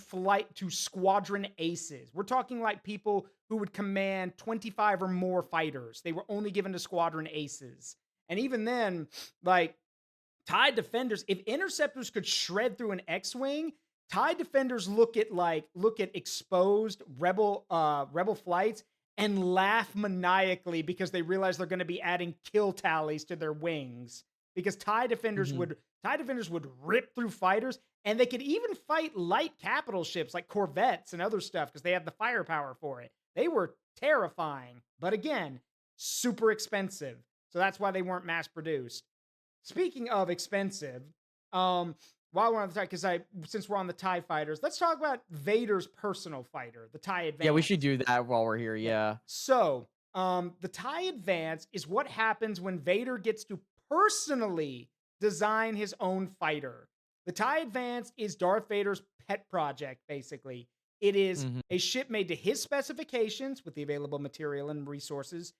squadron aces. We're talking like people who would command 25 or more fighters. They were only given to squadron aces. And even then, like TIE defenders, if interceptors could shred through an X-wing, TIE defenders look at exposed rebel flights and laugh maniacally because they realize they're going to be adding kill tallies to their wings. Because
Mhm.
TIE defenders would rip through fighters, and they could even fight light capital ships like corvettes and other stuff because they have the firepower for it. They were terrifying, but again, super expensive. So that's why they weren't mass produced. Speaking of expensive, while we're on the tie, because I since we're on the TIE fighters, let's talk about Vader's personal fighter, the TIE
Yeah, we should
Advance.
do that while we're here.
Yeah.
Yeah.
So, the TIE Advance is what happens when Vader gets to personally design his own fighter. The TIE Advance is Darth Vader's pet project, basically. It is
Mhm.
a ship made to his specifications with the available material and resources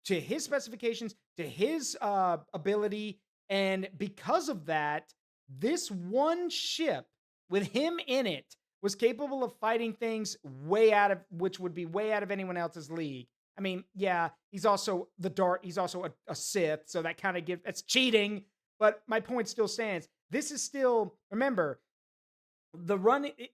to his specifications, to his ability. And because of that, this one ship with him in it was capable of fighting things which would be way out of anyone else's league. I mean, yeah, he's also he's also a Sith, so that kind of that's cheating. But my point still stands. This is still, remember,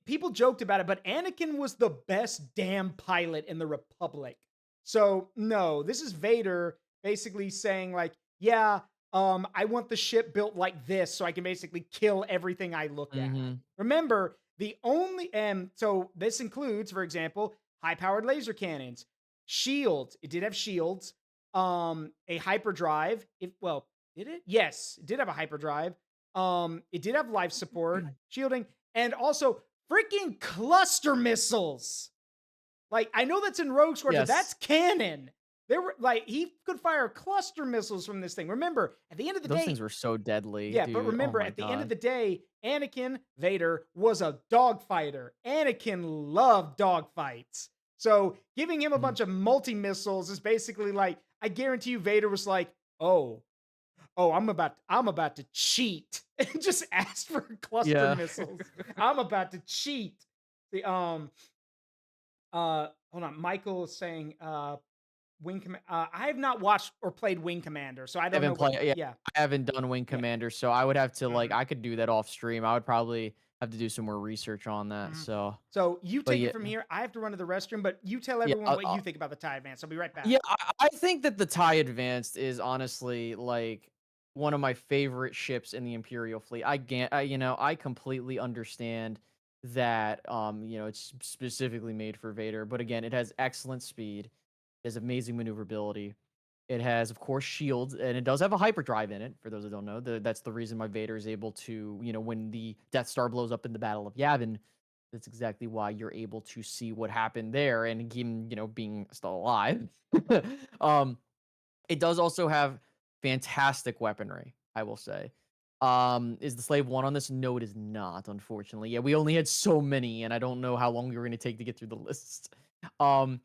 people joked about it, but Anakin was the best damn pilot in the Republic. So no, this is Vader basically saying like, yeah, I want the ship built like this so I can basically kill everything I look at.
Mhm.
Remember, the only and so this includes, for example, high-powered laser cannons, shields. It did have shields, a hyperdrive. Did it? Yes, it did have a hyperdrive. It did have life support, shielding, and also freaking cluster missiles. Like, I know that's in Rogue Squadron. That's
Yes.
canon. There were like he could fire cluster missiles from this thing. Remember, at the end of the
Those
day,
things were so deadly,
yeah, but
dude. Oh
remember,
my
at the end of
god.
the day, Anakin Vader was a dogfighter. Anakin loved dogfights. So giving him a
Mhm.
bunch of multi missiles is basically like, I guarantee you, Vader was like, oh, I'm about to cheat and just asked for cluster
Yeah.
missiles. I'm about to cheat. The hold on, Michael is saying I have not watched or played Wing Commander, so I
I
don't know
haven't
what.
played yeah,
Yeah,
I haven't done Wing
yeah.
Commander, so I would have to like
Mhm.
I could do that off stream. I would probably have to do some more research on that.
Mhm.
So,
So you
but
take it
yeah,
from here. I have to run to the restroom, but you tell
yeah,
everyone what you think about the TIE Advance. I'll be right back.
yeah. I think that the TIE Advanced is honestly like one of my favorite ships in the Imperial fleet. I completely understand that it's specifically made for Vader, but again, it has excellent speed, it has amazing maneuverability. It has, of course, shields, and it does have a hyperdrive in it. For those that don't know, that's the reason why Vader is able to, when the Death Star blows up in the Battle of Yavin, that's exactly why you're able to see what happened there and him, being still alive. um, it does also have fantastic weaponry, I will say. Is the Slave One on this? No, it is not, unfortunately. Yeah, we only had so many, and I don't know how long we were going to take to get through the lists. Um,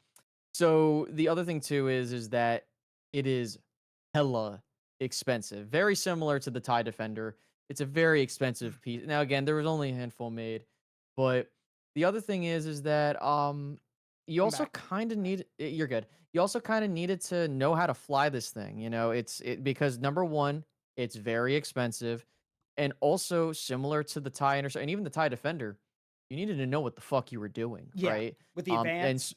so the other thing too is that it is hella expensive. Very similar to the TIE Defender. It's a very expensive piece. Now again, there was only a handful made, but the other thing is that you
I'm
also
back.
kind of you're good. You also kind of needed to know how to fly this thing, because number 1, it's very expensive, and also similar to the TIE Interceptor and even the TIE Defender, you needed to know what the fuck you were doing,
Yeah,
right?
with the
And
advance.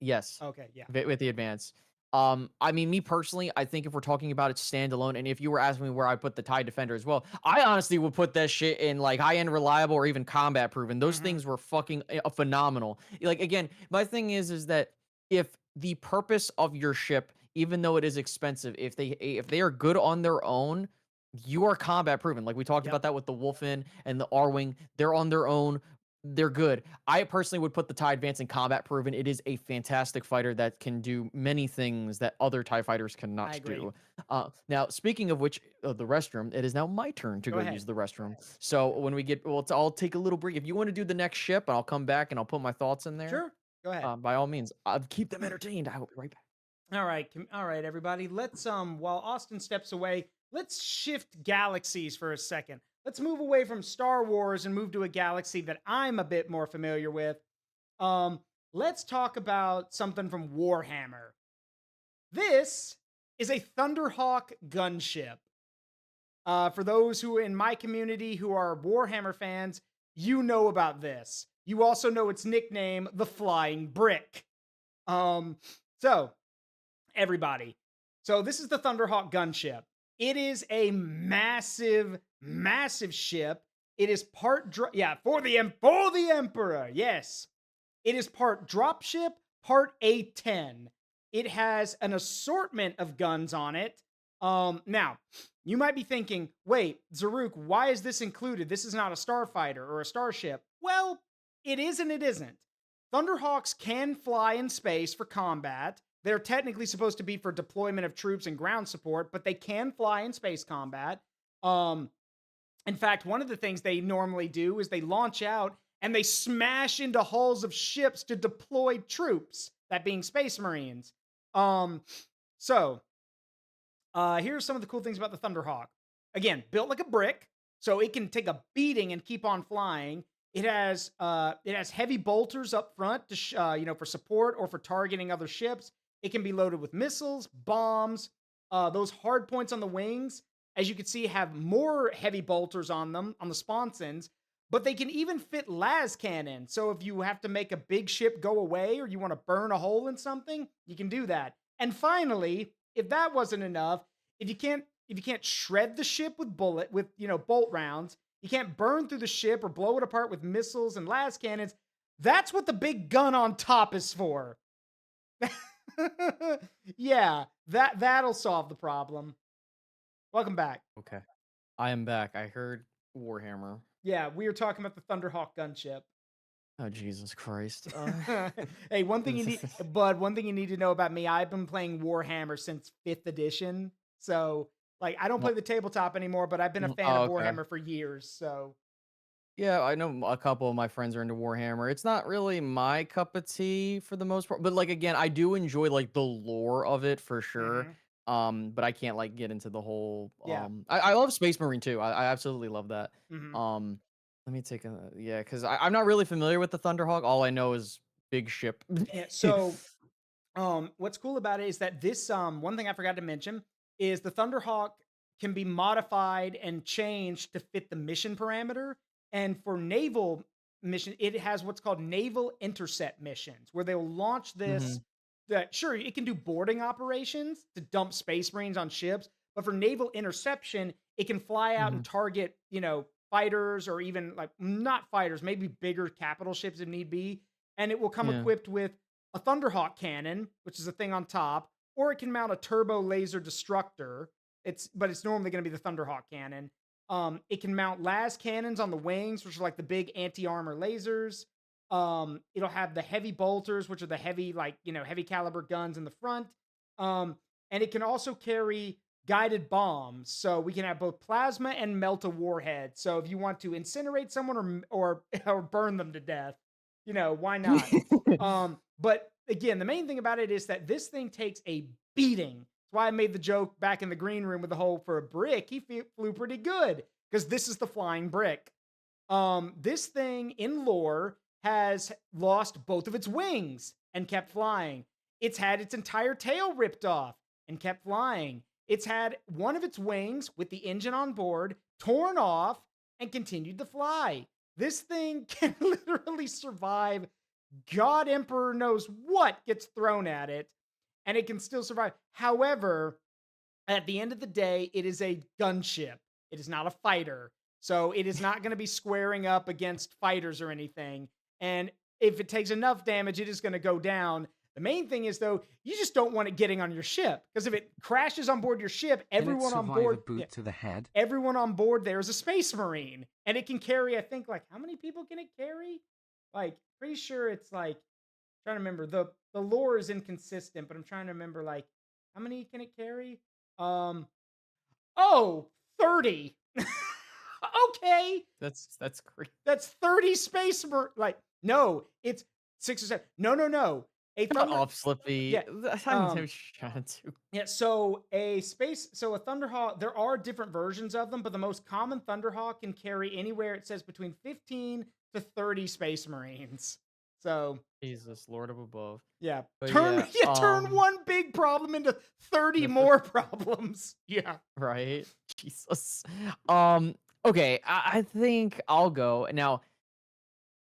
Yes,
Okay, yeah.
with the advance. I mean, me personally, I think if we're talking about it standalone, and if you were asking me where I put the TIE Defender as well, I honestly would put that shit in like high-end reliable or even combat proven. Those
Hmm.
things were fucking phenomenal. Like again, my thing is that if the purpose of your ship, even though it is expensive, if they are good on their own, you are combat proven. Like we talked
Yep.
about that with the Wolfen and the R-Wing, they're on their own. They're good. I personally would put the TIE Advance in combat proven. It is a fantastic fighter that can do many things that other TIE fighters
I
cannot
agree.
do. Now, speaking of which, the restroom, it is now my turn to
Go
go
ahead.
use the restroom. So when we get, well, I'll take a little break. If you want to do the next ship, I'll come back and I'll put my thoughts in there.
Sure. Go ahead.
By all means, I'll keep them entertained. I will be right back.
All right, all right, everybody. Let's while Austin steps away, let's shift galaxies for a second. Let's move away from Star Wars and move to a galaxy that I'm a bit more familiar with. Um, let's talk about something from Warhammer. This is a Thunderhawk gunship. For those who in my community who are Warhammer fans, you know about this. You also know its nickname, the Flying Brick. Um, so everybody. So this is the Thunderhawk gunship. It is a massive, massive ship. It is for the Emperor. Yes, it is part dropship, part A10. It has an assortment of guns on it. Now you might be thinking, wait, Zaruk, why is this included? This is not a starfighter or a starship. Well, it is and it isn't. Thunderhawks can fly in space for combat. They're technically supposed to be for deployment of troops and ground support, but they can fly in space combat. Um, in fact, one of the things they normally do is they launch out and they smash into hulls of ships to deploy troops, that being space marines. Um, so here's some of the cool things about the Thunderhawk. Again, built like a brick, so it can take a beating and keep on flying. It has heavy bolters up front to for support or for targeting other ships. It can be loaded with missiles, bombs. Those hard points on the wings, as you can see, have more heavy bolters on them on the sponsons. But they can even fit las cannon. So if you have to make a big ship go away or you want to burn a hole in something, you can do that. And finally, if that wasn't enough, if you can't shred the ship with bolt rounds, you can't burn through the ship or blow it apart with missiles and las cannons. That's what the big gun on top is for. Yeah, that'll solve the problem. Welcome back.
Okay, I am back. I heard Warhammer.
Yeah, we were talking about the Thunderhawk gunship.
Oh Jesus Christ!
Hey, one thing you need to know about me, I've been playing Warhammer since 5th edition. So, like, I don't play the tabletop anymore, but I've been a fan of
Oh, okay.
Warhammer for years. So,
Yeah, I know a couple of my friends are into Warhammer. It's not really my cup of tea for the most part, but like again, I do enjoy like the lore of it for sure.
mhm,
But I can't like get into the whole
yeah.
I love Space Marine too. I absolutely love that.
Mhm.
Um Let me take a yeah, because I'm not really familiar with the Thunderhawk. All I know is big ship.
Yeah. So, what's cool about it is that this one thing I forgot to mention is the Thunderhawk can be modified and changed to fit the mission parameter. And for naval mission, it has what's called naval intercept missions, where they'll launch
Hmm.
this. That sure it can do boarding operations to dump space marines on ships, but for naval interception, it can fly out and
Hmm.
target fighters or even like not fighters, maybe bigger capital ships if need be. And it will come
Yeah.
equipped with a Thunderhawk cannon, which is a thing on top, or it can mount a turbo laser destructor. It's normally going to be the Thunderhawk cannon. It can mount las cannons on the wings, which are like the big anti-armor lasers. It'll have the heavy bolters, which are the heavy, like, heavy caliber guns in the front. And it can also carry guided bombs. So we can have both plasma and melta warheads. So if you want to incinerate someone or burn them to death, why not? But again, the main thing about it is that this thing takes a beating. That's why I made the joke back in the green room with the whole for a brick. He flew pretty good because this is the flying brick. This thing in lore has lost both of its wings and kept flying. It's had its entire tail ripped off and kept flying. It's had one of its wings with the engine on board torn off and continued to fly. This thing can literally survive God Emperor knows what gets thrown at it, and it can still survive. However, at the end of the day, it is a gunship. It is not a fighter. So it is not going to be squaring up against fighters or anything. And if it takes enough damage, it is going to go down. The main thing is, though, you just don't want it getting on your ship, because if it crashes on board your ship,
Can it survive a boot to the head?
everyone on board there is a space marine, and it can carry, I think, like, how many people can it carry? Like, pretty sure it's like, trying to remember, the lore is inconsistent, but I'm trying to remember, like, how many can it carry? Um, oh, 30. Okay.
That's great.
That's 30 space like, no, it's 6 or 7. No, no, no. A
Not
thunder
off, Slippy.
Yeah.
I'm
Um
trying to.
yeah, so a Thunderhawk, there are different versions of them, but the most common Thunderhawk can carry anywhere, it says, between 15 to 30 space marines. So,
Jesus, Lord of above.
yeah.
But
Turn
yeah,
yeah, turn one big problem into 30 more problems. Yeah.
right. Jesus. Okay, I think I'll go now.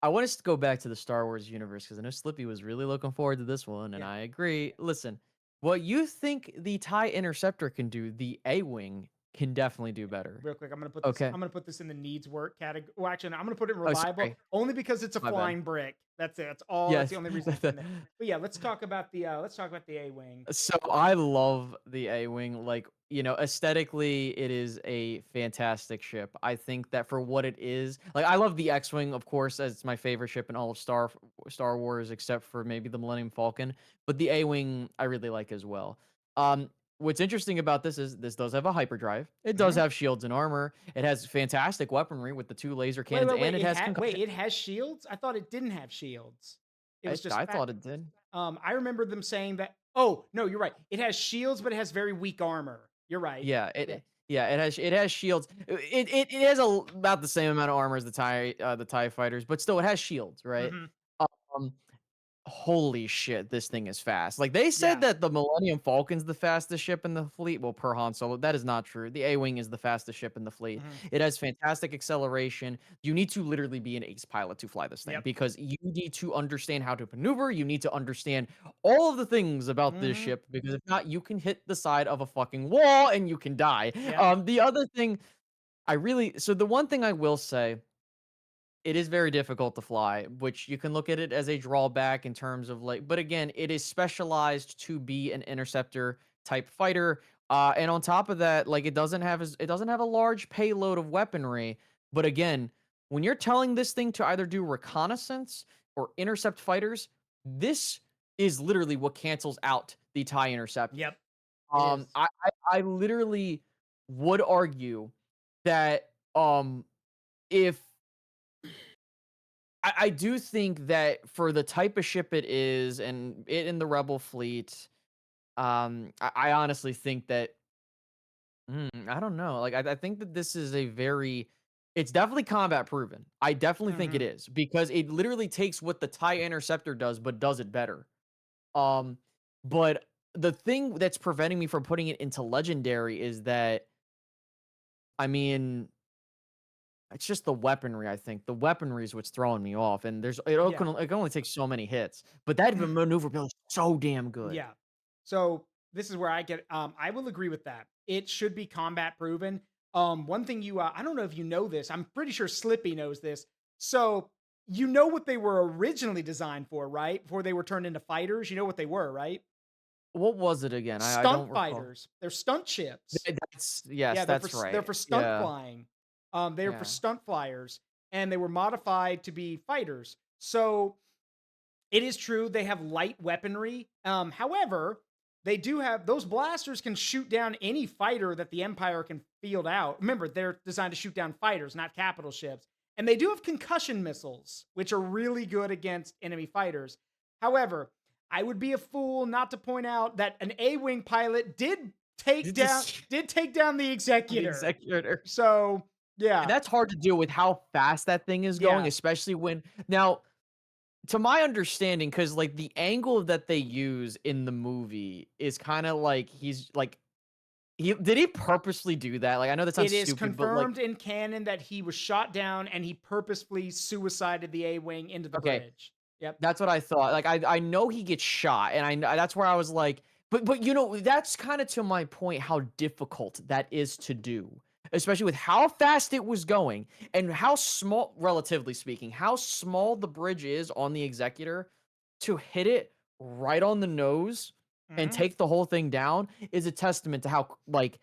I want us to go back to the Star Wars universe because I know Slippy was really looking forward to this one, and
Yeah.
I agree. Listen, what you think the TIE Interceptor can do, the A-Wing can definitely do better.
Real quick,
Okay.
I'm gonna put this in the needs work category. Well, actually, no, I'm gonna put it in
Oh,
reliable
sorry.
only because it's a
My bad.
flying brick. That's it. That's all. That's
Yes.
the only reason it's in there. But yeah, let's talk about the A-wing.
So I love the A-Wing. Like, aesthetically, it is a fantastic ship. I think that for what it is, like, I love the X-Wing, of course, as it's my favorite ship in all of Star Wars, except for maybe the Millennium Falcon. But the A-Wing, I really like as well. Um, what's interesting about this is this does have a hyperdrive. It does
Mhm.
have shields and armor. It has fantastic weaponry with the 2 laser
Wait,
cannons,
wait,
and
wait.
it has concussion.
It has shields. I thought it didn't have shields. It was just
I
fat.
thought it did.
I remember them saying that. Oh no, you're right. It has shields, but it has very weak armor. You're right.
Yeah,
Yeah.
it has shields. It has about the same amount of armor as the TIE fighters, but still it has shields, right?
Hmm.
Um, Holy shit, this thing is fast. Like, they said
Yeah.
that the Millennium Falcon's the fastest ship in the fleet. Well, per Han Solo, that is not true. The A-Wing is the fastest ship in the fleet.
Hmm.
It has fantastic acceleration. You need to literally be an ace pilot to fly this thing
Yep.
because you need to understand how to maneuver. You need to understand all of the things about this
Hmm.
ship because if not, you can hit the side of a fucking wall and you can die.
Yeah.
The other thing so the one thing I will say, it is very difficult to fly, which you can look at it as a drawback in terms of, like, but again, it is specialized to be an interceptor type fighter. And on top of that, like, it doesn't have a large payload of weaponry. But again, when you're telling this thing to either do reconnaissance or intercept fighters, this is literally what cancels out the TIE intercept.
Yep. It is.
I literally would argue that if I do think that for the type of ship it is and it in the Rebel fleet, I honestly think that I don't know. Like, I think that this is it's definitely combat proven. I definitely think it
Hmm.
is because it literally takes what the TIE Interceptor does, but does it better. Um, but the thing that's preventing me from putting it into legendary is that, I mean, It's just the weaponry, I think. The weaponry is what's throwing me off, and
Yeah.
it can only take so many hits, but that maneuverability is so damn good.
Yeah. So this is where I will agree with that. It should be combat proven. One thing I don't know if you know this. I'm pretty sure Slippy knows this. So you know what they were originally designed for, right? Before they were turned into fighters, you know what they were, right?
What was it again? I don't
Stunt
recall.
fighters. They're stunt ships.
That's yes,
Yeah,
that's
they're
right.
for stunt
Yeah,
flying. They're for
yeah.
stunt flyers, and they were modified to be fighters. So it is true they have light weaponry. However, they do have those blasters can shoot down any fighter that the Empire can field out. Remember, they're designed to shoot down fighters, not capital ships. And they do have concussion missiles, which are really good against enemy fighters. However, I would be a fool not to point out that an A-wing pilot
Did this
did take down the
the
executor.
executor.
So,
And
yeah.
that's hard to do with how fast that thing is going,
Yeah.
especially when now to my understanding, because like the angle that they use in the movie is kind of like he's like he did he purposely do that? Like I know that sounds
It is
stupid, but like
confirmed in canon that he was shot down and he purposefully suicided the A-wing into the
okay,
bridge. Yep.
that's what I thought. Like I know he gets shot, and that's where I was like, but you know that's kind of to my point how difficult that is to do, especially with how fast it was going and how small, relatively speaking, how small the bridge is on the Executor to hit it right on the nose and
Mhm.
take the whole thing down is a testament to how like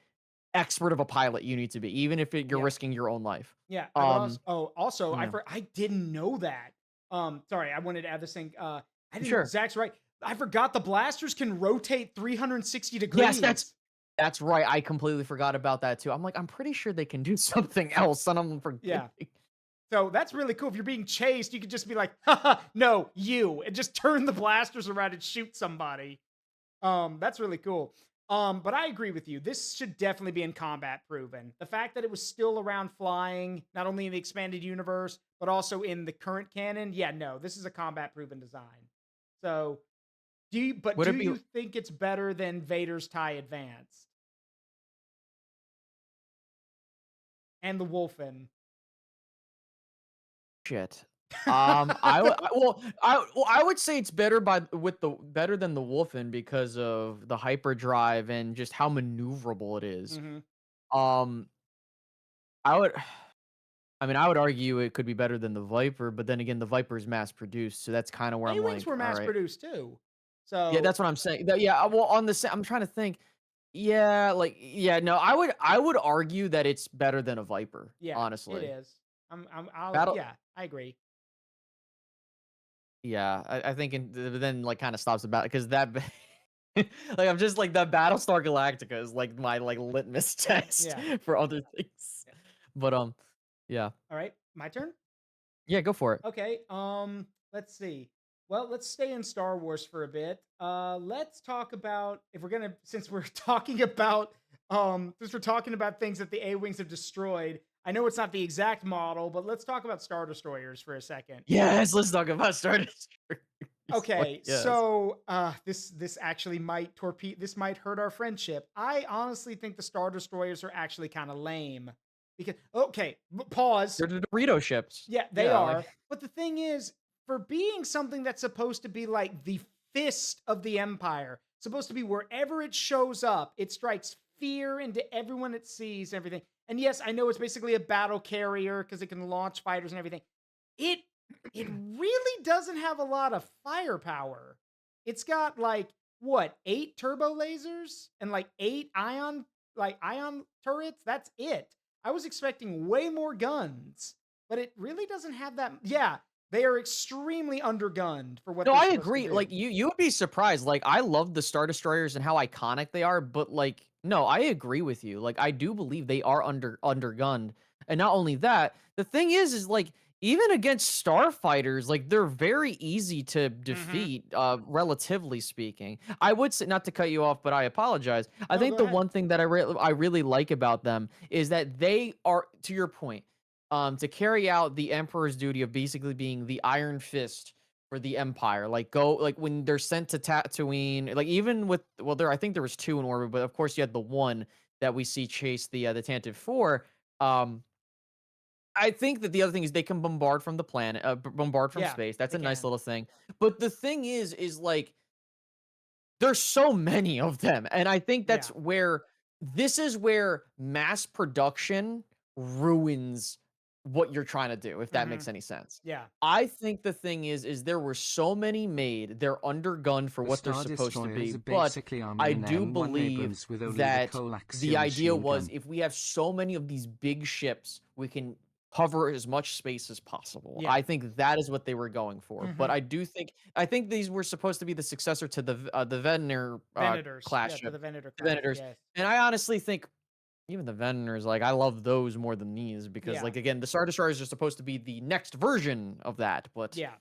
expert of a pilot you need to be, even if you're
Yeah.
risking your own life.
Yeah. I would
Um,
also
yeah,
I didn't know that. Sorry, I wanted to add this thing. I didn't know
sure.
Zach's right. I forgot the blasters can rotate 360
Yes,
degrees.
that's right, I completely forgot about that too. I'm like, I'm pretty sure they can do something else, and I'm forgetting.
Yeah. So that's really cool. If you're being chased, you could just be like, haha, no, you, and just turn the blasters around and shoot somebody. That's really cool. But I agree with you. This should definitely be in combat proven. The fact that it was still around flying, not only in the expanded universe, but also in the current canon. Yeah, no, this is a combat proven design. So
Would
do
it be
you think it's better than Vader's TIE Advanced and the Wolfen?
shit? I would say it's better better than the Wolfen because of the hyperdrive and just how maneuverable it is.
Hmm.
Um, I would I mean, I would argue it could be better than the Viper, but then again, the Viper is mass produced, so that's kinda where I'm
A-Wings
like,
were
"All
mass
right."
produced too.
Yeah,
So
that's what I'm saying. Yeah, well, on the I'm trying to think. Yeah, like, yeah, no, I would argue that it's better than a Viper,
yeah, it
honestly.
is. I'll
Battle
yeah, I agree.
Yeah, I think then, like, kinda stops the battle because that like, I'm just like, that Battlestar Galactica is, like, my, like, litmus test
Yeah.
for other things.
Yeah.
But, yeah.
All right, my turn.
Yeah, go for it.
Okay. Let's see. Well, let's stay in Star Wars for a bit. Let's talk about if we're gonna since we're talking about since we're talking about things that the A-Wings have destroyed. I know it's not the exact model, but let's talk about Star Destroyers for a second.
Yes, let's talk about Star Destroyers. Like,
Okay,
yes.
so this actually might this might hurt our friendship. I honestly think the Star Destroyers are actually kind of lame because okay, pause.
They're the Dorito ships.
Yeah, they
Yeah, like
are. But the thing is, for being something that's supposed to be like the fist of the empire, supposed to be wherever it shows up, it strikes fear into everyone it sees and everything. And yes, I know it's basically a battle carrier because it can launch fighters and everything. It it really doesn't have a lot of firepower. It's got like what, 8 turbo lasers and like 8 ion turrets. That's it. I was expecting way more guns, but it really doesn't have that. Yeah, they are extremely undergunned for what
no,
they're
I
supposed to
agree. Like
do.
you would be surprised. Like I love the Star Destroyers and how iconic they are, but like no, I agree with you. Like I do believe they are undergunned. And not only that, the thing is like even against starfighters, like they're very easy to
Mhm.
defeat, relatively speaking. I would say not to cut you off, but I apologize. I
No,
think
go
the
ahead.
one thing that I really like about them is that they are, to your point, to carry out the Emperor's duty of basically being the Iron Fist for the Empire. Like go like when they're sent to Tatooine, like even with there I think there was two in orbit, but of course you had the one that we see chase the Tantive 4. Um I think that the other thing is they can bombard from the planet, bombard from
Yeah,
space. That's
they
a nice
can.
little thing. But the thing is like there's so many of them, and I think that's
Yeah.
where this is where mass production ruins what you're trying to do, if that
Hmm.
makes any sense.
Yeah.
I think the thing is there were so many made, they're undergunned for
The
what they're
Star
supposed to
Destroyers
be,
are
but
basically armor
I
in
do
M1
believe
Abrams with only the
that the
coaxial
idea
machine
was
gun.
if we have so many of these big ships, we can cover as much space as possible.
Yeah.
I think that is what they were going for. But
Hmm.
I think these were supposed to be the successor to the Venator
Venators.
class
Yeah, to
ship,
the Venator
the
class.
Venators.
Yes.
And I honestly think even the Venators, like I love those more than these because
Yeah.
like again, the Star Destroyers are supposed to be the next version of that. But
Yeah.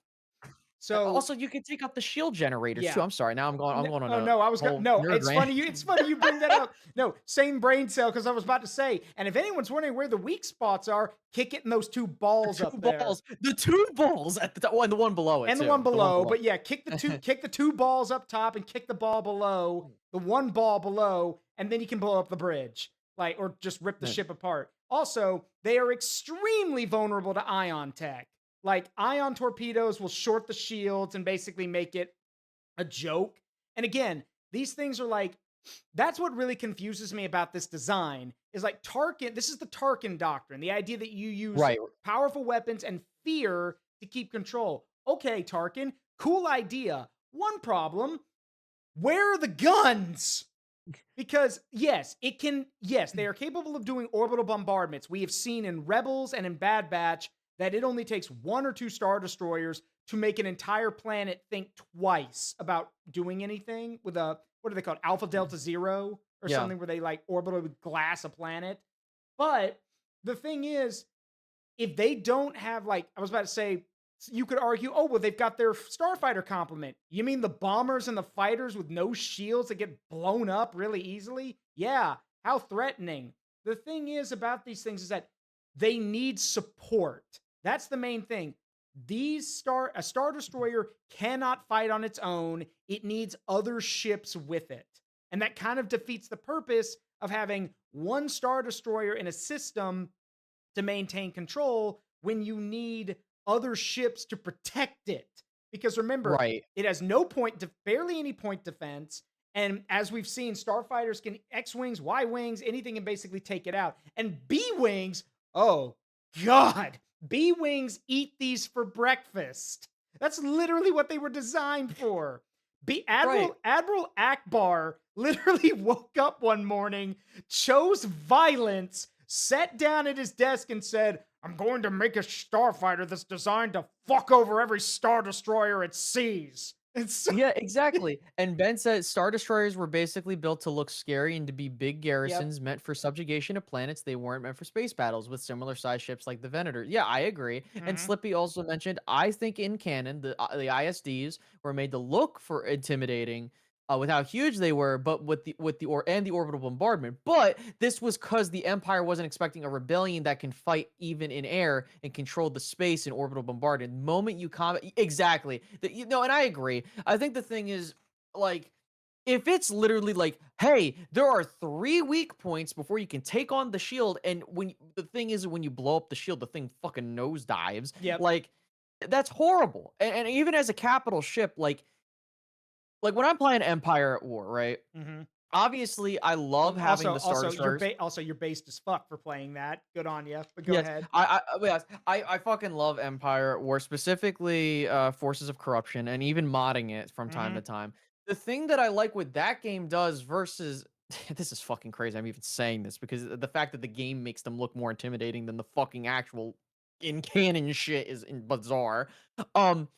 So
also you can take out the shield generators too.
yeah.
I'm sorry. Now I'm going on
Oh
a
no, I was going.
whole
No,
nerd
it's
rant.
funny. It's funny you bring that up. No, same brain cell because I was about to say. And if anyone's wondering where the weak spots are, kick it in those two balls up there,
The two balls at the top, and the one below it
and the one
too. The one
below.
below.
But yeah, kick the two balls up top, and kick the ball below, the one ball below, and then you can blow up the bridge, like or just rip the
Yeah.
ship apart. Also, they are extremely vulnerable to ion tech. Like ion torpedoes will short the shields and basically make it a joke. And again, these things are like that's what really confuses me about this design is like Tarkin, this is the Tarkin doctrine, the idea that you use
Right.
powerful weapons and fear to keep control. Okay, Tarkin, cool idea. One problem, where are the guns? Because yes, they are capable of doing orbital bombardments. We have seen in Rebels and in Bad Batch that it only takes one or two Star Destroyers to make an entire planet think twice about doing anything with a, what are they called? Alpha Delta Zero or
Yeah.
something where they like orbitally glass a planet. But the thing is, if they don't have like I was about to say, you could argue, oh well, they've got their starfighter complement. You mean the bombers and the fighters with no shields that get blown up really easily? Yeah, how threatening. The thing is about these things is that they need support. That's the main thing. A star destroyer cannot fight on its own. It needs other ships with it. And that kind of defeats the purpose of having one star destroyer in a system to maintain control when you need other ships to protect it. Because remember,
Right.
it has barely any point defense. And as we've seen, starfighters can X Wings, Y Wings, anything can basically take it out. And B Wings, oh God, B Wings eat these for breakfast. That's literally what they were designed for.
Right.
Admiral Akbar literally woke up one morning, chose violence, sat down at his desk and said, I'm going to make a starfighter that's designed to fuck over every star destroyer it sees. It's so,
Yeah, exactly. And Ben said Star Destroyers were basically built to look scary and to be big
yep.
garrisons meant for subjugation of planets. They weren't meant for space battles with similar size ships like the Venator. Yeah, I agree. And
Mhm.
Slippy also mentioned, I think in canon, the ISDs were made to look for intimidating with how huge they were, but the orbital bombardment. But this was because the Empire wasn't expecting a rebellion that can fight even in air and control the space and orbital bombardment. The moment you combat, exactly. And I agree. I think the thing is, like, if it's literally like, hey, there are 3 weak points before you can take on the shield, and the thing is, when you blow up the shield, the thing fucking nosedives.
Yep.
Like, that's horrible. And even as a capital ship, like when I'm playing Empire at War, right?
Mhm.
Obviously, I love having the Star Destroyers.
You're based as fuck for playing that. Good on you. But go
Yes,
ahead.
I fucking love Empire War, specifically Forces of Corruption, and even modding it from time to
Mhm.
time. The thing that I like what that game does versus this is fucking crazy. I'm even saying this because the fact that the game makes them look more intimidating than the fucking actual in canon shit is bizarre. Um,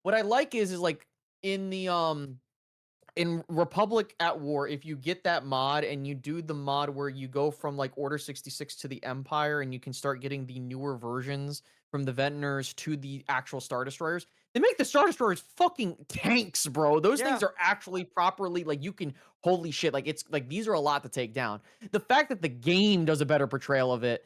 what I like is like in the in Republic at War, if you get that mod and you do the mod where you go from like Order 66 to the Empire and you can start getting the newer versions from the Ventiners to the actual Star Destroyers, they make the Star Destroyers fucking tanks, bro. Those
Yeah.
things are actually properly like you can holy shit, like it's like these are a lot to take down. The fact that the game does a better portrayal of it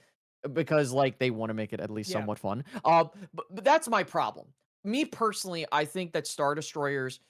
because like they want to make it at least
Yeah.
somewhat fun. But that's my problem. Me personally, I think that Star Destroyers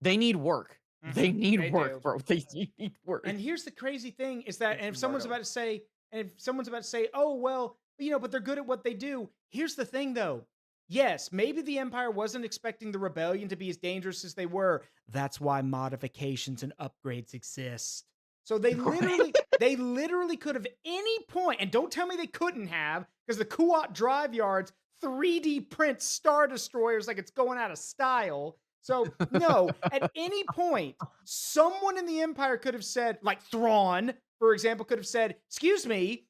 they need work. They
Mhm.
need
They
work,
do.
bro. They need work.
And here's the crazy thing is that, and if someone's
Marco.
about to say, and if someone's about to say, oh, well, But they're good at what they do. Here's the thing, though. Yes, maybe the Empire wasn't expecting the rebellion to be as dangerous as they were. That's why modifications and upgrades exist. So they
Right?
literally could have any point, and don't tell me they couldn't have, because the Kuat drive yards 3D print Star Destroyers like it's going out of style. So no, at any point, someone in the Empire could have said, like Thrawn, for example, could have said, "Excuse me,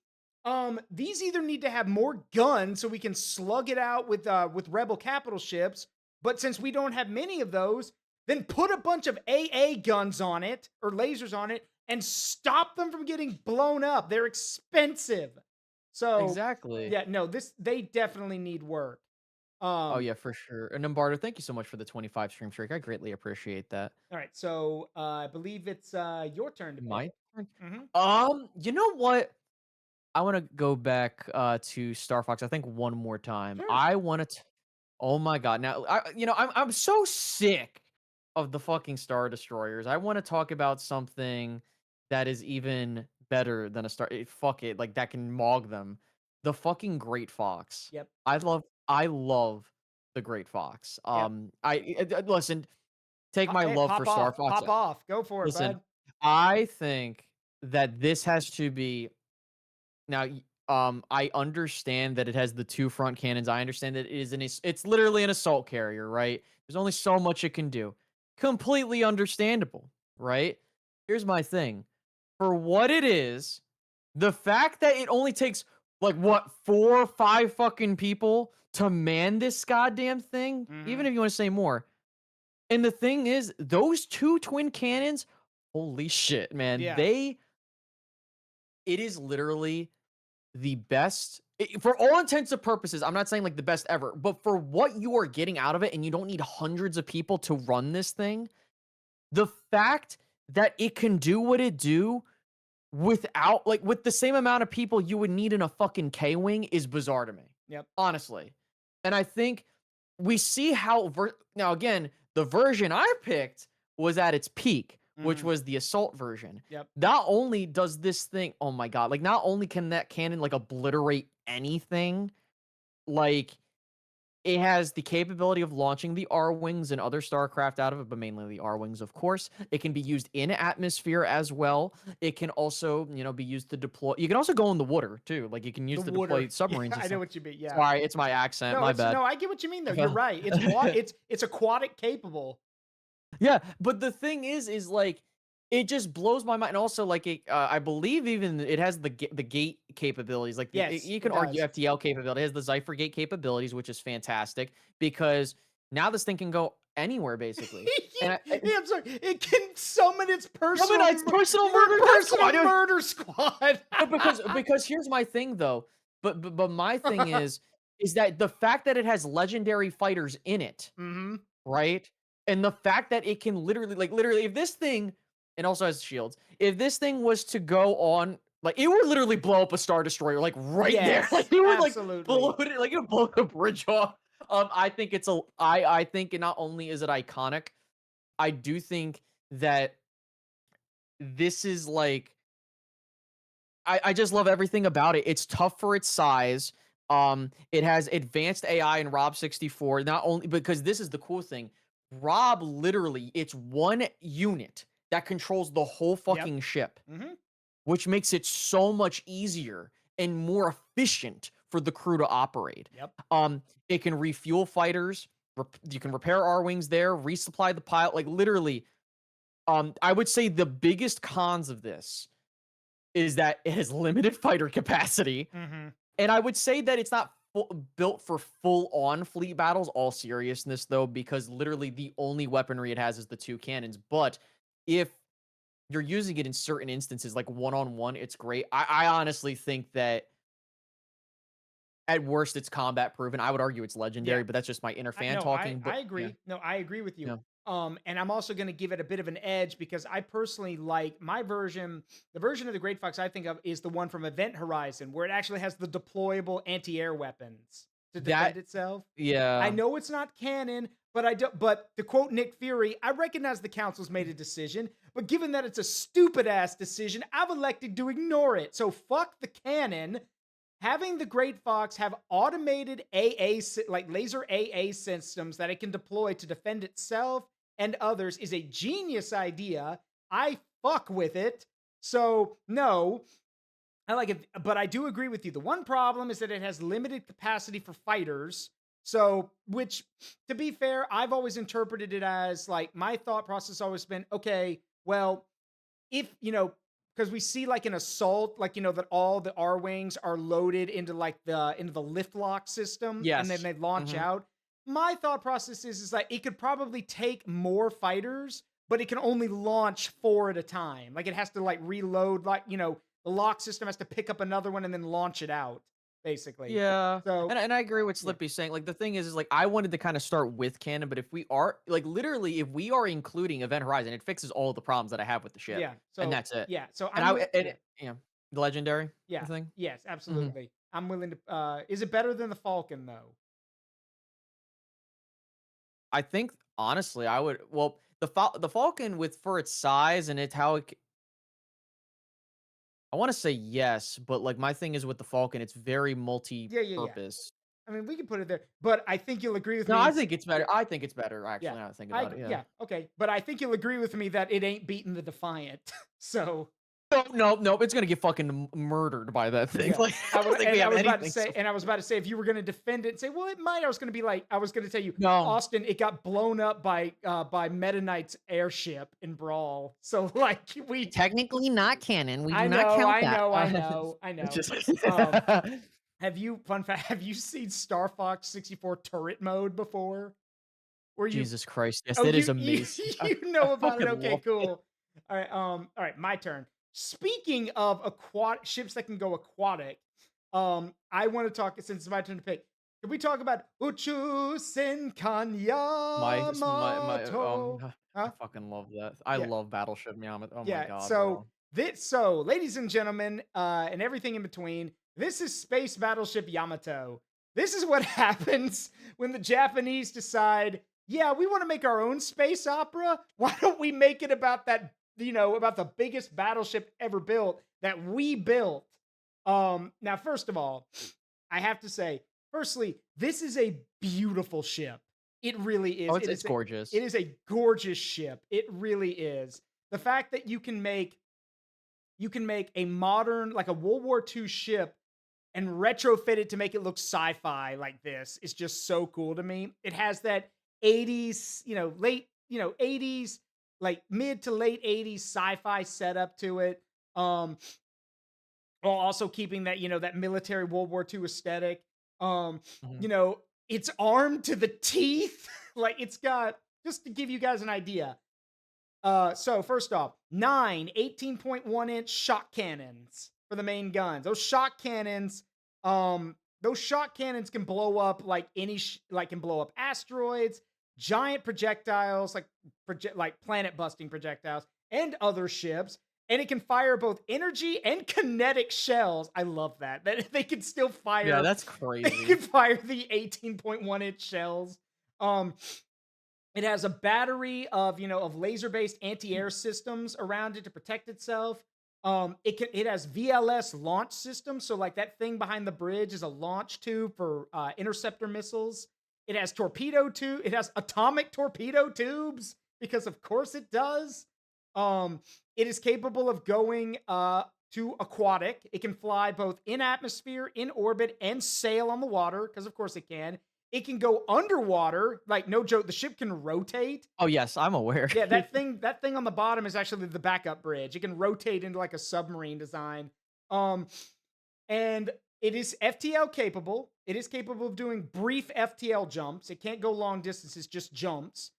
these either need to have more guns so we can slug it out with rebel capital ships, but since we don't have many of those, then put a bunch of AA guns on it or lasers on it and stop them from getting blown up. They're expensive." So,
Exactly.
yeah, no, they definitely need work.
Oh
Um,
yeah, for sure. And Barter, thank you so much for the 25 stream streak. I greatly appreciate that.
all right, so I believe it's your turn to pick.
My turn.
Mhm.
You know what? I want to go back to Star Fox. I think one more time.
Sure.
I want to. Oh my god! Now, I'm so sick of the fucking Star Destroyers. I want to talk about something that is even better than a star. Fuck it, like that can mog them. The fucking Great Fox.
Yep.
I love the Great Fox.
Yep.
Listen. Take my
Hey,
love for
pop
Star
off.
Fox.
Pop off. Go for it,
Listen,
bud.
I think that this has to be now. I understand that it has the two front cannons. I understand that it's literally an assault carrier, right? There's only so much it can do. Completely understandable, right? Here's my thing. For what it is, the fact that it only takes like what 4 or 5 fucking people to man this goddamn thing, even
Mhm.
if you want to say more. And the thing is, those two twin cannons, holy shit, man,
Yeah.
it is literally the best for all intents and purposes. I'm not saying like the best ever, but for what you are getting out of it, and you don't need hundreds of people to run this thing, the fact that it can do what it do without like with the same amount of people you would need in a fucking K-wing is bizarre to me.
Yep.
Honestly. And I think we see how now again, the version I picked was at its peak, which
Mhm.
was the assault version.
Yep.
Not only does this thing, oh my god, like not only can that cannon like obliterate anything, like it has the capability of launching the R-wings and other starcraft out of it, but mainly the R-wings, of course. It can be used in atmosphere as well. It can also, be used to deploy. You can also go in the water too. Like you can
The
use to deploy
water. Yeah,
submarines and
I know
stuff.
what you mean. Yeah.
Sorry, it's my accent.
No,
My bad.
I get what you mean though. You're right. It's aquatic capable.
Yeah, but the thing is like it just blows my mind. And also, like I believe even it has the gate capabilities. Like
Yes,
you
it
can argue
does.
FTL capability. It has the Zypher gate capabilities, which is fantastic because now this thing can go anywhere basically. And
Yeah, I'm sorry. It can summon its personal
it's personal murder death squad.
personal murder squad.
But because here's my thing though. But my thing is that the fact that it has legendary fighters in it,
Mhm.
right? And the fact that it can literally, if this thing, and also has shields, if this thing was to go on, like it would literally blow up a Star Destroyer, like right there.
Yes,
Like it would like
absolutely.
blow it, like it would blow the bridge off. I think I think not only is it iconic, I do think that this is like I just love everything about it. It's tough for its size. It has advanced AI in Rob 64. Not only because this is the cool thing, Rob literally it's one unit that controls the whole
Yep.
fucking ship,
Mhm.
which makes it so much easier and more efficient for the crew to operate.
Yep.
It can refuel fighters. You can repair R wings there, resupply the pilot. Like literally, I would say the biggest cons of this is that it has limited fighter capacity.
Mhm.
And I would say that it's not built for full-on fleet battles, all seriousness, though, because literally the only weaponry it has is the two cannons. But if you're using it in certain instances, like one-on-one, it's great. I honestly think that at worst, it's combat proven. I would argue it's
Yeah.
legendary, but that's just my inner fan
No,
talking. But
I
yeah,
agree. No, I agree with you.
yeah.
And I'm also going to give it a bit of an edge because I personally like my version. The version of the Great Fox I think of is the one from Event Horizon, where it actually has the deployable anti-air weapons to defend
That,
itself. I
yeah.
know it's not canon, but I don't. But to quote Nick Fury, I recognize the council's made a decision, but given that it's a stupid ass decision, I've elected to ignore it. So fuck the canon. having the Great Fox have automated like laser AA systems that it can deploy to defend itself and others is a genius idea. I fuck with it. So, no, I like it, but I do agree with you. The one problem is that it has limited capacity for fighters. So, which, to be fair, I've always interpreted it as like my thought process always been okay, well, if because we see like an assault, like that all the R wings are loaded into like the lift lock system, and then
Yes.
they launch
Mhm.
out. My thought process is like it could probably take more fighters, but it can only launch 4 at a time. Like it has to like reload, like the lock system has to pick up another one and then launch it out, basically.
Yeah,
So
and I agree with
yeah,
Slippy's saying, like, the thing is, like, I wanted to kinda start with canon, but if we are like, literally, if we are including Event Horizon, it fixes all the problems that I have with the ship,
yeah.
and
So
that's it.
yeah, so
And
I'm with yeah.
legendary, the
Yeah.
thing?
Yes,
Mhm.
absolutely. I'm willing to is it better than the Falcon though?
I think, honestly, I would the Falcon with for its size and it how it c I wanna say yes, but, like, my thing is with the Falcon, it's very
Yeah, yeah, yeah.
multi-purpose.
I mean, we can put it there, but I think you'll agree with
No,
me
I
and
think it's
yeah,
better I think it's better,
yeah.
actually, now that I think about it, yeah.
Yeah, okay. But I think you'll agree with me that it ain't beating the Defiant. So,
No, no, no, it's gonna get fucking murdered by that thing,
yeah.
like, I don't think we have anything so
I was about to say if you were going to defend it and say, "Well, it might." I was going to tell you,
No.
Austin, it got blown up by Meta Knight's airship in Brawl. So like we
Technically not canon, we do
I
not
know,
count
I
that.
know, I know, I
It's
know.
just
Um have you fun fact, have you seen Star Fox 64 turret mode before? Where you
Jesus Christ, yes,
Oh,
that is
you
amazing.
you
I
know about it.
fucking
Okay,
love it.
cool. All right, my turn. Speaking of ships that can go aquatic, I want to talk since it's my turn to pick. Can we talk about Uchu Senkan Yamato?
I
Huh?
fucking love that. I
Yeah.
love Battleship Yamato. Oh my
Yeah.
god, bro.
Ladies and gentlemen, and everything in between, this is Space Battleship Yamato. This is what happens when the Japanese decide, yeah, we want to make our own space opera. Why don't we make it about that, about the biggest battleship ever built that we built? Now, first of all, I have to say, firstly, this is a beautiful ship. It really
Oh,
is.
it's gorgeous.
It is a gorgeous ship. It really is. The fact that you can make a modern, like a World War II ship and retrofit it to make it look sci-fi like this is just so cool to me. It has that 80s, late, 80s, like mid to late 80s sci-fi setup to it. Um, while also keeping that, that military World War II aesthetic.
Mhm.
You know, it's armed to the teeth. Like it's got, just to give you guys an idea, so first off, 18.1 inch shot cannons for the main guns. Those shot cannons can blow up like can blow up asteroids, giant projectiles, like planet busting projectiles, and other ships. And it can fire both energy and kinetic shells. I love that. That they can still
Yeah,
fire.
that's
They can
crazy.
fire the 18.1 inch shells. Um, it has a battery of, of laser-based anti-air systems around it to protect itself. It has VLS launch systems, so like that thing behind the bridge is a launch tube for interceptor missiles. It has atomic torpedo tubes because of course it does. Um, it is capable of going to aquatic. It can fly both in atmosphere, in orbit, and sail on the water because of course it can. It can go underwater, like no joke. The ship can rotate.
Oh, yes, I'm aware.
Yeah, that thing on the bottom is actually the backup bridge. It can rotate into like a submarine design. Um, and it is FTL capable. It is capable of doing brief FTL jumps. It can't go long distances, just jumps.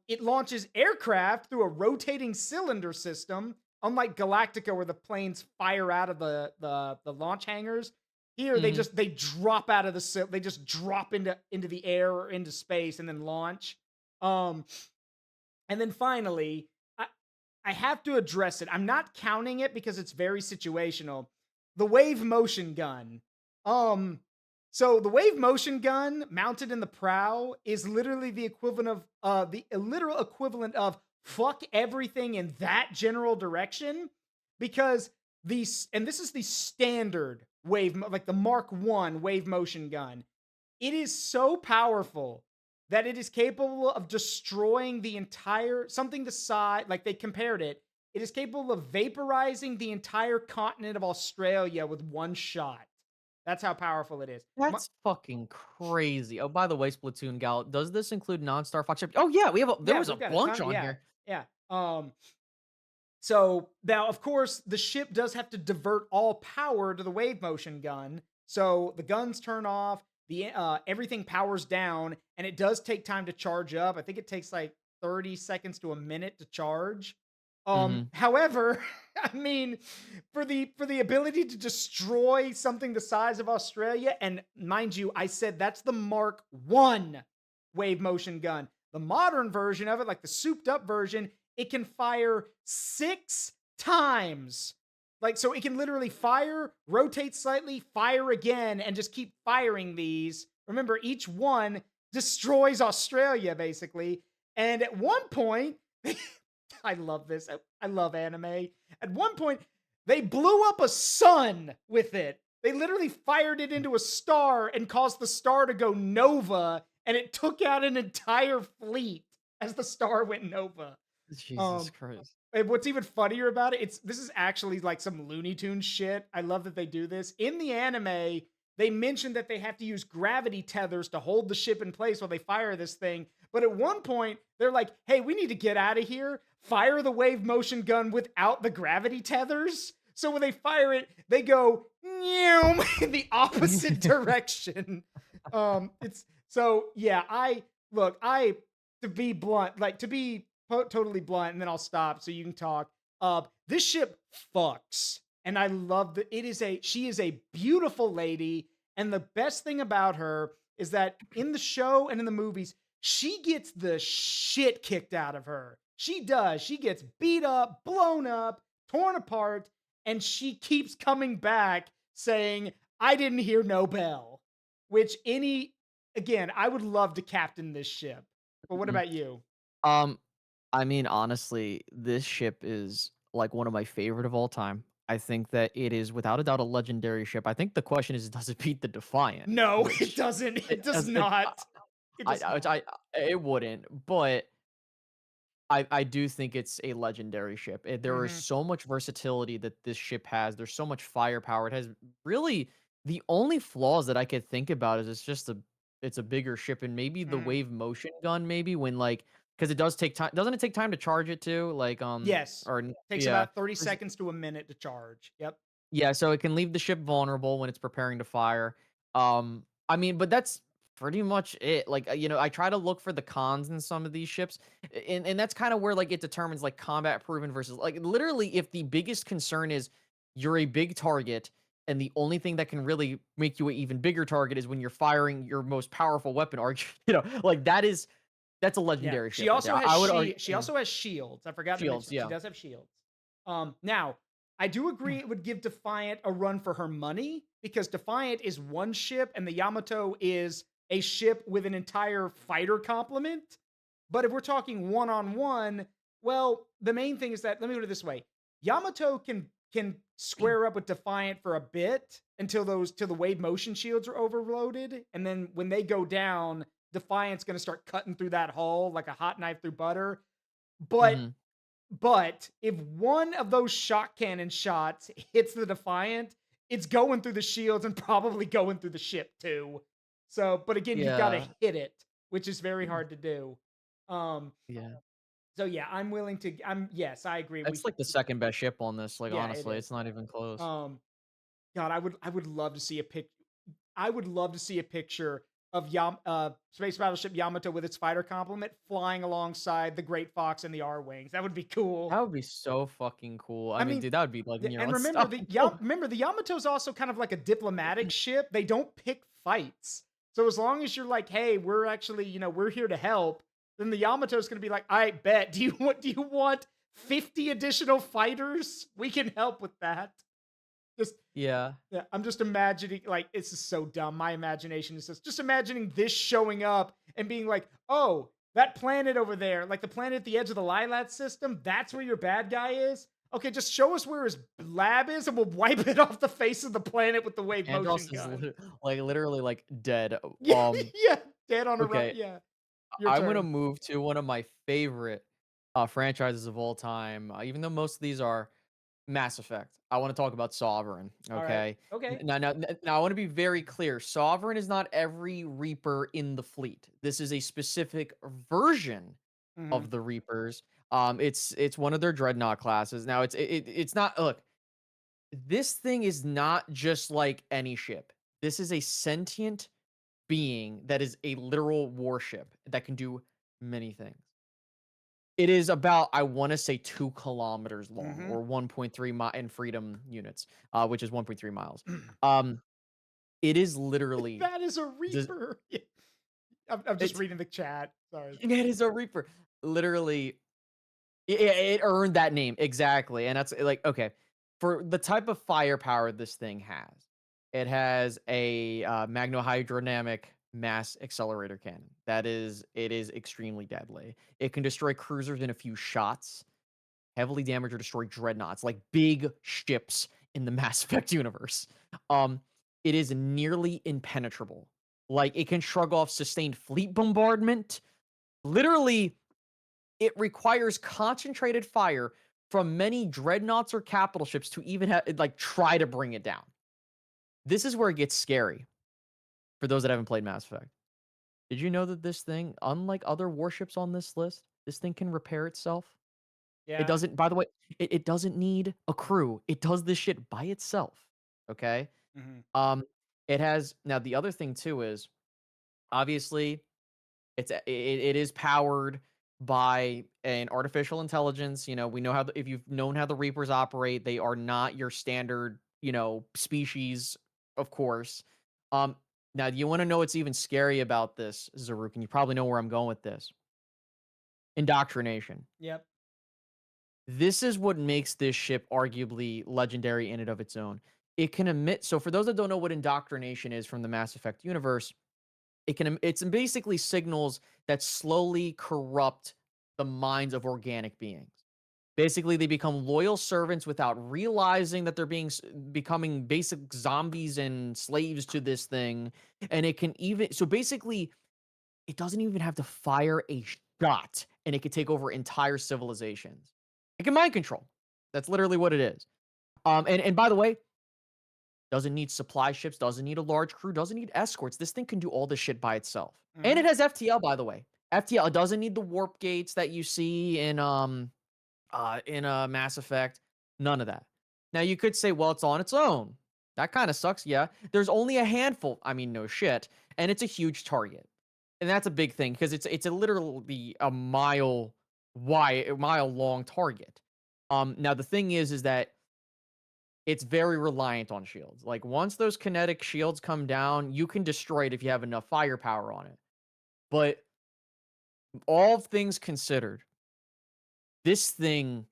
It launches aircraft through a rotating cylinder system, unlike Galactica, where the planes fire out of the launch hangars. Here,
Mhm.
they drop out of they just drop into the air or into space and then launch. Um, and then finally, I have to address it. I'm not counting it because it's very situational. The wave motion gun. Um, so the wave motion gun mounted in the prow is literally the equivalent of the literal equivalent of fuck everything in that general direction because and this is the standard like the Mark 1 wave motion gun. It is so powerful that it is capable of destroying the entire something the size, like they compared it. It is capable of vaporizing the entire continent of Australia with one shot. That's how powerful it is.
That's fucking crazy. Oh, by the way, Splatoon gal, does this include non-Star Fox ship? Oh yeah, there
Yeah,
was a
we've got a
bunch
ton.
on
Yeah,
here.
yeah. So now, of course, the ship does have to divert all power to the wave motion gun. So the guns turn off, the everything powers down, and it does take time to charge up. I think it takes like 30 seconds to a minute to charge.
Mhm.
However, I mean, for the ability to destroy something the size of Australia, and mind you, I said that's the Mark 1 wave motion gun. The modern version of it, like the souped up version, it can fire 6 times. Like, so it can literally fire, rotate slightly, fire again, and just keep firing these. Remember, each one destroys Australia, basically. And at one point, I love this. I love anime. At one point, they blew up a sun with it. They literally fired it into a star and caused the star to go nova, and it took out an entire fleet as the star went nova.
Jesus
Um,
Christ.
and what's even funnier about it, this is actually like some Looney Tunes shit. I love that they do this. In the anime, they mentioned that they have to use gravity tethers to hold the ship in place while they fire this thing. But at one point, they're like, hey, we need to get out of here. Fire the wave motion gun without the gravity tethers. So when they fire it, they go in the opposite direction. It's so yeah, I to be blunt, like to be totally blunt, and then I'll stop so you can talk. This ship fucks, and I love that she is a beautiful lady, and the best thing about her is that in the show and in the movies, she gets the shit kicked out of her. She does. She gets beat up, blown up, torn apart, and she keeps coming back saying, "I didn't hear no bell." Which again, I would love to captain this ship. But what
Mhm.
about you?
Um, I mean, honestly, this ship is like one of my favorite of all time. I think that it is without a doubt a legendary ship. I think the question is, does it beat the Defiant?
No, it
Which
doesn't.
it
It does
does.
not. It does not.
It wouldn't, but I do think it's a legendary ship. There is
Mhm,
so much versatility that this ship has. There's so much firepower. It has really the only flaws that I could think about is it's a bigger ship and maybe the
mhm.
wave motion gun maybe when like because it does take time. Doesn't it take time to charge it too? Like
Yes. Takes
yeah.
about 30 seconds to a minute to charge. Yep.
Yeah, so it can leave the ship vulnerable when it's preparing to fire. I mean, but that's pretty much it. Like, I try to look for the cons in some of these ships, and that's kind of where like it determines like combat proven versus like literally if the biggest concern is you're a big target and the only thing that can really make you an even bigger target is when you're firing your most powerful weapon arc, like that's a
Yeah.
legendary
She
ship right
also
there.
has
I would argue
she also has shields. I forgot to mention
shields,
that. She
yeah.
does have shields. Now, I do agree it would give Defiant a run for her money because Defiant is one ship and the Yamato is a ship with an entire fighter complement. But if we're talking one on one, well, the main thing is that let me put it this way: Yamato can square up with Defiant for a bit until till the wave motion shields are overloaded, and then when they go down, Defiant's going to start cutting through that hull like a hot knife through butter. But
Mhm.
but if one of those shock cannon shots hits the Defiant, it's going through the shields and probably going through the ship too. So, but again, you've got to
Yeah.
hit it, which is very hard to do. Um,
Yeah.
so yeah, I'm willing to. Yes, I agree.
It's like the second best ship on this, like,
Yeah, it
honestly,
is.
it's not even close.
Um, God, I would love to see a pic. I would love to see a picture of Space Battleship Yamato with its fighter complement flying alongside the Great Fox and the R Wings. That would be cool.
That would be so fucking cool. I
I
mean,
mean,
dude, that would be, like,
and
unstoppable.
remember the Yamato's also kind of like a diplomatic ship. They don't pick fights. So as long as you're like, "Hey, we're actually, we're here to help," then the Yamato's going to be like, "I bet. Do you want 50 additional fighters? We can help with that." Just
Yeah.
yeah, I'm just imagining like this is so dumb. My imagination is just imagining this showing up and being like, "Oh, that planet over there, like the planet at the edge of the Lilat system, that's where your bad guy is. Okay, just show us where his lab is, and we'll wipe it off the face of the planet with the wave motion
Andros is
gun.
like literally like dead.
Yeah, yeah, dead on arrival.
Okay,
Yeah, your
I'm gonna
turn.
move to one of my favorite franchises of all time. Even though most of these are Mass Effect, I want to talk about Sovereign.
All right.
Okay,
Okay.
now I want to be very clear. Sovereign is not every Reaper in the fleet. This is a specific version
Hmm.
of the Reapers. It's one of their dreadnought classes. Now it's not look. This thing is not just like any ship. This is a sentient being that is a literal warship that can do many things. It is about, I want to say, 2 kilometers long
Hmm.
or 1.3 in freedom units, which is 1.3 miles. Um, it is literally,
That is a
does
reaper. Yeah. I'm just
it's
reading the chat. Sorry.
it is a reaper. Literally, it earned that name exactly, and that's like okay for the type of firepower this thing has. It has a magnohydrodynamic mass accelerator cannon. It is extremely deadly. It can destroy cruisers in a few shots, heavily damage or destroy dreadnoughts, like big ships in the Mass Effect universe. Um, it is nearly impenetrable. Like it can shrug off sustained fleet bombardment. Literally, it requires concentrated fire from many dreadnoughts or capital ships to even like try to bring it down. This is where it gets scary for those that haven't played Mass Effect. Did you know that this thing, unlike other warships on this list, this thing can repair itself? It
Yeah.
doesn't, by the way, it doesn't need a crew. It does this shit by itself. Okay.
Hmm.
Um, it has now the other thing too is obviously it is powered by an artificial intelligence. You know, we know how if you've known how the Reapers operate, they are not your standard, species, of course. Um, now you want to know what's even scary about this, Zaruk, and you probably know where I'm going with this. Indoctrination.
Yep.
This is what makes this ship arguably legendary in and of its own. It can emit. So for those that don't know what indoctrination is from the Mass Effect universe, it's basically signals that slowly corrupt the minds of organic beings. Basically, they become loyal servants without realizing that they're becoming basic zombies and slaves to this thing. And it can even so basically, it doesn't even have to fire a shot, and it can take over entire civilizations. It can mind control. That's literally what it is. And by the way, doesn't need supply ships, doesn't need a large crew, doesn't need escorts. This thing can do all this shit by itself. And
Hmm.
it has FTL, by the way. FTL, it doesn't need the warp gates that you see in Mass Effect. None of that. Now you could say, well, it's on its own. That kind of sucks. Yeah. There's only a handful. I mean, no shit. And it's a huge target. And that's a big thing because it's a literally a mile wide, a mile long target. Now the thing is that it's very reliant on shields. Like once those kinetic shields come down, you can destroy it if you have enough firepower on it. But all things considered, this thing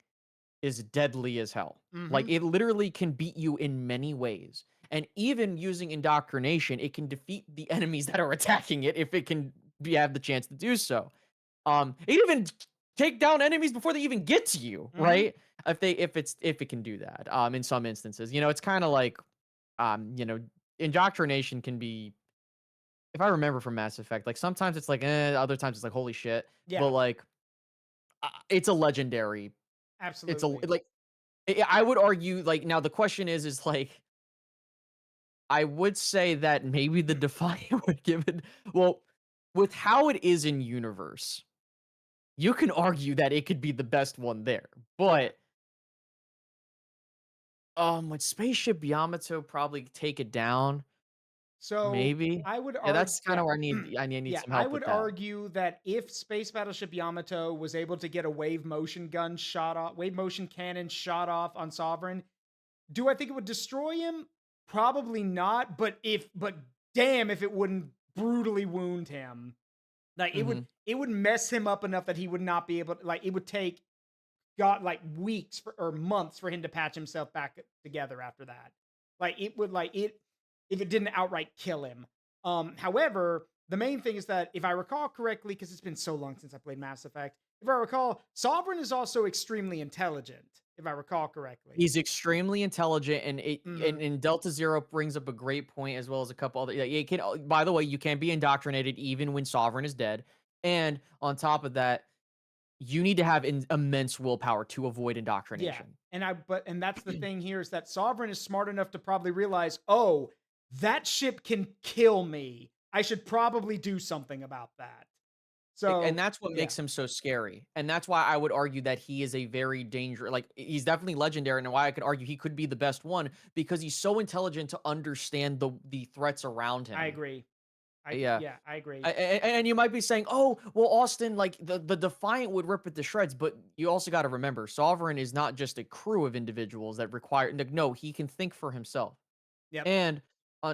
is deadly as hell. Like
Hmm.
it literally can beat you in many ways. And even using indoctrination, it can defeat the enemies that are attacking it if it can have the chance to do so. It even take down enemies before they even get to you,
Hmm.
right? If it can do that. In some instances, it's kind of like you know, indoctrination can be, if I remember from Mass Effect, like sometimes it's like, other times it's like, holy shit. But
Yeah.
like, it's a legendary. It's a
Absolutely.
like, I would argue like now the question is like, I would say that maybe the Defiant would give it. Well, with how it is in universe, you can argue that it could be the best one there.
Yeah.
But would Spaceship Yamato probably take it down?
So
Maybe.
I would
Yeah,
argue,
that's kind
yeah,
of where I need
yeah,
some
I
help
would
with that.
argue that if Space Battleship Yamato was able to get a wave motion gun shot off, wave motion cannon shot off on Sovereign, do I think it would destroy him? Probably not. But damn, if it wouldn't brutally wound him, like
Mhm.
it would mess him up enough that he would not be able. Like it would take got like weeks or months for him to patch himself back together after that. Like it would like it if it didn't outright kill him. However, the main thing is that if I recall correctly, because it's been so long since I played Mass Effect, if I recall, Sovereign is also extremely intelligent. If I recall correctly.
He's extremely intelligent, and
Hmm.
Delta Zero brings up a great point as well as a couple other. Yeah, it can. By the way, you can be indoctrinated even when Sovereign is dead, and on top of that, you need to have immense willpower to avoid
Yeah,
indoctrination.
and that's the thing here is that Sovereign is smart enough to probably realize, oh, that ship can kill me. I should probably do something about that.
And
So
that's what
yeah,
makes him so scary. And that's why I would argue that he is a very dangerous, like, he's definitely legendary, and why I could argue he could be the best one because he's so intelligent to understand the threats around
I
him.
agree.
Yeah.
Yeah, I agree.
And you might be saying, "Oh, well, Austin, like the Defiant would rip it to shreds," but you also got to remember, Sovereign is not just a crew of individuals that require. Like, no, he can think for himself.
Yep.
And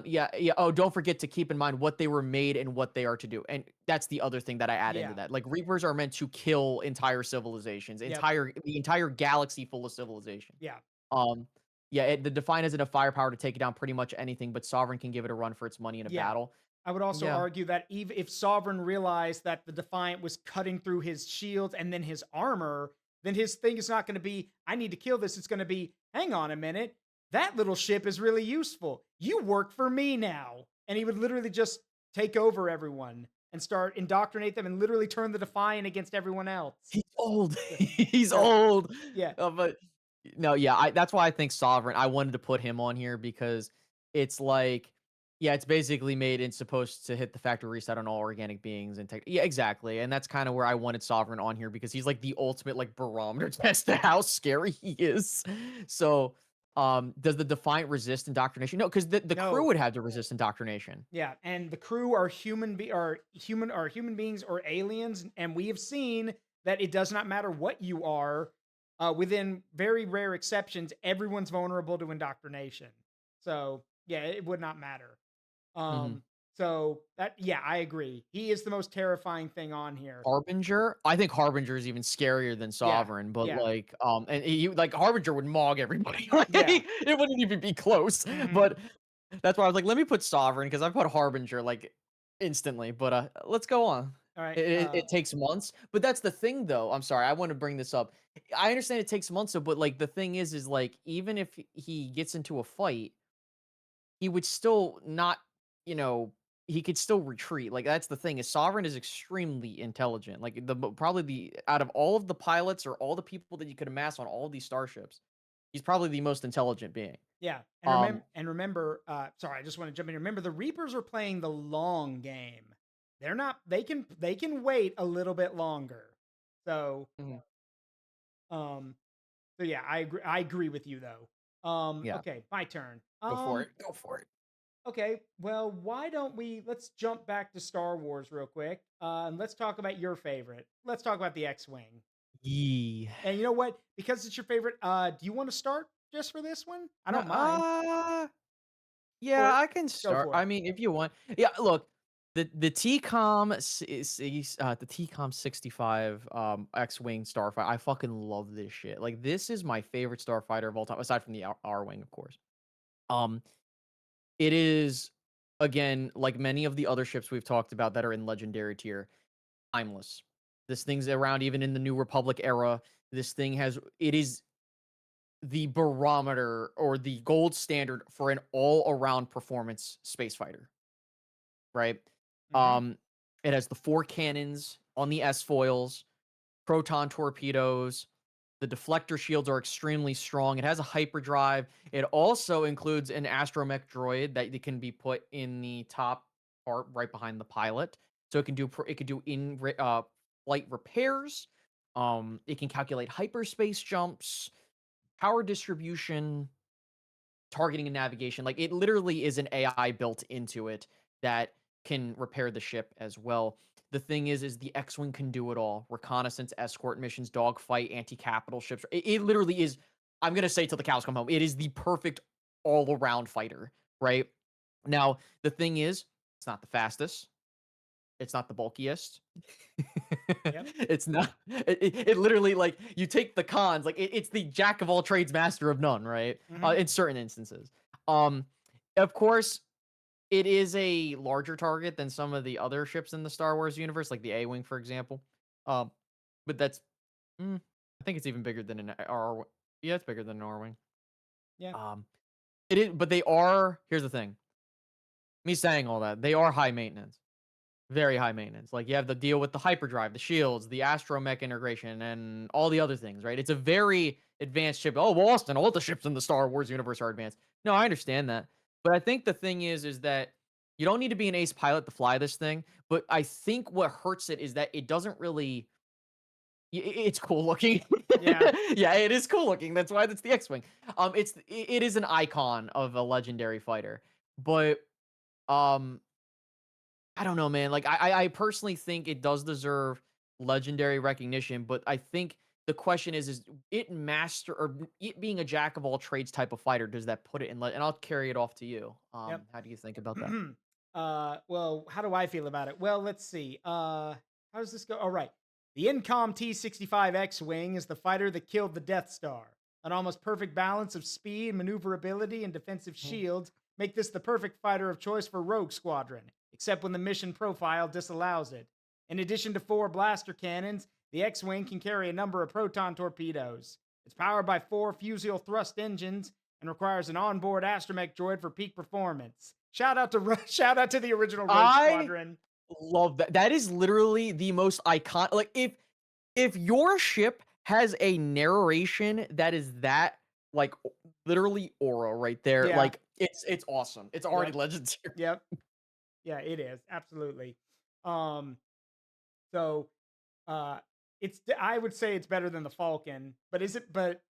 yeah, yeah. Oh, don't forget to keep in mind what they were made and what they are to do. And that's the other thing that I add into
Yeah.
that. Like Reapers are meant to kill entire civilizations,
Yep.
the entire galaxy full of civilization.
Yeah.
Um, yeah, the Defiant has enough firepower to take it down pretty much anything, but Sovereign can give it a run for its money in a
Yeah.
battle.
I would also
Yeah.
argue that even if Sovereign realized that the Defiant was cutting through his shields and then his armor, then his thing is not going to be, I need to kill this. It's going to be, hang on a minute. That little ship is really useful. You work for me now. And he would literally just take over everyone and start indoctrinate them and literally turn the Defiant against everyone else.
He's old.
So,
He's
so
old.
yeah.
But no, yeah, that's why I think Sovereign. I wanted to put him on here because it's like, yeah, it's basically made and supposed to hit the factory reset on all organic beings and tech. Yeah, exactly. And that's kind of where I wanted Sovereign on here because he's like the ultimate like barometer test to how scary he is. So, does the Defiant resist indoctrination? No, because the crew
No.
would have to resist indoctrination.
Yeah, and the crew are human beings or aliens, and we have seen that it does not matter what you are. Within very rare exceptions, everyone's vulnerable to indoctrination. So yeah, it would not matter.
Mhm.
Um, so that yeah, I agree. He is the most terrifying thing on here.
Harbinger? I think Harbinger is even scarier than
Yeah,
Sovereign, but,
yeah,
like, and he like, Harbinger would mog everybody, like,
yeah.
it wouldn't even be close,
Hmm.
but that's why I was like, "Let me put Sovereign because I put Harbinger, like, instantly, but, let's go on.
All right.
It takes months, but that's the thing, though, I'm sorry, I wanna bring this up. I understand it takes months, though, but, like, the thing is, like, even if he gets into a fight, he would still not, you know, he could still retreat. Like that's the thing is Sovereign is extremely intelligent. Like probably the out of all of the pilots or all the people that you could amass on all of these starships, he's probably the most intelligent being.
Yeah,
Um,
and remember, sorry, I just want to jump in. Remember, the Reapers are playing the long game. They're not. They can wait a little bit longer. So,
Mhm.
um, so yeah, I agree with you though.
Yeah,
Okay, my turn.
go for it. Go for it.
Okay, well, why don't let's jump back to Star Wars real quick. And let's talk about your favorite. Let's talk about the X-wing.
Yee.
And you know what? Because it's your favorite, do you want to start just for this one? I
No,
don't mind.
yeah,
Or
I can
go
start.
for it.
I mean, if you want. Yeah, look, the TCOM 65 X-Wing starfighter. I fucking love this shit. Like this is my favorite starfighter of all time aside from the R-Wing, of course. Um it is again like many of the other ships we've talked about that are in legendary tier, timeless. This thing's around even in the New Republic era. This thing has it is the barometer or the gold standard for an all-around performance space fighter, right?
Hmm.
Um, it has the 4 cannons on the S foils, proton torpedoes. The deflector shields are extremely strong. It has a hyperdrive. It also includes an astromech droid that can be put in the top part right behind the pilot, so it can do flight repairs. It can calculate hyperspace jumps, power distribution, targeting and navigation. Like it literally is an AI built into it that can repair the ship as well. The thing is the X-wing can do it all: reconnaissance, escort missions, dogfight, anti-capital ships. It literally is. I'm gonna say till the cows come home. It is the perfect all-around fighter. Right now, the thing is, it's not the fastest. It's not the bulkiest.
Yep.
It's not. It literally like you take the cons. Like it's the jack of all trades, master of none. Right.
Hmm.
In certain instances. Um, of course, it is a larger target than some of the other ships in the Star Wars universe, like the A-wing, for example. Um, but that's I think it's even bigger than an R. Yeah, it's bigger than an R-wing.
Yeah.
Um, it is, but they are. Here's the thing. Me saying all that, they are high maintenance, very high maintenance. Like you have the deal with the hyperdrive, the shields, the astromech integration, and all the other things. Right? It's a very advanced ship. Oh, well, Austin, all the ships in the Star Wars universe are advanced. No, I understand that, but I think the thing is that you don't need to be an ace pilot to fly this thing. But I think what hurts it is that it doesn't really it's cool looking.
Yeah.
Yeah, it is cool looking. That's why it's the X-wing. It is an icon of a legendary fighter. But um I don't know, man. Like I personally think it does deserve legendary recognition, but I think the question is it master or it being a jack of all trades type of fighter, does that put it in and I'll carry it off to you.
Yep.
How do you think about that?
Well, how do I feel about it? Well, let's see. How does this go? All right. The Incom T-65 X-Wing is the fighter that killed the Death Star. An almost perfect balance of speed, maneuverability, and defensive
Mhm.
shields make this the perfect fighter of choice for Rogue Squadron, except when the mission profile disallows it. In addition to 4 blaster cannons, the X-Wing can carry a number of proton torpedoes. It's powered by 4 fusible thrust engines and requires an onboard astromech droid for peak performance. Shout out to shout out to the original Rogue
I
Squadron.
love that. That is literally the most iconic. Like if your ship has a narration that is that like literally aura right there,
Yeah.
like it's awesome. It's already
Yep.
legendary.
Yep. Yeah, it is. Absolutely. Um so uh I would say it's better than the Falcon, but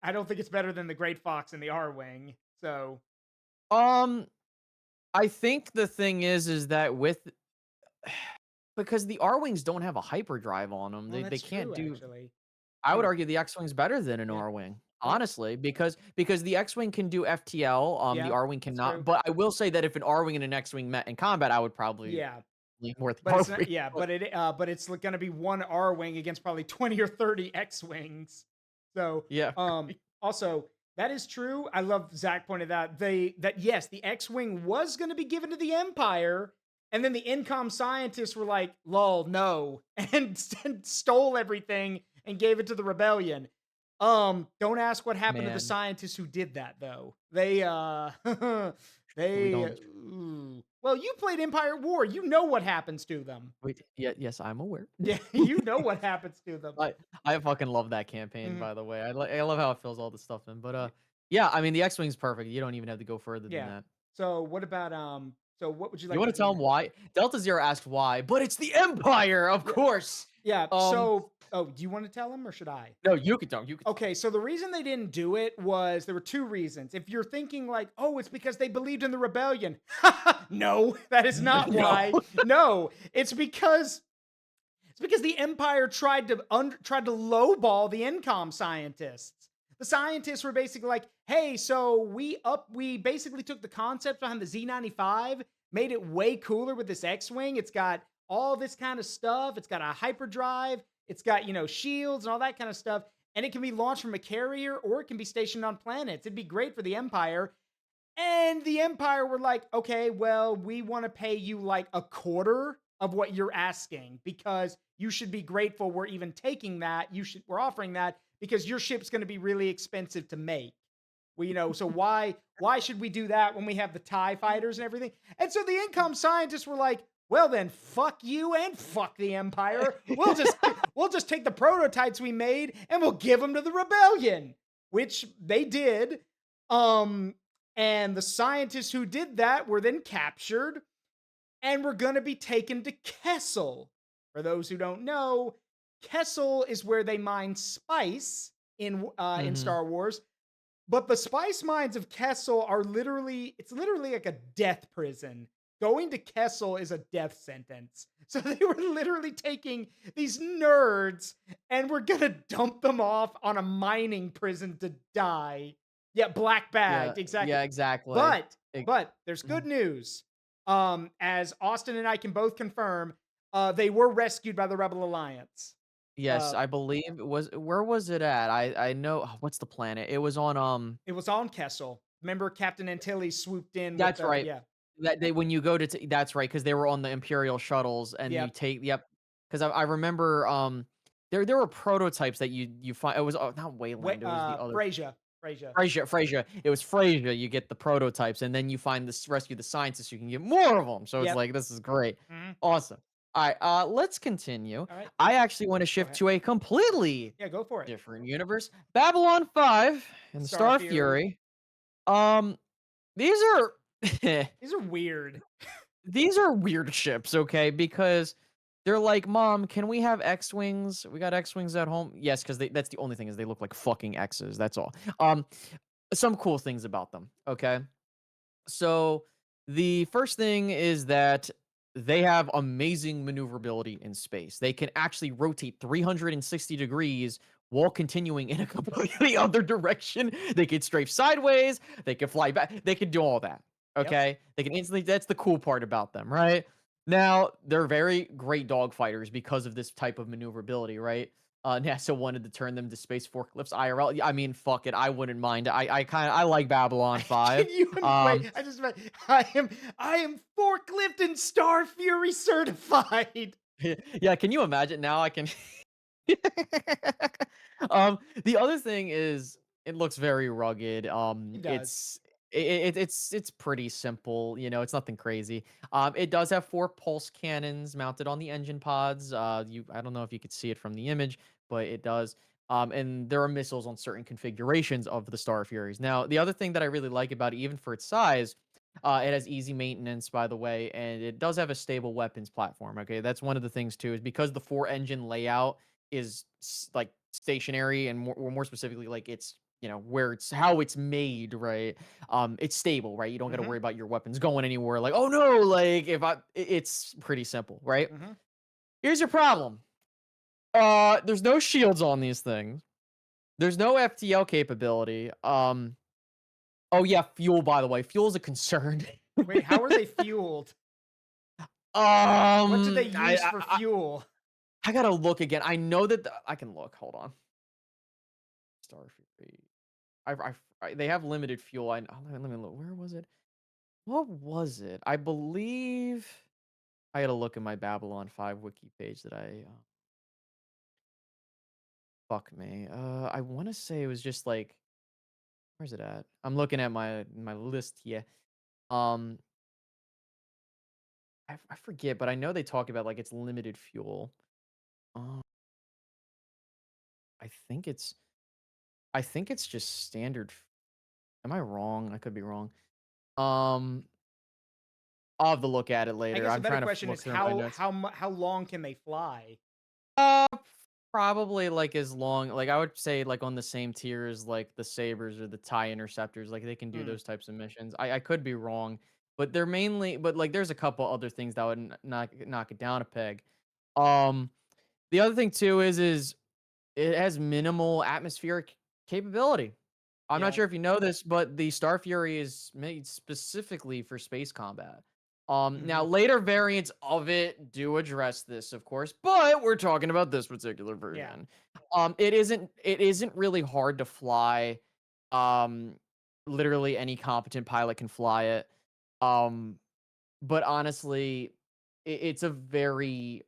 I don't think it's better than the Great Fox and the R-Wing. So,
Um, I think the thing is that with because the R wings don't have a hyperdrive on them,
well,
they
that's
can't
true
do.
actually.
I would
Huh.
argue the X-wing's better than an
Yeah.
R-wing,
Yeah.
honestly, because the X-wing can do FTL, the
Yeah.
R-wing
That's
cannot.
true.
But I will say that if an R-wing and an X-wing met in combat, I would probably
Yeah.
lean more the
But it's not
R-wing.
yeah,
But
but it's going to be one R-Wing against probably 20 or 30 X-Wings. So,
yeah,
also that is true. I love Zach pointed out that yes, the X-Wing was going to be given to the Empire, and then the Incom scientists were like, "Lol, no," and stole everything and gave it to the rebellion. Don't ask what happened to the
man,
scientists who did that though. They
we
they
don't.
well, you played Empire War. You know what happens to them.
Wait, yeah, yes, I'm aware.
Yeah, you know what happens to them.
I I fucking love that campaign,
Mhm.
by the way. I love how it fills all the stuff in. But yeah, I mean the X-wing's perfect. You don't even have to go further than
Yeah.
that.
So what about so what would you
You
like
want
to
to
see
tell them
next?
why? Delta Zero asked why, but it's the Empire, of
Yeah.
course.
Yeah.
Um,
So do you want to tell them or should I?
no, you could tell. You could tell.
Okay, so the reason they didn't do it was there were 2 reasons. If you're thinking like, "Oh, it's because they believed in the rebellion." No, that is not
No.
why. No, it's because the Empire tried to lowball the Incom scientists. The scientists were basically like, "Hey, so we basically took the concept behind the Z95, made it way cooler with this X-wing. It's got all this kind of stuff. It's got a hyperdrive. It's got shields and all that kind of stuff, and it can be launched from a carrier or it can be stationed on planets. It'd be great for the Empire." And the Empire were like, okay, well, we want to pay you like a quarter of what you're asking because you should be grateful we're even taking that. We're offering that because your ship's going to be really expensive to make. Well, so why should we do that when we have the TIE fighters and everything? And so the income scientists were like, well then fuck you and fuck the Empire. We'll just take the prototypes we made and we'll give them to the rebellion, which they did. Um and the scientists who did that were then captured and were going to be taken to Kessel. For those who don't know, Kessel is where they mine spice in
Mhm.
Star Wars. But the spice mines of Kessel are it's literally like a death prison. Going to Kessel is a death sentence. So they were literally taking these nerds and we're going to dump them off on a mining prison to die. Yeah, black
Yeah,
bagged, exactly.
yeah, exactly.
But
It-
but there's good
mhm.
news. As Austin and I can both confirm, they were rescued by the Rebel Alliance.
Yes,
Uh,
I believe it was. Where was it at? I know. What's the planet? It was on.
it was on Kessel. Remember Captain Antilles swooped in with
That's
the
right.
yeah.
That they when you go to that's right, because they were on the Imperial shuttles, and you
Yep.
take yep. Because I remember, there were prototypes that you find it was, not Wayland, it was the other
Frasier. Frasier.
Frasier. It was Frasier, you get the prototypes, and then you find this rescue the scientists, you can get more of them. So it's
Yep.
like, this is great.
Mhm.
Awesome. Alright, let's continue.
All right.
I actually wanna
Go
shift
ahead.
to a completely
Yeah, go for it.
different universe. Babylon 5 and
Star
Star
Fury.
Fury. Um, these are
These are weird.
these are weird ships, okay? Because they're like, "Mom, can we have X-wings? We got X-wings at home." Yes, because that's the only thing is they look like fucking X's. That's all. Some cool things about them. Okay, so the first thing is that they have amazing maneuverability in space. They can actually rotate 360 degrees while continuing in a completely other direction. They can strafe sideways, they can fly back, they can do all that.
Yep.
Okay? They can instantly that's the cool part about them, right? Now, they're very great dog fighters because of this type of maneuverability, right? NASA wanted to turn them to space forklifts IRL. I mean, fuck it, I wouldn't mind. I like Babylon
Can
5.
you
Um,
wait? I am forklift and Star Fury certified.
yeah, can you imagine now I can the other thing is it looks very rugged.
It does.
It's pretty simple, it's nothing crazy. It does have 4 pulse cannons mounted on the engine pods. I don't know if you could see it from the image, but it does. And there are missiles on certain configurations of the Star Furies. Now, the other thing that I really like about it, even for its size, it has easy maintenance, by the way, and it does have a stable weapons platform. Okay, that's one of the things too, is because the 4 engine layout is like stationary, and more specifically, like it's where it's how it's made, right? It's stable, right? You don't got to
Mhm.
worry about your weapons going anywhere. Like, oh no, like if it's pretty simple, right?
Mhm.
Here's your problem. There's no shields on these things. There's no FTL capability. Oh yeah, fuel, by the way. Fuel is a concern.
Wait, how are they fueled? What do they
I,
use
I
for
I
fuel?
I gotta look again. I know that I can look. Hold on. Star Fury. They have limited fuel. Let me look. Where was it? What was it? I believe I gotta look at my Babylon 5 wiki page that fuck me. I want to say it was just like, where's it at? I'm looking at my list here. Um, I forget, but I know they talk about like it's limited fuel. Um, I think it's I think it's just standard. Am I wrong? I could be wrong. Um, I'll have to look at it
I
later.
guess a
I'm
better
trying to
question
look
is
through my
how
notes.
how mu how long can they fly?
Uh, Probably like as long, like I would say, like on the same tier as like the Sabers or the TIE Interceptors. Like they can do
Hmm.
those types of missions. I could be wrong, but they're mainly, but like there's a couple other things that would knock it down a peg. Um, the other thing too is it has minimal atmospheric capability. I'm not
Yeah.
sure if you know this, but the Star Fury is made specifically for space combat. Now
Mhm.
later variants of it do address this, of course, but we're talking about this particular
Yeah.
version. It isn't really hard to fly. Um, Literally any competent pilot can fly it. Um, but honestly, it's a very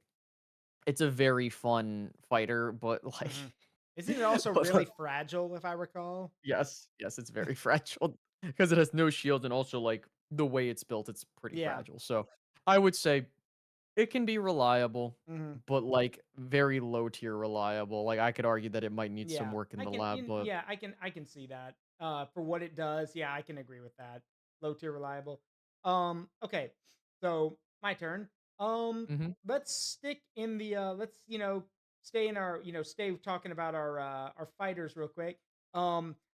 fun fighter, but like,
Mhm. Isn't it also really
but
fragile, if I recall?
yes, it's very fragile because it has no shield, and also like the way it's built, it's pretty
Yeah.
fragile. So I would say it can be reliable,
Mhm.
but like very low tier reliable. Like I could argue that it might need some
Yeah.
work in
I
the
can
lab,
in
but
yeah, I can see that. For what it does, yeah, I can agree with that. Low tier reliable. Okay. So, my turn. Um,
mhm.
let's stick in the let's, stay in our, stay talking about our fighters real quick.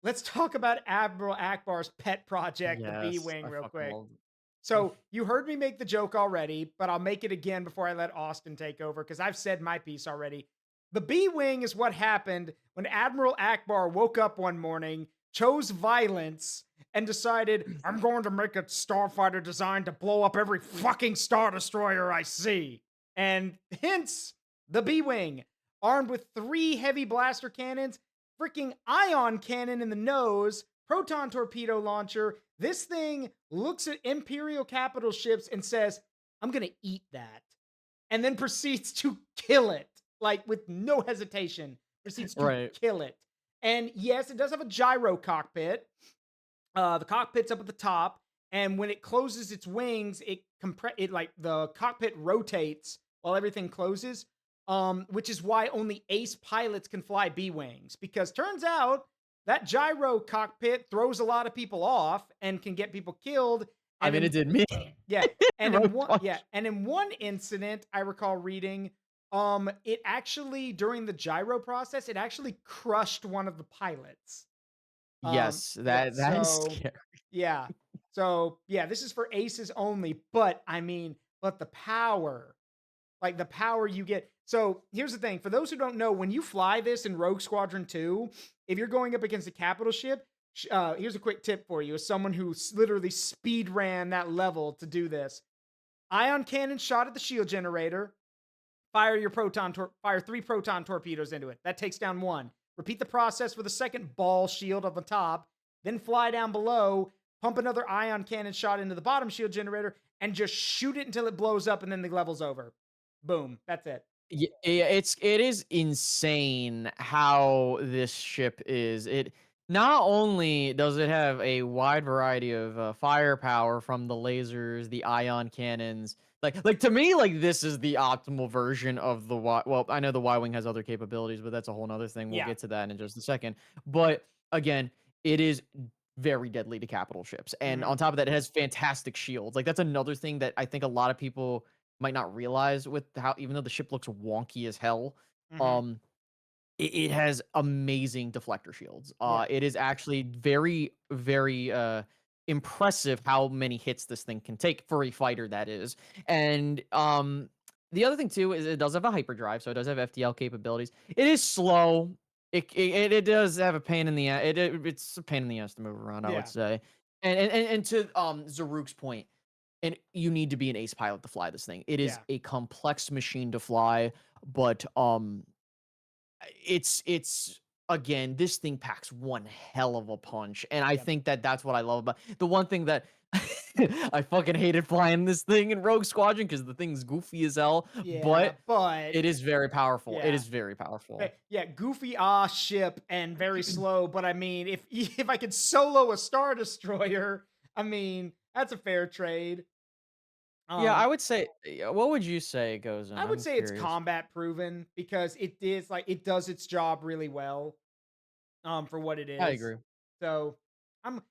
Let's talk about Admiral Akbar's pet project, the
Yes,
B-wing
I
real
fucking
quick.
love it.
So, you heard me make the joke already, but I'll make it again before I let Austin take over because I've said my piece already. The B Wing is what happened when Admiral Akbar woke up one morning, chose violence, and decided, I'm going to make a starfighter designed to blow up every fucking Star Destroyer I see. And hence, the B Wing, armed with 3 heavy blaster cannons, freaking ion cannon in the nose, proton torpedo launcher, This thing looks at Imperial capital ships and says, "I'm gonna eat that," and then proceeds to kill it, like with no hesitation. Proceeds to
Right.
kill it. And yes, it does have a gyro cockpit. The cockpit's up at the top, and when it closes its wings, it like the cockpit rotates while everything closes. Which is why only ace pilots can fly B wings, because turns out that gyro cockpit throws a lot of people off and can get people killed.
I
And
mean, it
in
did me.
yeah, and
Rogue
in one yeah,
Squadron.
and in one incident I recall reading, it actually during the gyro process, it actually crushed one of the pilots.
Yes,
Yeah,
that is scary.
yeah. So, yeah, this is for aces only, but I mean, but the power, like the power you get. So, here's the thing, for those who don't know, when you fly this in Rogue Squadron 2, if you're going up against a capital ship, here's a quick tip for you as someone who literally speed ran that level to do this. Ion cannon shot at the shield generator, fire 3 proton torpedoes into it. That takes down 1. Repeat the process with a second ball shield on the top, then fly down below, pump another ion cannon shot into the bottom shield generator, and just shoot it until it blows up, and then the level's over. Boom. That's it.
Yeah, it is insane how this ship is. It not only does it have a wide variety of firepower from the lasers, the ion cannons. Like to me, like this is the optimal version of the Y. Well, I know the Y wing has other capabilities, but that's a whole nother thing. We'll
Yeah.
get to that in just a second. But again, it is very deadly to capital ships, and
Hmm.
on top of that, it has fantastic shields. Like that's another thing that I think a lot of people might not realize with how even though the ship looks wonky as hell,
Hmm.
um, it has amazing deflector shields.
Yeah.
It is actually very, very impressive how many hits this thing can take for a fighter that is. And the other thing too is it does have a hyperdrive, so it does have FTL capabilities. It is slow. It does have a pain in the ass. It's a pain in the ass to move around, I would
Yeah.
say. And to Zaruk's point, and you need to be an ace pilot to fly this thing. It is
Yeah.
a complex machine to fly, but it's again, this thing packs one hell of a punch, and I
Yep.
think that that's what I love about the one thing that I fucking hated flying this thing in Rogue Squadron because the thing's goofy as hell,
Yeah.
but
But
it is very powerful. It
yeah.
is very powerful.
Yeah, goofy ship and very slow. But I mean, if if I could solo a Star Destroyer, I mean, that's a fair trade.
Yeah,
Um,
I would say. Yeah, what would you say it goes in?
I would
I'm
say it's
curious.
combat proven because it is like it does its job really well. For what it
I
is.
agree.
So I'm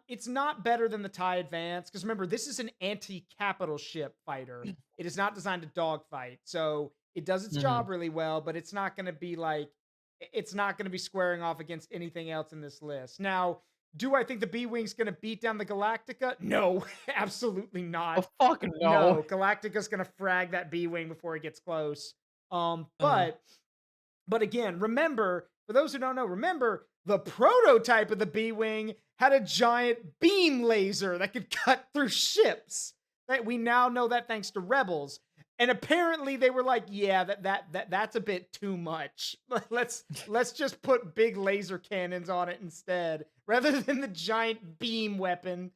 it's not better than the TIE Advance because remember this is an anti-capital ship fighter. It is not designed to dogfight. So it does its
Hmm.
job really well, but it's not going to be like it's not going to be squaring off against anything else in this list. Now, do I think the B-Wing's going to beat down the Galactica? No, absolutely
Oh
not.
fuck no.
No, Galactica's going to frag that B-Wing before it gets close.
Uh,
But again, remember, for those who don't know, remember the prototype of the B Wing had a giant beam laser that could cut through ships. That we now know that thanks to Rebels. And apparently they were like, yeah, that's a bit too much. Let's just put big laser cannons on it instead, rather than the giant beam weapon.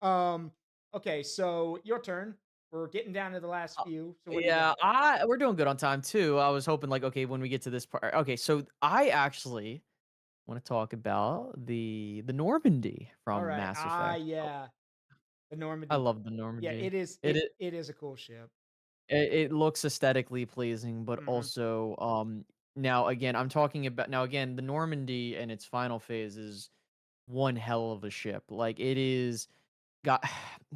Um, okay, so your turn. We're getting down to the last few. So what do you
Yeah,
got?
we're doing good on time too. I was hoping like, okay, when we get to this part. Okay, so I actually want to talk about the Normandy
All
from
right.
Mass Effect. Oh,
Yeah. The
I
Normandy.
love the
Yeah,
Normandy.
it is
It it
it is a cool ship.
it looks aesthetically pleasing, but
Mhm.
also now again, I'm talking about now again, the Normandy in its final phase is one hell of a ship. Like it is got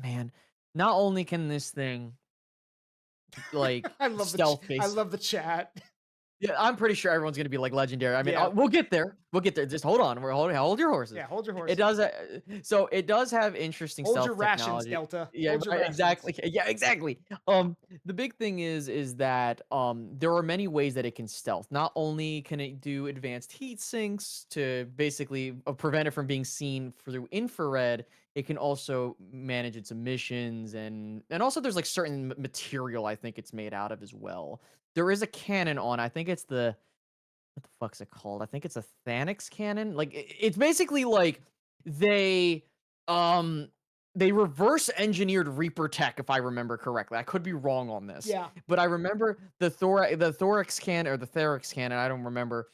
man, not only can this thing like stealth
I
base.
love the chat.
Yeah, I'm pretty sure everyone's gonna be like legendary. I mean,
Yeah.
we'll get there. We'll get there. Just hold on. Hold your horses.
Yeah, hold your
It
horses.
does. So it does have interesting
Hold your
stealth
rations,
technology.
Delta.
Yeah,
Hold your
right,
rations.
exactly. Yeah, exactly. The big thing is that there are many ways that it can stealth. Not only can it do advanced heat sinks to basically prevent it from being seen through infrared, it can also manage its emissions and also there's like certain material I think it's made out of as well. There is a cannon on. I think it's the what the fuck's it called? I think it's a Thanix cannon. Like it's basically like they Um, they reverse engineered Reaper tech, if I remember correctly. I could be wrong on this,
Yeah.
but I remember the Thorax cannon or the Therex cannon. I don't remember.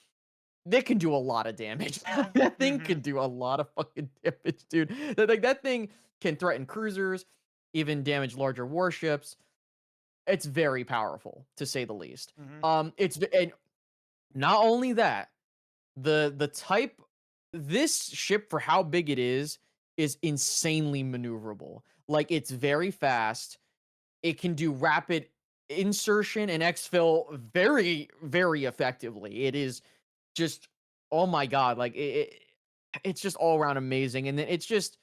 They can do a lot of damage. That thing
Hmm.
can do a lot of fucking damage, dude. Like that thing can threaten cruisers, even damage larger warships. It's very powerful, to say the least.
Hmm.
And not only that, the type this ship for how big it is insanely maneuverable. Like it's very fast. It can do rapid insertion and exfil very, very effectively. It is just oh my god, like it's just all around amazing. And then it's just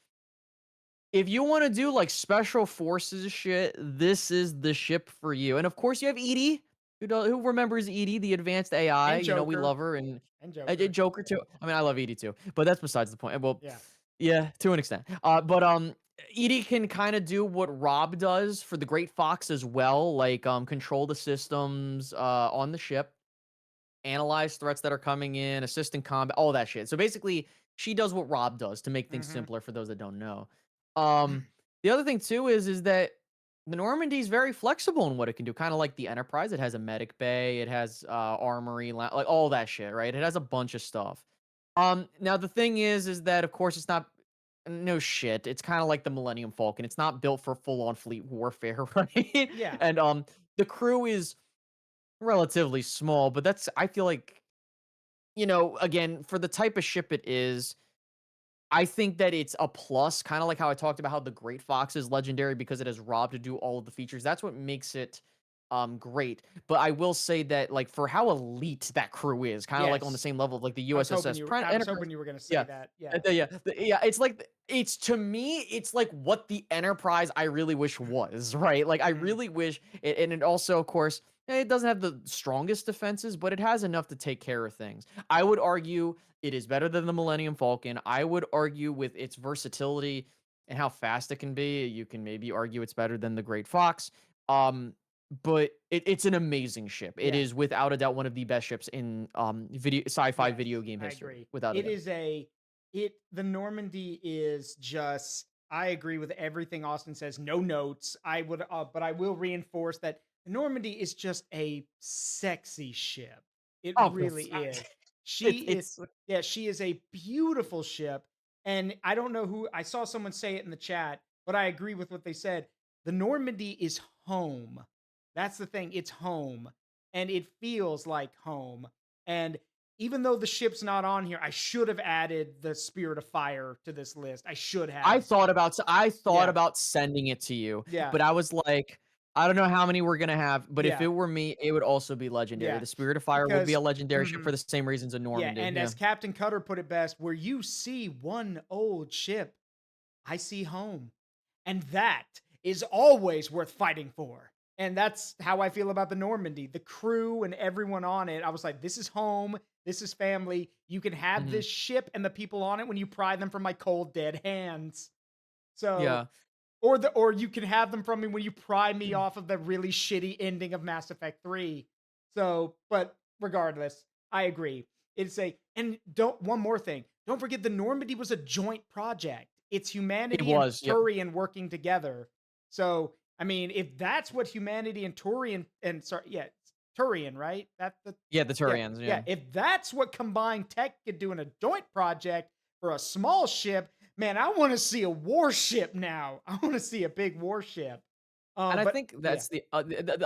if you want to do like special forces shit, this is the ship for you. And of course, you have Edie, who remembers Edie, the advanced AI.
And
You know we
Joker.
love her, and
And Joker.
Joker too. I mean, I love Edie too, but that's besides the point. Well,
Yeah.
yeah, to an extent. But Edie can kind of do what Rob does for the Great Fox as well, like control the systems on the ship, analyze threats that are coming in, assist in combat, all that shit. So basically, she does what Rob does to make things
Hmm.
simpler for those that don't know. Um, the other thing too is that the Normandy is very flexible in what it can do, kind of like the Enterprise. It has a medic bay, it has armory, like all that shit, right? It has a bunch of stuff. Now the thing is that of course it's not no shit. It's kind of like the Millennium Falcon. It's not built for full on fleet warfare, right?
Yeah.
And the crew is relatively small, but that's I feel like, again, for the type of ship it is, I think that it's a plus, kind of like how I talked about how the Great Fox is legendary because it has Rob to do all of the features. That's what makes it great. But I will say that like for how elite that crew is, kind of like on the
Yes.
same level of like the
I was hoping
USSS
you.
Prime
I was
Enterprise.
hoping you were going to say
Yeah.
that. Yeah.
Yeah, it's like it's to me, it's like what the Enterprise I really wish was, right? Like I
Hmm.
really wish and it also, of course, it doesn't have the strongest defenses, but it has enough to take care of things. I would argue it is better than the Millennium Falcon. I would argue with its versatility and how fast it can be. You can maybe argue it's better than the Great Fox. But it's an amazing ship. It
Yeah.
is without a doubt one of the best ships in video sci-fi
Yes,
video game
I
history,
agree.
without a
It
doubt.
is a it the Normandy is just I agree with everything Austin says. No notes. I would but I will reinforce that the Normandy is just a sexy ship. It
Oh, the
really is. She is
it's
yeah, she is a beautiful ship. And I don't know who I saw someone say it in the chat, but I agree with what they said. The Normandy is home. That's the thing. It's home. And it feels like home. And even though the ship's not on here, I should have added the Spirit of Fire to this list. I should have.
I thought
Yeah.
about sending it to you,
Yeah.
but I was like, I don't know how many we're gonna have, but if
Yeah.
it were me, it would also be legendary.
Yeah.
The Spirit of Fire would be
Because
a legendary ship for
mhm,
the same reasons a
yeah,
Normandy.
and
Yeah.
as Captain Cutter put it best, where you see one old ship, I see home. And that is always worth fighting for. And that's how I feel about the Normandy. The crew and everyone on it, I was like, this is home. This is family. You can have
Mhm.
this ship and the people on it when you pry them from my cold, dead hands. So,
Yeah.
or you can have them from me when you pry me off of the really shitty ending of Mass Effect 3. So, but regardless, I agree. It's a and don't one more thing. Don't forget the Normandy was a joint project. It's
It
humanity and
was, yep.
Turian working together. So, I mean, if that's what humanity and Turian and sorry, yeah, it's Turian, right? That's the
Yeah, the
yeah,
Turians,
yeah.
yeah.
If that's what combined tech could do in a joint project for a small ship, man, I want to see a warship now. I want to see a big warship.
And I
But
think
yeah,
that's the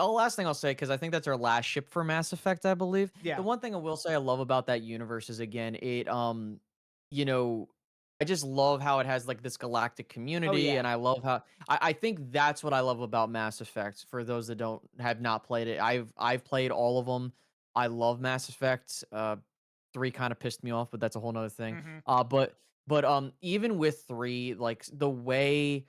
last thing I'll say, because I think that's our last ship for Mass Effect, I believe. The
yeah.
one thing I will say I love about that universe is again, you know, I just love how it has like this galactic
Oh
community,
yeah.
and I love how I think that's what I love about Mass Effect. For those that don't have not played it, I've played all of them. I love Mass Effect. 3 kind of pissed me off, but that's a whole nother thing.
Hmm.
But even with 3, like the way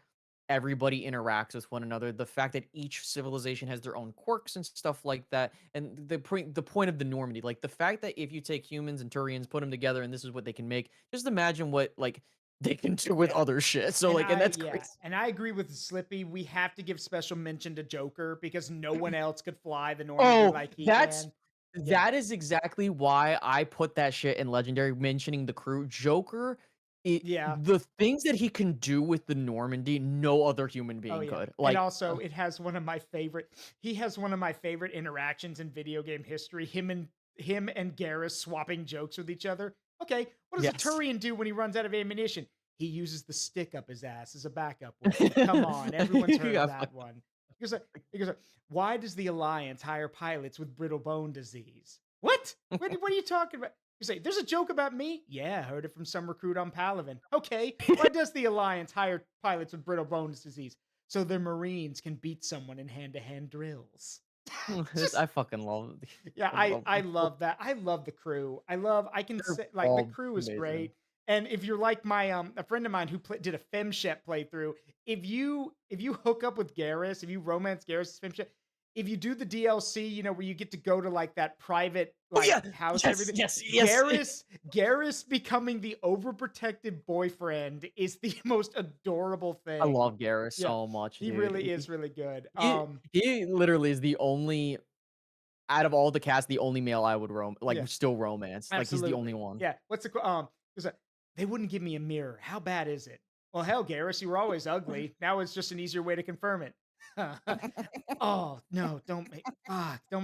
everybody interacts with one another, the fact that each civilization has their own quirks and stuff like that, and the point of the Normandy, like the fact that if you take humans and Turians, put them together, and this is what they can make. Just imagine what like they can do with
Yeah.
other shit. So like, and that's
Yeah,
crazy.
and I agree with Slippy. We have to give special mention to Joker because no one else could fly the Normandy
Oh,
like he
that's
can. Yeah.
that is exactly why I put that shit in legendary, mentioning the crew. Joker
Yeah.
The things that he can do with the Normandy, no other human
Oh
being
yeah.
could.
And
Like,
also it has one of my favorite he has one of my favorite interactions in video game history. Him and Garrus swapping jokes with each other. Okay, what does a
yes.
Turian do when he runs out of ammunition? He uses the stick up his ass as a backup weapon. Come on, everyone's heard
Yeah,
that one. He goes, why does the Alliance hire pilots with brittle bone disease? What? What are you talking about? You say, there's a joke about me? Yeah, heard it from some recruit on Palaven. Okay, why does the Alliance hire pilots with brittle bones disease? So their Marines can beat someone in hand-to-hand drills. Just
I fucking love
yeah,
I
I
love
love that. I love the crew. I can
they're
say like the
all
crew is
amazing.
great. And if you're like my a friend of mine who did a FemShep playthrough, if you hook up with Garrus, if you romance Garrus' FemShep, if you do the DLC, where you get to go to like that private
Oh
like
yeah!
house and
Yes,
everything,
yes, yes.
Garrus becoming the overprotective boyfriend is the most adorable
I
thing.
love Garrus
Yeah,
so much,
he
dude.
really is really good.
He literally is the only out of all the cast, the only male I would
Yeah.
still romance. Like, he's the only
Absolutely.
one.
Yeah. What's the He's like, they wouldn't give me a mirror. How bad is it? Well, hell, Garrus, you were always ugly. Now it's just an easier way to confirm it. Oh no! Don't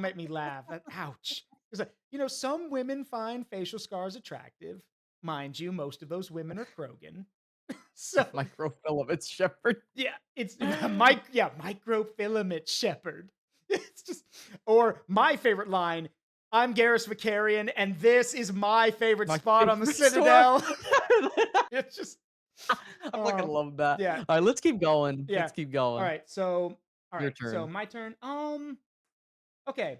make me laugh. Ouch. He's like, some women find facial scars attractive. Mind you, most of those women are Krogan. So
Microfilament Shepherd.
yeah, it's microfilament shepherd. It's just or my favorite line, I'm Garrus Vicarian, and this is my favorite
My
spot on the
favorite store.
Citadel. It's just
I fucking
um
love that.
yeah,
Alright, let's keep going.
yeah.
Let's keep
All
going.
right, so
Your turn.
my turn. Okay.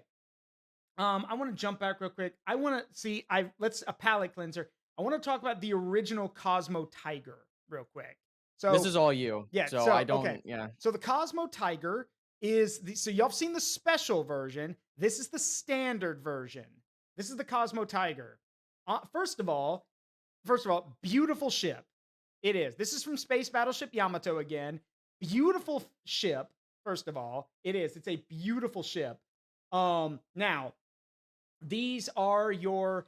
I want to jump back real quick. I want to see let's a palate cleanser. I want to talk about the original Cosmo Tiger real quick.
This
So
is all you.
yeah,
So I
so okay.
don't yeah.
So the Cosmo Tiger so y'all have seen the special version. This is the standard version. This is the Cosmo Tiger. First of all, beautiful ship. It is. This is from Space Battleship Yamato again. Beautiful ship. First of all, it is. It's a beautiful ship. Now these are to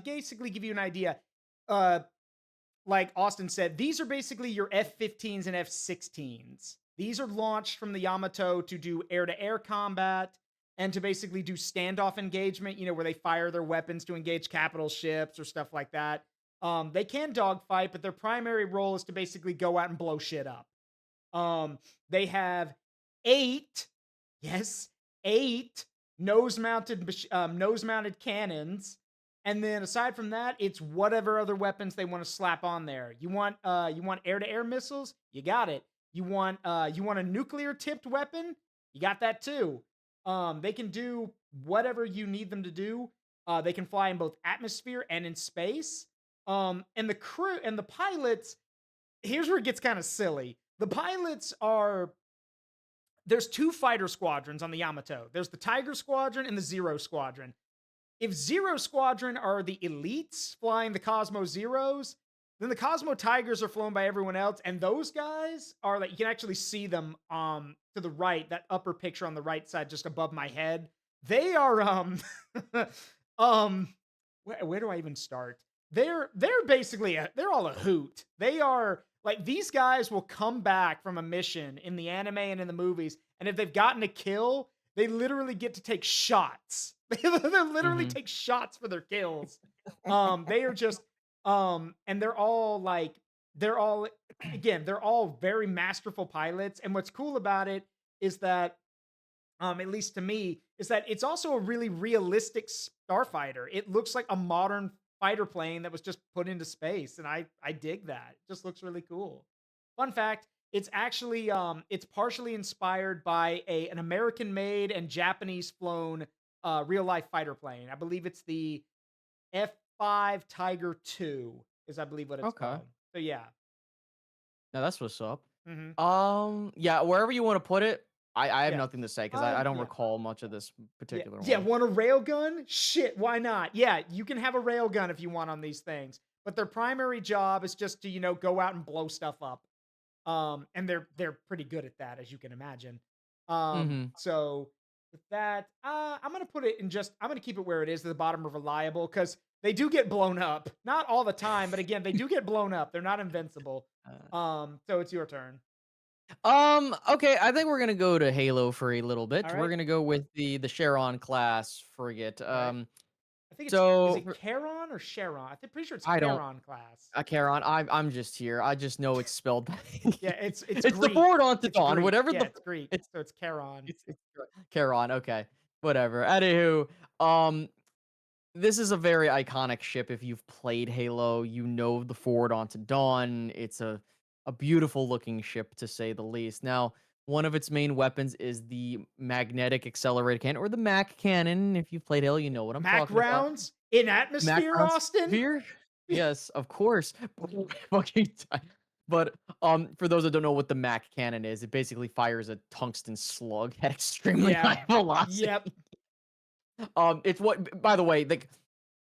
basically give you an idea. Uh, like Austin said, these are basically your F-15s and F-16s. These are launched from the Yamato to do air-to-air combat and to basically do standoff engagement, where they fire their weapons to engage capital ships or stuff like that. They can dogfight, but their primary role is to basically go out and blow shit up. They have 8, yes, 8 nose-mounted cannons, and then aside from that, it's whatever other weapons they want to slap on there. You want air-to-air missiles? You got it. You want a nuclear-tipped weapon? You got that too. They can do whatever you need them to do. They can fly in both atmosphere and in space. And the crew and the pilots, here's where it gets kind of silly. The pilots are there's 2 fighter squadrons on the Yamato. There's the Tiger Squadron and the Zero Squadron. If Zero Squadron are the elites flying the Cosmo Zeros, then the Cosmo Tigers are flown by everyone else, and those guys are like you can actually see them to the right, that upper picture on the right side just above my head. They are um where do I even start? They're basically they're all a hoot. They are like these guys will come back from a mission in the anime and in the movies, and if they've gotten a kill, they literally get to take shots. They literally
Mhm.
take shots for their kills. They are just and they're all again, they're all very masterful pilots. And what's cool about it is that at least to me, is that it's also a really realistic starfighter. It looks like a modern fighter plane that was just put into space, and I dig that. It just looks really cool. Fun fact: it's partially inspired by an American made and Japanese flown real life fighter plane. I believe it's the F5 Tiger 2 is I believe what it's
Okay.
called. So yeah.
Now that's what's up.
Hmm.
Yeah, wherever you wanna put it, I have
Yeah.
nothing to say because I don't
Yeah.
recall much of this
Yeah.
particular
Yeah,
one.
want a railgun? Shit, why not? Yeah, you can have a railgun if you want on these things. But their primary job is just to, go out and blow stuff up. And they're pretty good at that, as you can imagine.
Mhm.
So with that, I'm gonna keep it where it is at the bottom of reliable, because They do get blown up. Not all the time, but again, they do get blown up. They're not invincible.
Uh,
So it's your turn.
okay, I think we're gonna go to Halo for a little
All
bit. We're
right.
gonna go with the Charon class frigate.
All right. I think it's is
So
it Charon or Charon? I'm pretty sure it's
I don't
Charon class.
Charon. I'm just here. I just know it's spelled.
Yeah, it's
It's the
Greek.
forward
It's
Ontodon,
Greek.
whatever
Yeah,
the
it's Greek.
it's
So it's Charon.
it's Charon. Okay, whatever. Anywho, this is a very iconic ship. If you've played Halo, you know the Forward Onto Dawn. It's a beautiful looking ship to say the least. Now, one of its main weapons is the magnetic accelerated cannon, or the Mac cannon. If you've played Halo, you know what I'm
Mac
talking about.
rounds in
Mac
atmosphere,
rounds
Austin.
sphere? Yes, of course. Fucking but for those that don't know what the Mac cannon is, it basically fires a tungsten slug at extremely
Yeah.
high velocity.
Yep.
It's what, by the way, like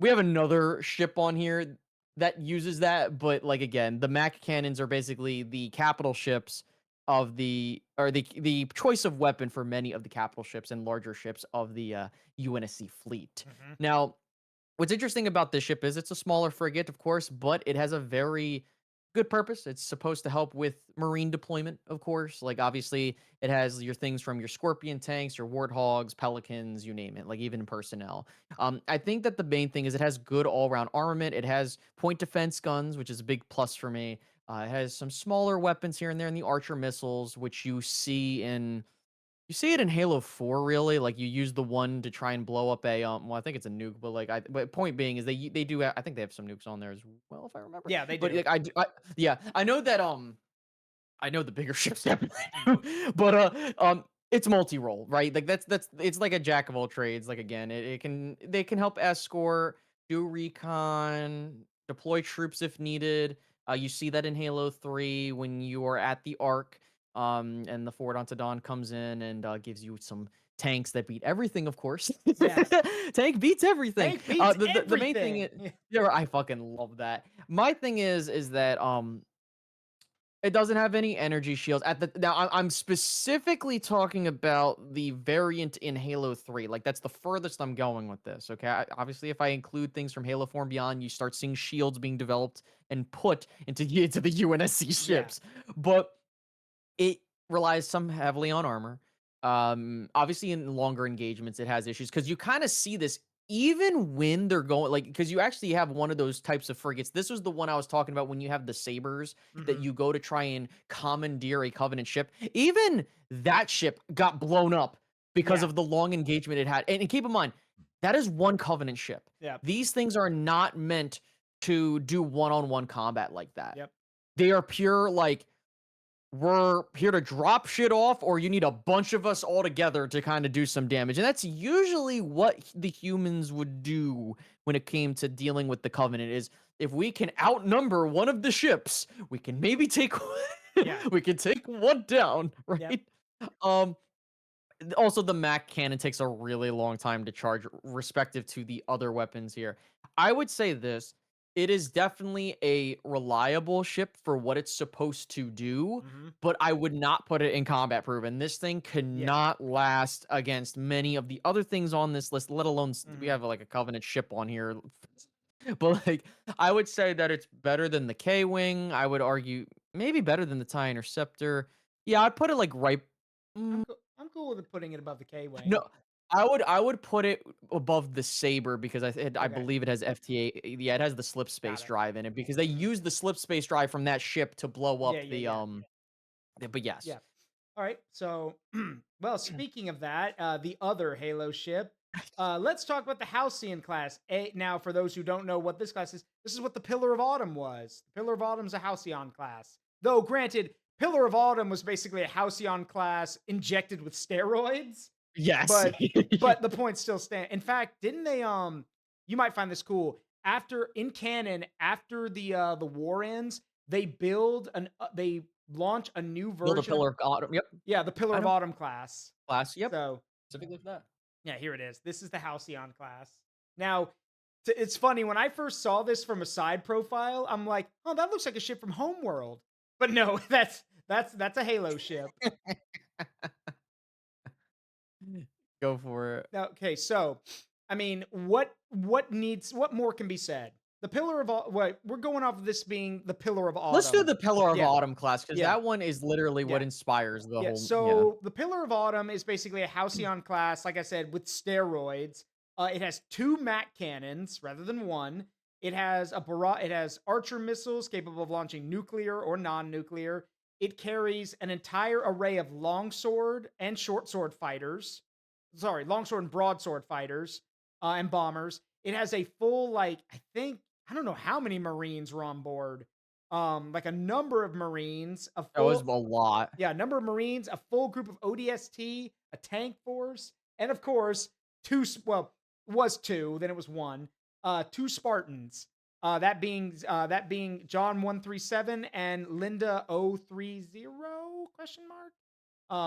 we have another ship on here that uses that, but like again, the Mac cannons are basically the capital ships of the choice of weapon for many of the capital ships and larger ships of the UNSC fleet.
Mhm.
Now, what's interesting about this ship is it's a smaller frigate, of course, but it has a very good purpose. It's supposed to help with marine deployment, of course. Like obviously, it has your things from your Scorpion tanks, your Warthogs, Pelicans, you name it, like even personnel. I think that the main thing is it has good all-around armament. It has point defense guns, which is a big plus for me. It has some smaller weapons here and there in the Archer missiles, which you see it in Halo 4 really, like, you use the one to try and blow up a, well, I think it's a nuke, but, like, but point being is they do I think they have some nukes on there as well, if I remember.
Yeah, they
But,
do.
like, yeah, I know that, I know the bigger ships definitely do, but, it's multi-role, right? Like, that's it's like a jack of all trades, like, again, they can help escort, do recon, deploy troops if needed. You see that in Halo 3 when you are at the Ark, and the Forward Onto Dawn comes in and, gives you some tanks that beat everything, of course.
Yes.
Tank beats everything.
Tank beats
The main thing
everything.
is yeah, I fucking love that. My thing is that, it doesn't have any energy shields at the now. I'm specifically talking about the variant in Halo 3. Like that's the furthest I'm going with this. Okay, obviously, if I include things from Halo 4 and beyond, you start seeing shields being developed and put into the UNSC
Yeah.
ships. But it relies some heavily on armor. Obviously, in longer engagements, it has issues because you kind of see this even when they're going like because you actually have one of those types of frigates. This was the one I was talking about when you have the sabers that
Mhm.
you go to try and commandeer a Covenant ship. Even that ship got blown up because
Yeah.
of the long engagement it had. And keep in mind, that is one Covenant ship.
Yep.
These things are not meant to do one-on-one combat like that.
Yep.
They are pure like we're here to drop shit off or you need a bunch of us all together to kind of do some damage. And that's usually what the humans would do when it came to dealing with the Covenant is if we can outnumber one of the ships, we can maybe take
Yeah.
we can take one down,
Yep.
right? Um Also, the Mac cannon takes a really long time to charge, respective to the other weapons here. I would say this: it is definitely a reliable ship for what it's supposed to do,
Mhm.
but I would not put it in combat proven. This thing
Yeah.
cannot last against many of the other things on this list, let alone we
Mhm.
have like a Covenant ship on here. But like, I would say that it's better than the K Wing. I would argue maybe better than the TIE Interceptor. Yeah, I'd put it like right.
I'm
mm,
cool. I'm cool with putting it above the K wing.
no, I would put it above the Saber because I
Okay.
believe it has FTA. Yeah, it has the slip
Got
space
it.
drive in it because they
Mhm.
use the slip space drive from that ship to blow
Yeah.
up
Yeah.
the
Yeah.
But yes,
Yeah. All right. So, well, speaking of that, the other Halo ship. Let's talk about the Halcyon class. Now, for those who don't know what this class is, this is what the Pillar of Autumn was. The Pillar of Autumn's a Halcyon class. Though, granted, Pillar of Autumn was basically a Halcyon class injected with steroids.
yes,
But the point still stand. In fact, didn't they? You might find this cool. After in canon, after the war ends, they launch a new
build a
version of
pillar of autumn. Yep,
yeah, the Pillar
I
of
know
Autumn class.
class. Yep,
So,
specifically for that.
yeah, here it is. This is the Halcyon class. Now, it's funny when I first saw this from a side profile, I'm like, "Oh, that looks like a ship from Homeworld." But no, that's a Halo ship.
Go for it.
Now, okay, so I mean, what more can be said? The Pillar of what we're going off of this being the Pillar of
Let's do
Autumn.
the Pillar of
Yeah,
Autumn class because
yeah,
that one is literally what
yeah.
inspires the
Yeah,
whole. Yeah,
so the Pillar of Autumn is basically a Halcyon class, like I said, with steroids. It has 2 Mac cannons rather than 1. It has archer missiles capable of launching nuclear or non-nuclear. It carries an entire array of longsword and short sword fighters. Sorry, longsword and broadsword fighters and bombers. It has a full I don't know how many Marines were on board. Like a number of Marines, a
that was
full
a lot.
yeah, a number of Marines, a full group of ODST, a tank force, and of course, was two, then it was one, 2 Spartans. That being John 137 and Linda 030 question mark.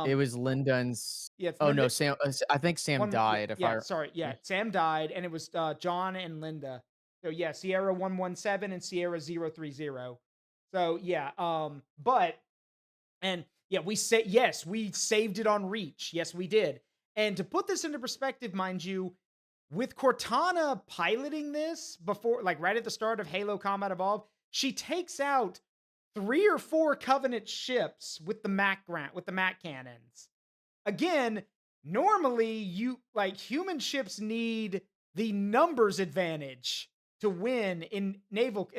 It
Um
was Linda and.
yeah, it's
Oh no,
Linda
Sam. I think Sam
one yeah,
died. If I.
yeah, sorry. Yeah, Sam died and it was John and Linda. So yeah, Sierra 117 and Sierra 030. So yeah, but and yeah, we saved it on Reach. Yes, we did. And to put this into perspective, mind you, with Cortana piloting this before, like right at the start of Halo Combat Evolved, she takes out 3 or 4 Covenant ships with with the Mac cannons. Again, normally human ships need the numbers advantage to win in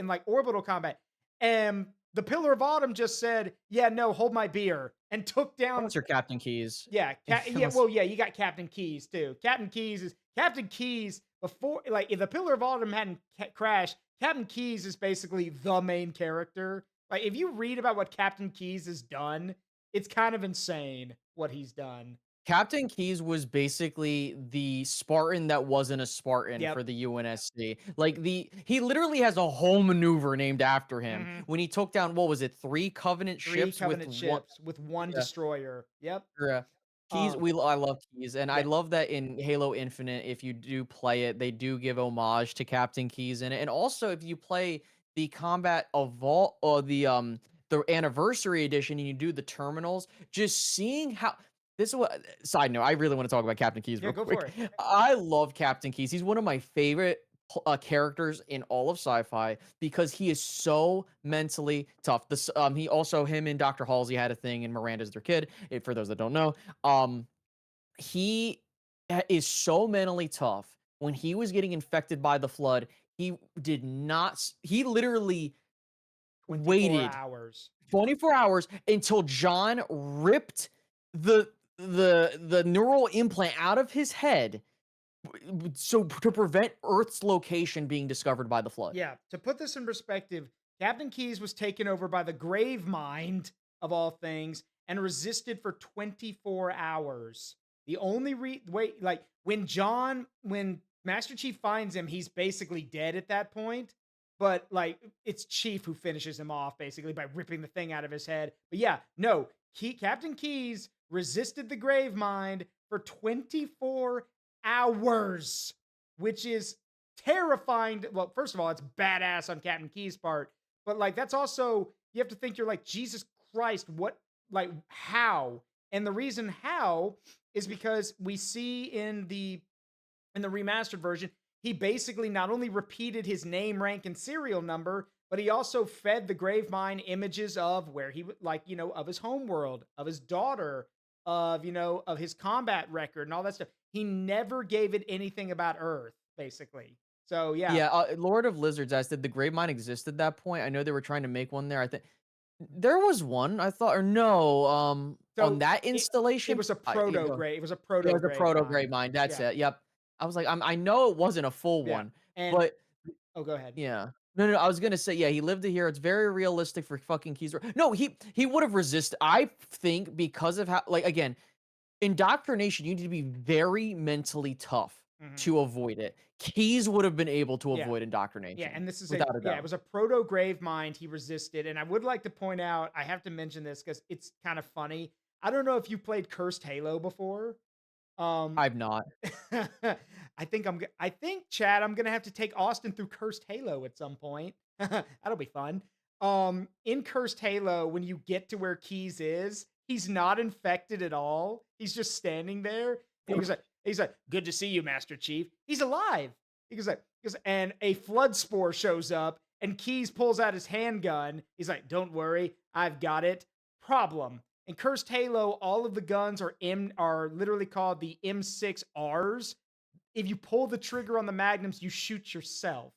like orbital combat. And the Pillar of Autumn just said, "Yeah, no, hold my beer," and took down.
What's your Captain Keys?
Yeah, yeah.
Unless-
Well, yeah, you got Captain Keys too. Captain Keys before, like, if the Pillar of Autumn hadn't crashed, Captain Keys is basically the main character. Like, if you read about what Captain Keys has done, it's kind of insane what he's done.
Captain Keys was basically the Spartan that wasn't a Spartan
Yep.
for the UNSC. Like he literally has a whole maneuver named after him
Mhm.
when he took down what was it, 3 Covenant
3
ships with
Covenant
one.
ships with 1
Yeah,
destroyer. Yep.
yeah. Keys,
Um,
I love Keys, and I
yeah.
love that in Halo Infinite, if you do play it, they do give homage to Captain Keys in it, and also if you play the Combat Evolve or the Anniversary Edition, and you do the terminals, just seeing how this is what side note, I really want to talk about Captain Keys
Yeah,
real
go for
quick.
it.
I love Captain Keys. He's one of my favorite characters in all of sci-fi because he is so mentally tough. He also him and Dr. Halsey had a thing, and Miranda's their kid. For those that don't know, um, he is so mentally tough. When he was getting infected by the flood, he did not. He literally
24
waited
hours.
24 hours until John ripped the neural implant out of his head so to prevent Earth's location being discovered by the flood.
Yeah, to put this in perspective, Captain Keys was taken over by the Grave Mind of all things and resisted for 24 hours. The only way, like when Master Chief finds him, he's basically dead at that point. But like it's Chief who finishes him off basically by ripping the thing out of his head. But yeah, no, Captain Keys resisted the Grave Mind for 24 hours, which is terrifying. Well, first of all, it's badass on Captain Key's part, but like that's also you have to think you're like Jesus Christ, what like how? And the reason how is because we see in the remastered version, he basically not only repeated his name, rank, and serial number, but he also fed the Gravemind images of where he like of his homeworld, of his daughter, of his combat record and all that stuff. He never gave it anything about Earth, basically. So yeah.
Yeah, Lord of Lizards asked, did the Gravemind exist at that point? I know they were trying to make one there. I think there was one. I thought, or no, on
So
that
it
installation,
was a
you
proto
go.
gray. It was a
Yeah, it
proto
was a
grave
proto
mind.
Gravemind. That's
Yeah.
it. Yep. I was like, I know it wasn't a full
Yeah.
one,
And
but
oh, go ahead.
yeah. No, no, I was gonna say, yeah, he lived to hear. It's very realistic for fucking Keys. No, he would have resisted. I think because of how, like, again, indoctrination, you need to be very mentally tough
Mhm.
to avoid it. Keys would have been able to
Yeah.
avoid
Yeah,
indoctrination
and this is
without a
it
doubt.
was a proto grave mind he resisted. And I would like to point out, I have to mention this because it's kind of funny. I don't know if you played Cursed Halo before. Um
I've not.
I think, Chad, I'm gonna have to take Austin through Cursed Halo at some point. That'll be fun. In Cursed Halo, when you get to where Keys is, he's not infected at all. He's just standing there, and he was like, He's like, "Good to see you, Master Chief." He's alive. And a flood spore shows up, and Keys pulls out his handgun. He's like, "Don't worry, I've got it." Problem. In Cursed Halo, all of the guns are literally called the M6Rs. If you pull the trigger on the magnums, you shoot yourself.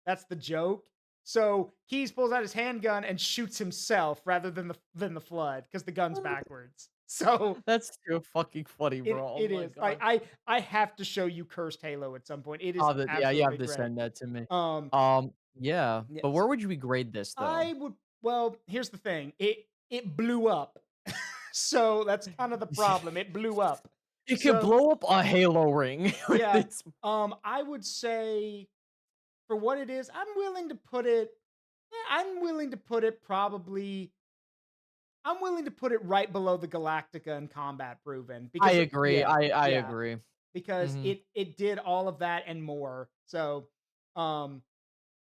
That's the joke. So Keys pulls out his handgun and shoots himself rather than the flood because the gun's backwards. So
That's too fucking funny,
it
bro. Oh
it
my
is like
god.
I have to show you Cursed Halo at some point. It is
Yeah, you have
absolutely
to
great.
send that to me.
Um,
Yeah,
yeah,
but where would you grade this though?
I would. Well, here's the thing. It blew up, so that's kind of the problem. It blew up.
It could
So
blow up a Halo ring with
yeah,
its.
I would say for what it is, I'm willing to put it. Yeah, I'm willing to put it probably. I'm willing to put it right below the Galactica and Combat Proven
I
because
agree.
yeah,
I
yeah,
agree.
because
Mhm.
it did all of that and more. So, um,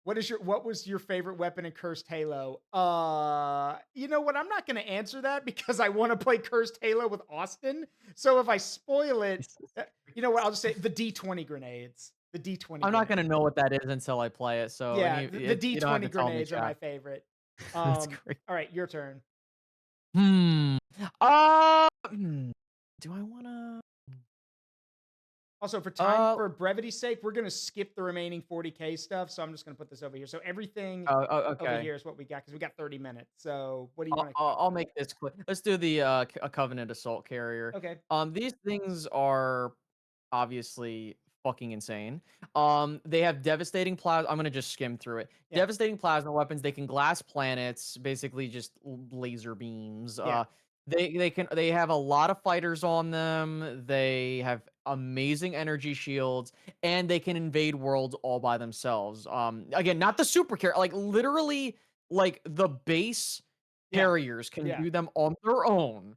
what was your favorite weapon in Cursed Halo? You know what? I'm not going to answer that because I want to play Cursed Halo with Austin. So if I spoil it, you know what? I'll just say the D20 grenades. The D20
I'm not gonna
grenades.
know what that is until I play it, so
Yeah, the
you don't have
D20
to tell me,
grenades are my
chat.
favorite.
That's great.
All right, your turn.
Hmm. Hmm. Do I wanna?
Also,
Uh.
for brevity's sake, we're gonna skip the remaining 40K stuff. So I'm just gonna put this over here. So everything over
Okay.
here is what we got because we got 30 minutes. So what do you want to talk
I'll
about?
make this quick. Let's do the a Covenant assault carrier.
Okay.
These things are obviously fucking insane. They have devastating plasma. I'm gonna just skim through it.
Yeah.
Devastating plasma weapons. They can glass planets, basically just laser beams.
Yeah.
They have a lot of fighters on them. They have amazing energy shields, and they can invade worlds all by themselves. Again, not the super carrier, like literally, like the base
Yeah.
carriers can
Yeah.
do them on their own.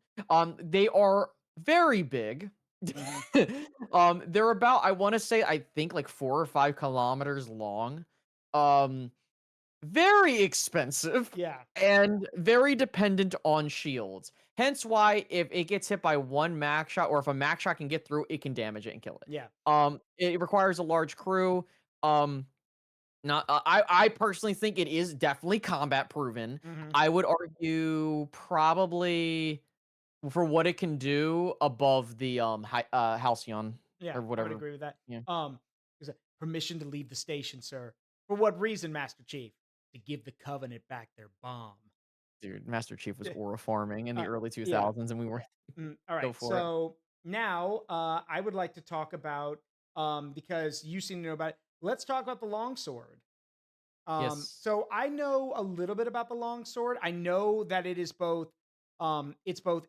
They are very big.
Mhm.
They're about, I want to say, I think like 4 or 5 kilometers long. Um, very expensive
Yeah.
and very dependent on shields. Hence why if it gets hit by one max shot, or if a max shot can get through, it can damage it and kill it.
Yeah.
It requires a large crew. Um, not I personally think it is definitely combat proven.
Mhm.
I would argue probably for what it can do above the Halcyon
Yeah.
or
I would
whatever.
agree with that.
Yeah.
Is it permission to leave the station, sir? For what reason, Master Chief? To give the Covenant back their bomb.
Dude, Master Chief was
Yeah.
aura farming in the early
Yeah.
2000s and we were
All
go
right.
for it.
So now I would like to talk about because you seem to know about it. Let's talk about the longsword.
Yes.
So I know a little bit about the longsword. I know that it is both it's both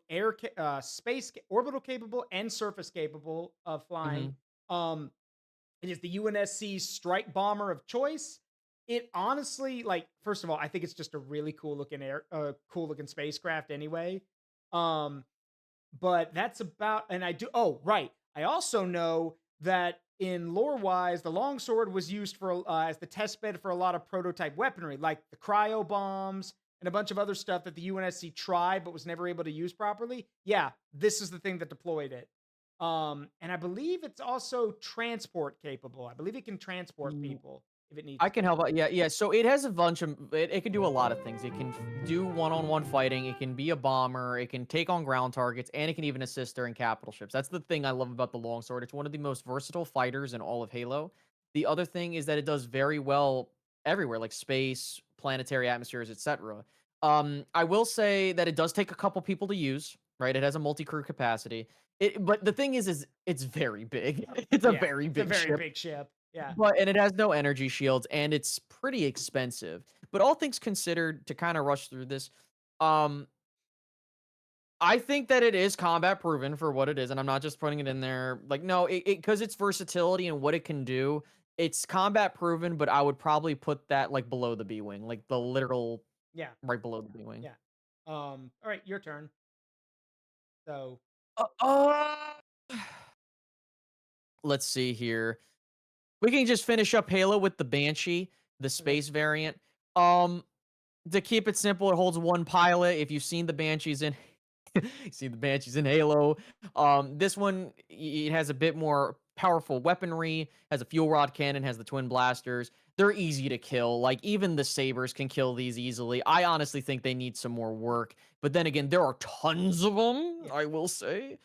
space orbital capable and surface capable of flying.
Mhm.
Um it is the UNSC's strike bomber of choice. It honestly, like, first of all, I think it's just a really cool looking spacecraft anyway. Um, but that's about, and I do. Oh, right. I also know that in lore wise, the longsword was used for as the test bed for a lot of prototype weaponry, like the cryo bombs and a bunch of other stuff that the UNSC tried but was never able to use properly. Yeah, this is the thing that deployed it. And I believe it's also transport capable. I believe it can transport people if it needs
I can
to.
help out. Yeah, yeah. So it has a bunch of it can do a lot of things. It can do one-on-one fighting. It can be a bomber. It can take on ground targets, and it can even assist during capital ships. That's the thing I love about the longsword. It's one of the most versatile fighters in all of Halo. The other thing is that it does very well everywhere, like space, planetary atmospheres, etc. I will say that it does take a couple people to use. Right, it has a multi-crew capacity. But the thing is it's very big. It's a
Yeah,
very
it's a
big
very
ship.
big ship. Yeah.
And it has no energy shields, and it's pretty expensive. But all things considered, to kind of rush through this, um, I think that it is combat proven for what it is, and I'm not just putting it in there. Like, no, it because its versatility and what it can do, it's combat proven. But I would probably put that like below the B wing, like the literal
Yeah.
right below the B wing.
Yeah. All right, your turn. So
Uh, uh, let's see here. We can just finish up Halo with the Banshee, the
okay.
space variant. Um, to keep it simple, it holds one pilot. If you've seen the Banshees in See the Banshees in Halo. This one it has a bit more powerful weaponry, has a fuel rod cannon, has the twin blasters. They're easy to kill. Like even the sabers can kill these easily. I honestly think they need some more work. But then again, there are tons of them,
Yeah.
I will say.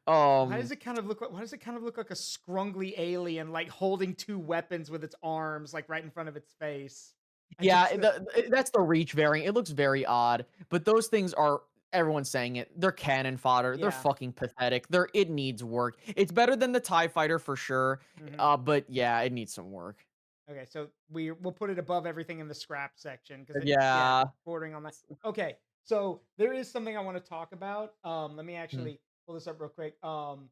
Why does
Um
it kind of look like? Why does it kind of look like a scrungly alien, like holding two weapons with its arms, like right in front of its face? I
yeah,
just
that's the reach variant. It looks very odd, but those things are everyone's saying it. They're cannon fodder. They're
yeah.
fucking pathetic. It needs work. It's better than the TIE fighter for sure.
Hmm.
But yeah, it needs some work.
Okay, so we'll put it above everything in the scrap section because yeah,
Yeah.
bordering on that. Okay, so there is something I want to talk about. Let me
Hmm.
actually pull this up real quick. Hold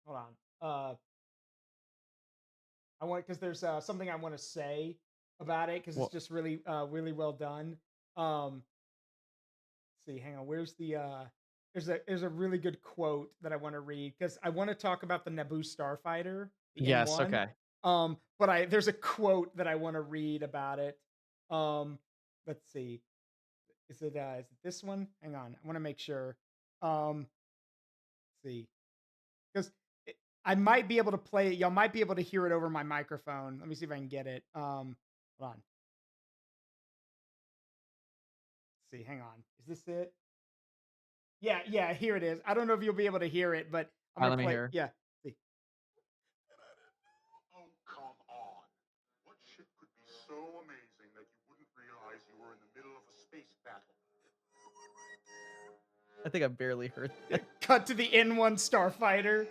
on. I want because there's something I want to say about it because it's
Well,
just really well done. Um, see, hang on. Where's the there's a really good quote that I want to read because I want to talk about the Naboo starfighter, the
yes,
N1.
okay.
But I there's a quote that I want to read about it. Um, let's see. Is it this one? Hang on. I want to make sure. Let's see. Because I might be able to play it. Y'all might be able to hear it over my microphone. Let me see if I can get it. Hold on. Let's see, hang on. Is this it? Yeah, yeah, here it is. I don't know if you'll be able to hear it, but I'm
All right,
gonna
let me
play.
hear.
Yeah. See.
Oh, come on. What ship could be so amazing that you wouldn't realize you were in the middle of a space battle?
I think I barely heard
Yeah,
that.
cut to the N1 starfighter.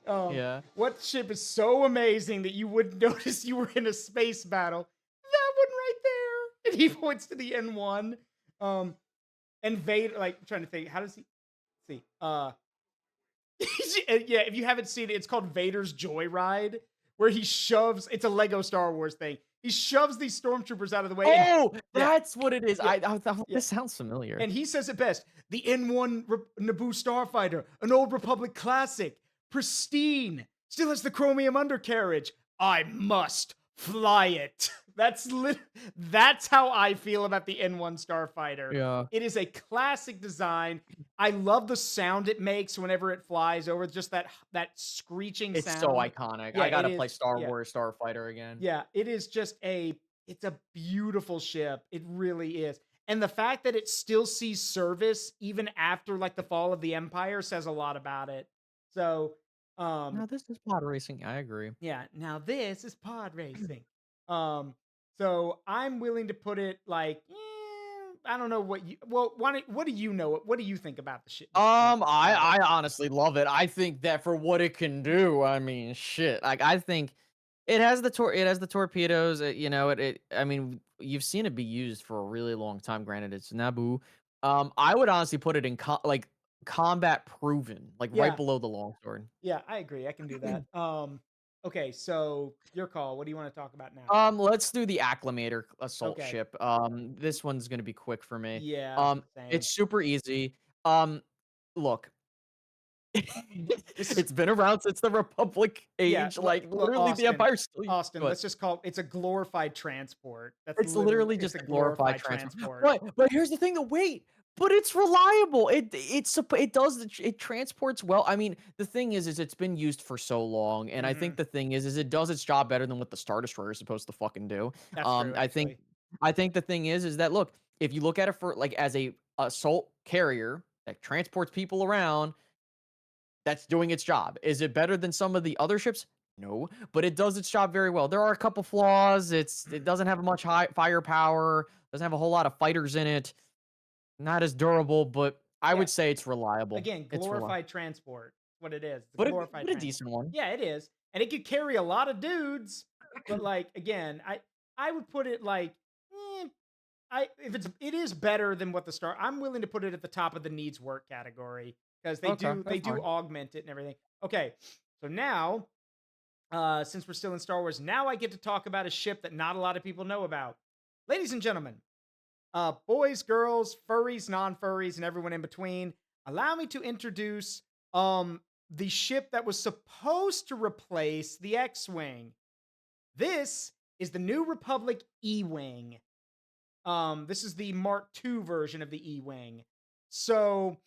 Yeah.
What ship is so amazing that you wouldn't notice you were in a space battle? That one right there. And he points to the N1. Um, and Vader, like, I'm trying to think, how does he see? Yeah, if you haven't seen it, it's called Vader's Joyride, where he shoves. It's a Lego Star Wars thing. He shoves these stormtroopers out of the way, and
Oh,
yeah,
that's what it is.
yeah,
I thought
yeah.
this sounds familiar.
And he says it best: the N1 Naboo Starfighter, an old Republic classic, pristine, still has the chromium undercarriage. I must fly it. That's how I feel about the N1 Starfighter.
Yeah.
It is a classic design. I love the sound it makes whenever it flies over, just that screeching
It's so
sound.
iconic.
Yeah,
I
it
gotta play
is.
Star
Yeah,
Wars Starfighter again.
yeah, it is just it's a beautiful ship. It really is. And the fact that it still sees service even after like the fall of the empire says a lot about it. So,
No, this is pod racing. I agree.
yeah, now this is pod racing. Um so I'm willing to put it like I don't know what you well, what do you know? What do you think about the shit about it?
I honestly love it. I think that for what it can do, I mean, shit. Like I think it has the torpedoes. I mean, you've seen it be used for a really long time. Granted, it's Naboo. I would honestly put it in like combat proven, like right
Yeah,
below the longsword.
yeah, I agree. I can do that. Okay, so your call. What do you want to talk about now?
Let's do the Acclimator assault
Okay.
ship. This one's gonna be quick for me.
Yeah, same.
It's super easy. Look,
This is
it's been around since the Republic
yeah,
age. Like
look,
literally, the Empire still.
Austin,
But
let's just call it's a glorified transport.
it's literally
It's
just
a
a glorified
glorified
transfer.
transport.
But here's the thing. Wait. But it's reliable. It does it transports well. I mean, the thing is it's been used for so long, and I
Hmm.
think the thing is it does its job better than what the Star Destroyer is supposed to fucking do.
That's true,
I think
actually.
the thing is that look, if you look at it for like as a assault carrier that transports people around, that's doing its job. Is it better than some of the other ships? No, but it does its job very well. There are a couple flaws. It doesn't have much high firepower. Doesn't have a whole lot of fighters in it. Not as durable, but I
Yeah.
would say it's reliable.
Again,
It's reliable,
glorified transport. What it is. It's a glorified
but a
transport.
decent one.
Yeah, it is. And it could carry a lot of dudes, but like again, I would put it like eh, I if it is better than what the star. I'm willing to put it at the top of the needs work category because
Okay,
they
that's
do
fine.
augment it and everything. Okay, so now since we're still in Star Wars, now I get to talk about a ship that not a lot of people know about. Ladies and gentlemen, boys, girls, furries, non-furries, and everyone in between, allow me to introduce the ship that was supposed to replace the X-wing. This is the New Republic E-wing. This is the Mark II version of the E-wing. So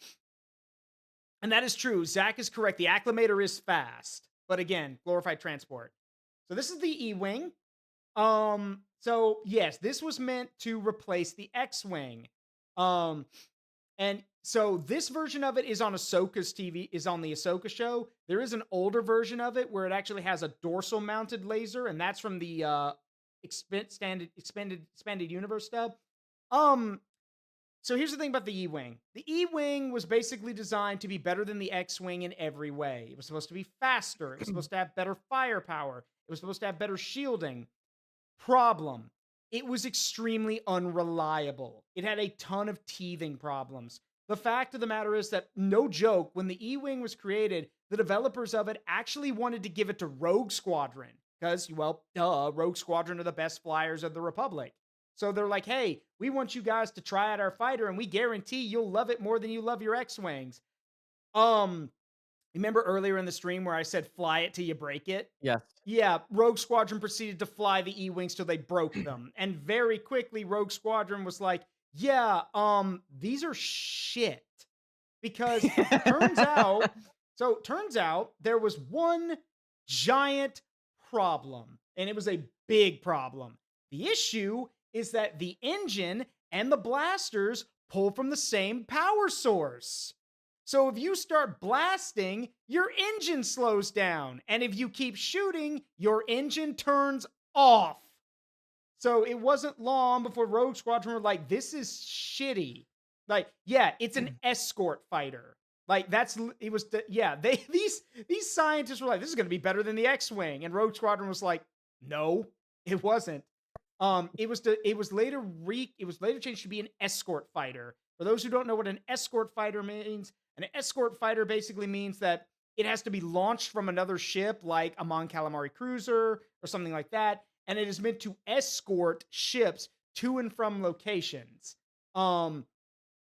And that is true. Zach is correct. The acclimator is fast, but again, glorified transport. So this is the E-wing. So yes, this was meant to replace the X-wing. Um, and so this version of it is on Ahsoka's TV, is on the Ahsoka show. There is an older version of it where it actually has a dorsal mounted laser, and that's from the expanded universe stuff. Um, so here's the thing about the E-wing. The E-wing was basically designed to be better than the X-wing in every way. It was supposed to be faster. It was supposed to have better firepower. It was supposed to have better shielding. Problem: it was extremely unreliable. It had a ton of teething problems. The fact of the matter is that, no joke, when the E-wing was created, the developers of it actually wanted to give it to Rogue Squadron because, well, duh, Rogue Squadron are the best flyers of the Republic. So they're like, hey, we want you guys to try out our fighter, and we guarantee you'll love it more than you love your X-wings. Remember earlier in the stream where I said fly it till you break it?
Yes.
Yeah, Rogue Squadron proceeded to fly the E-wings till they broke them. And very quickly, Rogue Squadron was like, yeah, these are shit. Because turns out there was one giant problem, and it was a big problem. The issue is that the engine and the blasters pull from the same power source. So if you start blasting, your engine slows down. And if you keep shooting, your engine turns off. So it wasn't long before Rogue Squadron were like, this is shitty. Like, yeah, it's an escort fighter. Like, these scientists were like, this is going to be better than the X-Wing. And Rogue Squadron was like, no, it wasn't. It was later changed to be an escort fighter. For those who don't know what an escort fighter means, an escort fighter basically means that it has to be launched from another ship, like a Mon Calamari cruiser or something like that, and it is meant to escort ships to and from locations.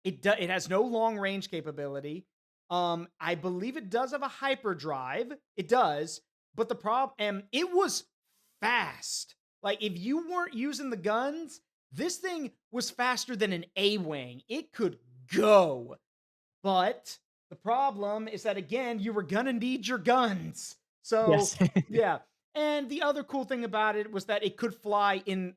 It has no long range capability. I believe it does have a hyperdrive. It does, but the problem, and it was fast. Like, if you weren't using the guns, this thing was faster than an A-wing. It could go. But the problem is that, again, you were gonna need your guns. So,
Yes.
yeah. And the other cool thing about it was that it could fly in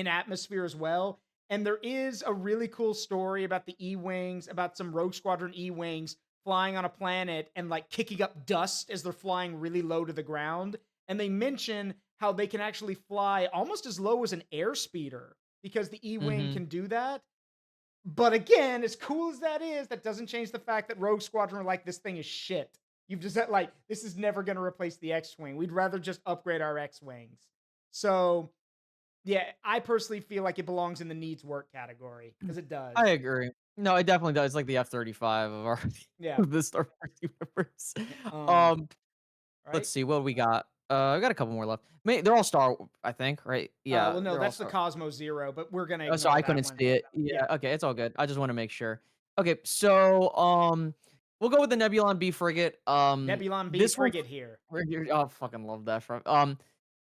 atmosphere as well. And there is a really cool story about the E-wings, about some Rogue Squadron E-wings flying on a planet and like kicking up dust as they're flying really low to the ground. And they mention how they can actually fly almost as low as an airspeeder because the E-wing can do that. But again, as cool as that is, that doesn't change the fact that Rogue Squadron are like, this thing is shit. You've just said, like, this is never going to replace the X-Wing. We'd rather just upgrade our X-Wings. So, yeah, I personally feel like it belongs in the needs work category because it does.
I agree. No, it definitely does. It's like the F-35 of our
Yeah.
of the Star Wars universe.
Right?
Let's see what we got. I got a couple more left. They're all Star, I think, right? Yeah,
Well, no,
they're all
that's the
Star.
Cosmo Zero, but we're gonna
Oh, so
ignore
I
that
couldn't
one.
see it. Yeah, okay, it's all good. I just want to make sure. Okay, so we'll go with the Nebulon B frigate.
Nebulon B
This one,
frigate here.
oh, fucking love that.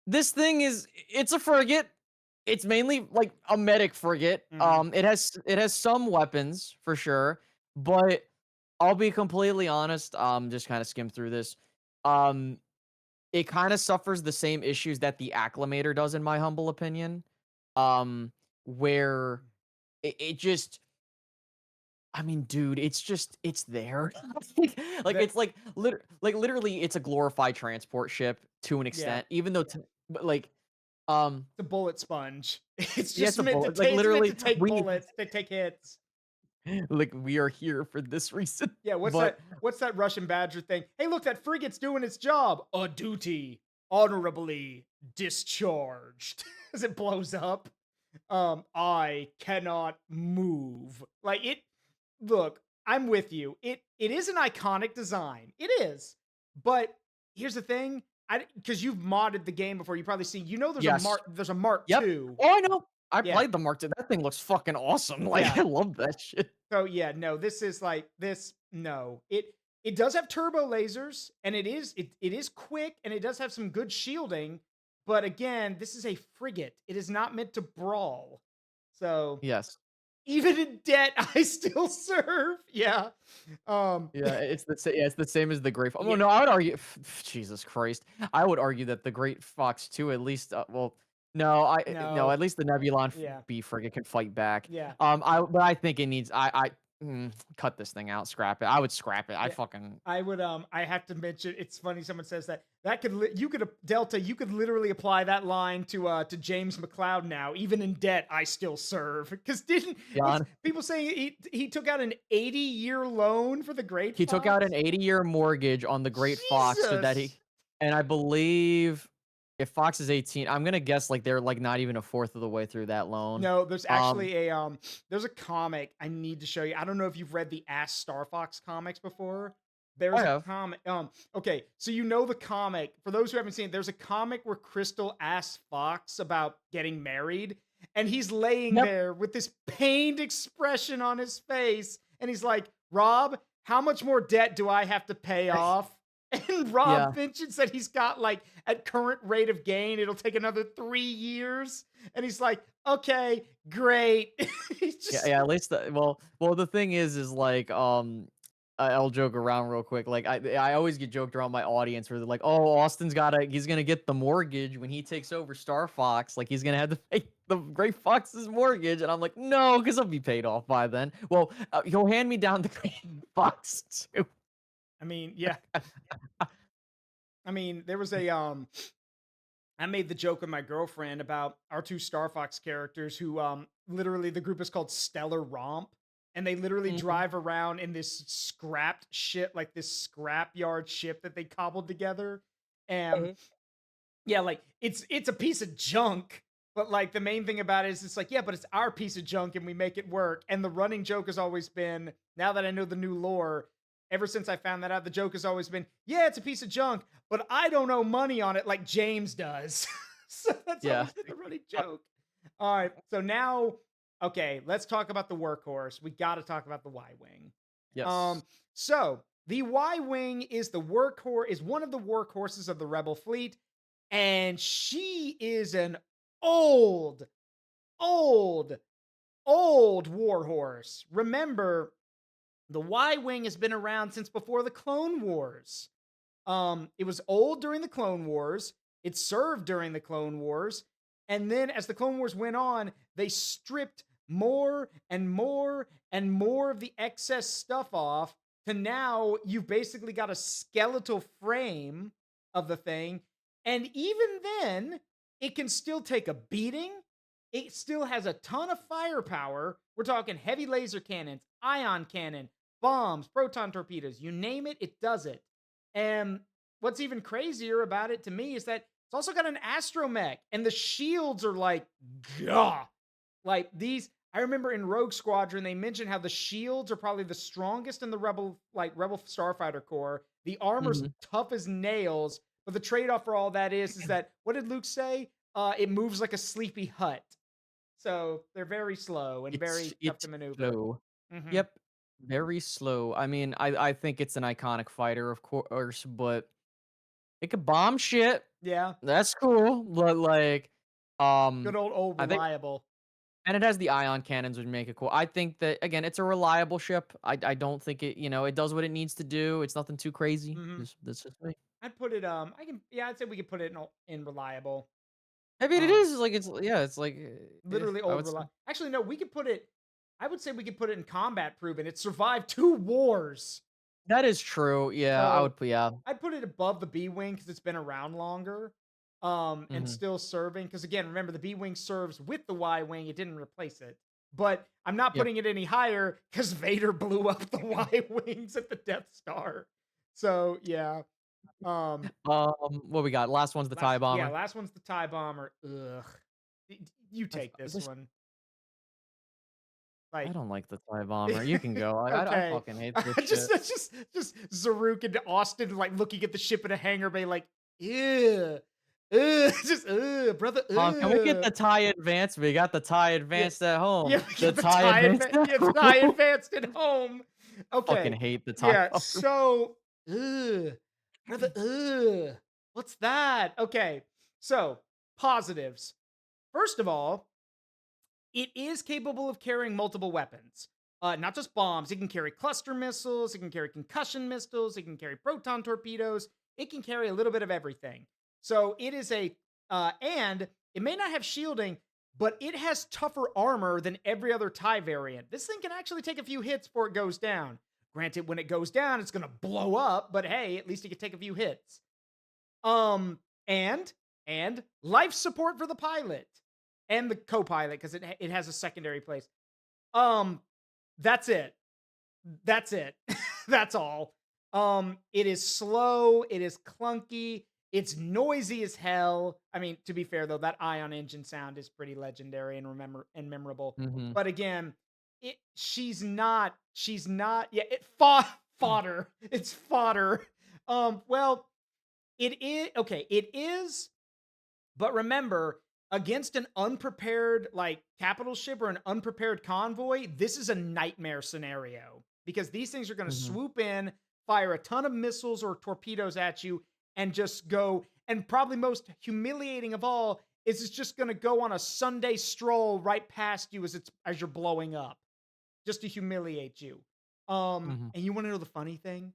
This thing it's a frigate. It's mainly like a medic frigate. It has some weapons for sure, but I'll be completely honest. Just kind of skim through this. It kind of suffers the same issues that the acclimator does, in my humble opinion. Where it just, I mean, dude, it's there. Like
The-
it's like literally, it's a glorified transport ship to an extent, even though, but like,
the bullet sponge. It's
yeah,
just
it's a
meant to
bullet. Like
take. It's meant
literally,
to take bullets. To take hits.
like we are here for this reason.
Yeah,
But
what's that Russian Badger thing? Hey, look, that frigate's doing its job. A duty honorably discharged. As it blows up. I cannot move. Like it look, I'm with you. It is an iconic design. It is. But here's the thing. Because you've modded the game before, you probably see, there's
yes,
a Mark
yep.
II.
Oh, I know. I
Yeah.
played the Mark II. That thing looks fucking awesome. Like
Yeah.
I love that shit.
So yeah, no, this is like this. No, it does have turbo lasers, and it is quick, and it does have some good shielding. But again, this is a frigate. It is not meant to brawl. So
Yes.
Even in debt, I still serve. Yeah. Um,
Yeah, it's the same as the Great Fox.
yeah,
Well, no, I would argue Jesus Christ. I would argue that the Great Fox too, at least, well, no,
no.
at least the Nebulon
Yeah.
B frigate can fight back.
Yeah.
But I think it needs. Cut this thing out, scrap it. I would scrap it. I
Yeah.
fucking
I would I have to mention it's funny someone says that you could Delta you could literally apply that line to James McCloud now even in debt I still serve because didn't
yeah.
people saying he took out an 80-year loan for the Great
He took out an
Fox?
80-year mortgage on the Great Fox so that
Jesus.
and I believe if Fox is 18, I'm gonna guess like they're like not even a fourth of the way through that loan.
No, there's
Um,
actually there's a comic I need to show you. I don't know if you've read the Ask Star Fox comics before.
I
There's a
have.
comic okay, so you know the comic. For those who haven't seen it, there's a comic where Crystal asks Fox about getting married and he's laying
Yep.
there with this pained expression on his face and he's like, "Rob, how much more debt do I have to pay off?" And Rob
Yeah.
mentions that he's got like at current rate of gain, it'll take another 3 years. And he's like, okay, great. He's
Yeah,
just
yeah, at least well, the thing is like, I'll joke around real quick. Like I always get joked around my audience where they're like, "Oh, he's gonna get the mortgage when he takes over Star Fox. Like he's gonna have to pay the Great Fox's mortgage." And I'm like, "No, because he'll be paid off by then." Well, he'll hand me down the Great Fox too.
I mean, yeah. I mean, there was a I made the joke with my girlfriend about our two Star Fox characters who literally the group is called Stellar Romp and they literally
Mhm,
drive around in this scrapped shit like this scrapyard ship that they cobbled together. And
mhm.
yeah, like it's a piece of junk, but like the main thing about it is it's like, yeah, but it's our piece of junk and we make it work. And the running joke has always been, now that I know the new lore, ever since I found that out, the joke has always been, yeah, it's a piece of junk, but I don't owe money on it like James does. So that's
Yeah.
always been the running
Uh,
joke. All right. So now, okay, let's talk about the workhorse. We got to talk about the Y Wing.
yes.
Um, so the Y Wing is the workhorse, is one of the workhorses of the Rebel fleet and she is an old, old, old warhorse. Remember, the Y Wing has been around since before the Clone Wars. It was old during the Clone Wars. It served during the Clone Wars. And then as the Clone Wars went on, they stripped more and more and more of the excess stuff off to now you've basically got a skeletal frame of the thing. And even then, it can still take a beating. It still has a ton of firepower. We're talking heavy laser cannons, ion cannon, bombs, proton torpedoes, you name it, it does it. And what's even crazier about it to me is that it's also got an astromech, and the shields are like, gah. Like these, I remember in Rogue Squadron, they mentioned how the shields are probably the strongest in the Rebel Starfighter Corps. The armor's
Mhm.
tough as nails, but the trade-off for all that is that what did Luke say? It moves like a sleepy hut. So they're very slow and very tough
It's
to maneuver.
slow.
Hmm.
Yep. Very slow. I mean, I think it's an iconic fighter, of course, but it could bomb shit.
Yeah,
That's cool. But like,
good
um,
old
I think,
reliable.
and it has the ion cannons, which make it cool. I think that again, it's a reliable ship. I don't think it does what it needs to do. It's nothing too crazy.
Hmm.
That's just me.
I'd put it. I can. Yeah, I'd say we could put it in reliable.
I mean, it
Um,
is like it's yeah, it's like
literally
I
old
would say
reliable. Actually, no, we could put it. I would say we could put it in combat proven. It survived 2 wars,
that is true. Yeah, I
so
would put yeah.
I'd put it above the B wing because it's been around longer, and
Hmm.
still serving. Because again, remember the B wing serves with the Y wing. It didn't replace it. But I'm not
Yep.
putting it any higher because Vader blew up the Y wings at the Death Star. So yeah. Um,
What we got? Last one's the tie bomber.
last one's the TIE bomber. Ugh. You
I,
take this
this,
one.
I
Like,
don't like the tie bomber. You can go. I
okay.
fucking hate this
just
shit.
just Zaruk and Austin like looking at the ship in a hangar bay like, ew. Just brother,
Can we get the tie advanced? We got the tie
Yeah.
advanced at home.
Yeah, we
The
got the
tie
tie
advanced at
yeah, the tie
home.
advanced at home.
Fucking
Okay.
hate the tie
Yeah,
bomber.
so brother, what's that? Okay. So, positives. First of all, It is capable of carrying multiple weapons. Not just bombs. It can carry cluster missiles. It can carry concussion missiles. It can carry proton torpedoes. It can carry a little bit of everything. So it is and it may not have shielding, but it has tougher armor than every other TIE variant. This thing can actually take a few hits before it goes down. Granted, when it goes down, it's going to blow up, but hey, at least it can take a few hits. Um, and life support for the pilot and the co-pilot because it has a secondary place. That's it. That's it. That's all. It is slow. It is clunky. It's noisy as hell. I mean, to be fair though, that ion engine sound is pretty legendary and memorable.
Mhm.
But again, she's not. Yeah, fodder. It's fodder. Well, it is okay. It is, but remember, against an unprepared like capital ship or an unprepared convoy, this is a nightmare scenario because these things are going to
Mhm.
swoop in, fire a ton of missiles or torpedoes at you, and just go. And probably most humiliating of all is it's just going to go on a Sunday stroll right past you as you're blowing up, just to humiliate you.
Mhm.
And you want to know the funny thing?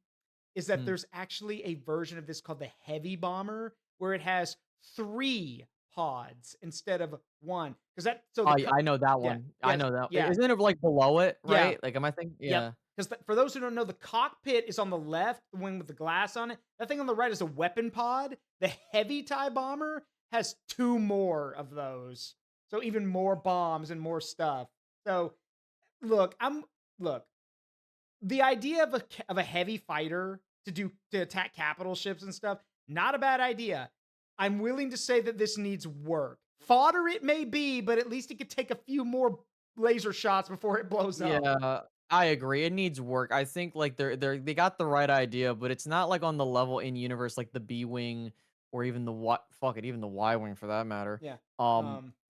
Is that
Mm.
there's actually a version of this called the Heavy Bomber where it has 3 pods instead of 1. Because that so the
Oh,
co
yeah, I know that
yeah,
one. I
yes,
know that.
yeah,
Isn't it, like, below it,
yeah,
right? Like, am I thinking?
yep.
Yeah.
Because for those who don't know, the cockpit is on the left, the one with the glass on it. That thing on the right is a weapon pod. The Heavy TIE Bomber has 2 more of those. So even more bombs and more stuff. So look, look, the idea of a heavy fighter to attack capital ships and stuff, not a bad idea. I'm willing to say that this needs work. Fodder it may be, but at least it could take a few more laser shots before it blows up.
Yeah, I agree. It needs work. I think like they got the right idea, but it's not like on the level in universe like the B wing or even the what fuck it, even the Y wing for that matter.
Yeah.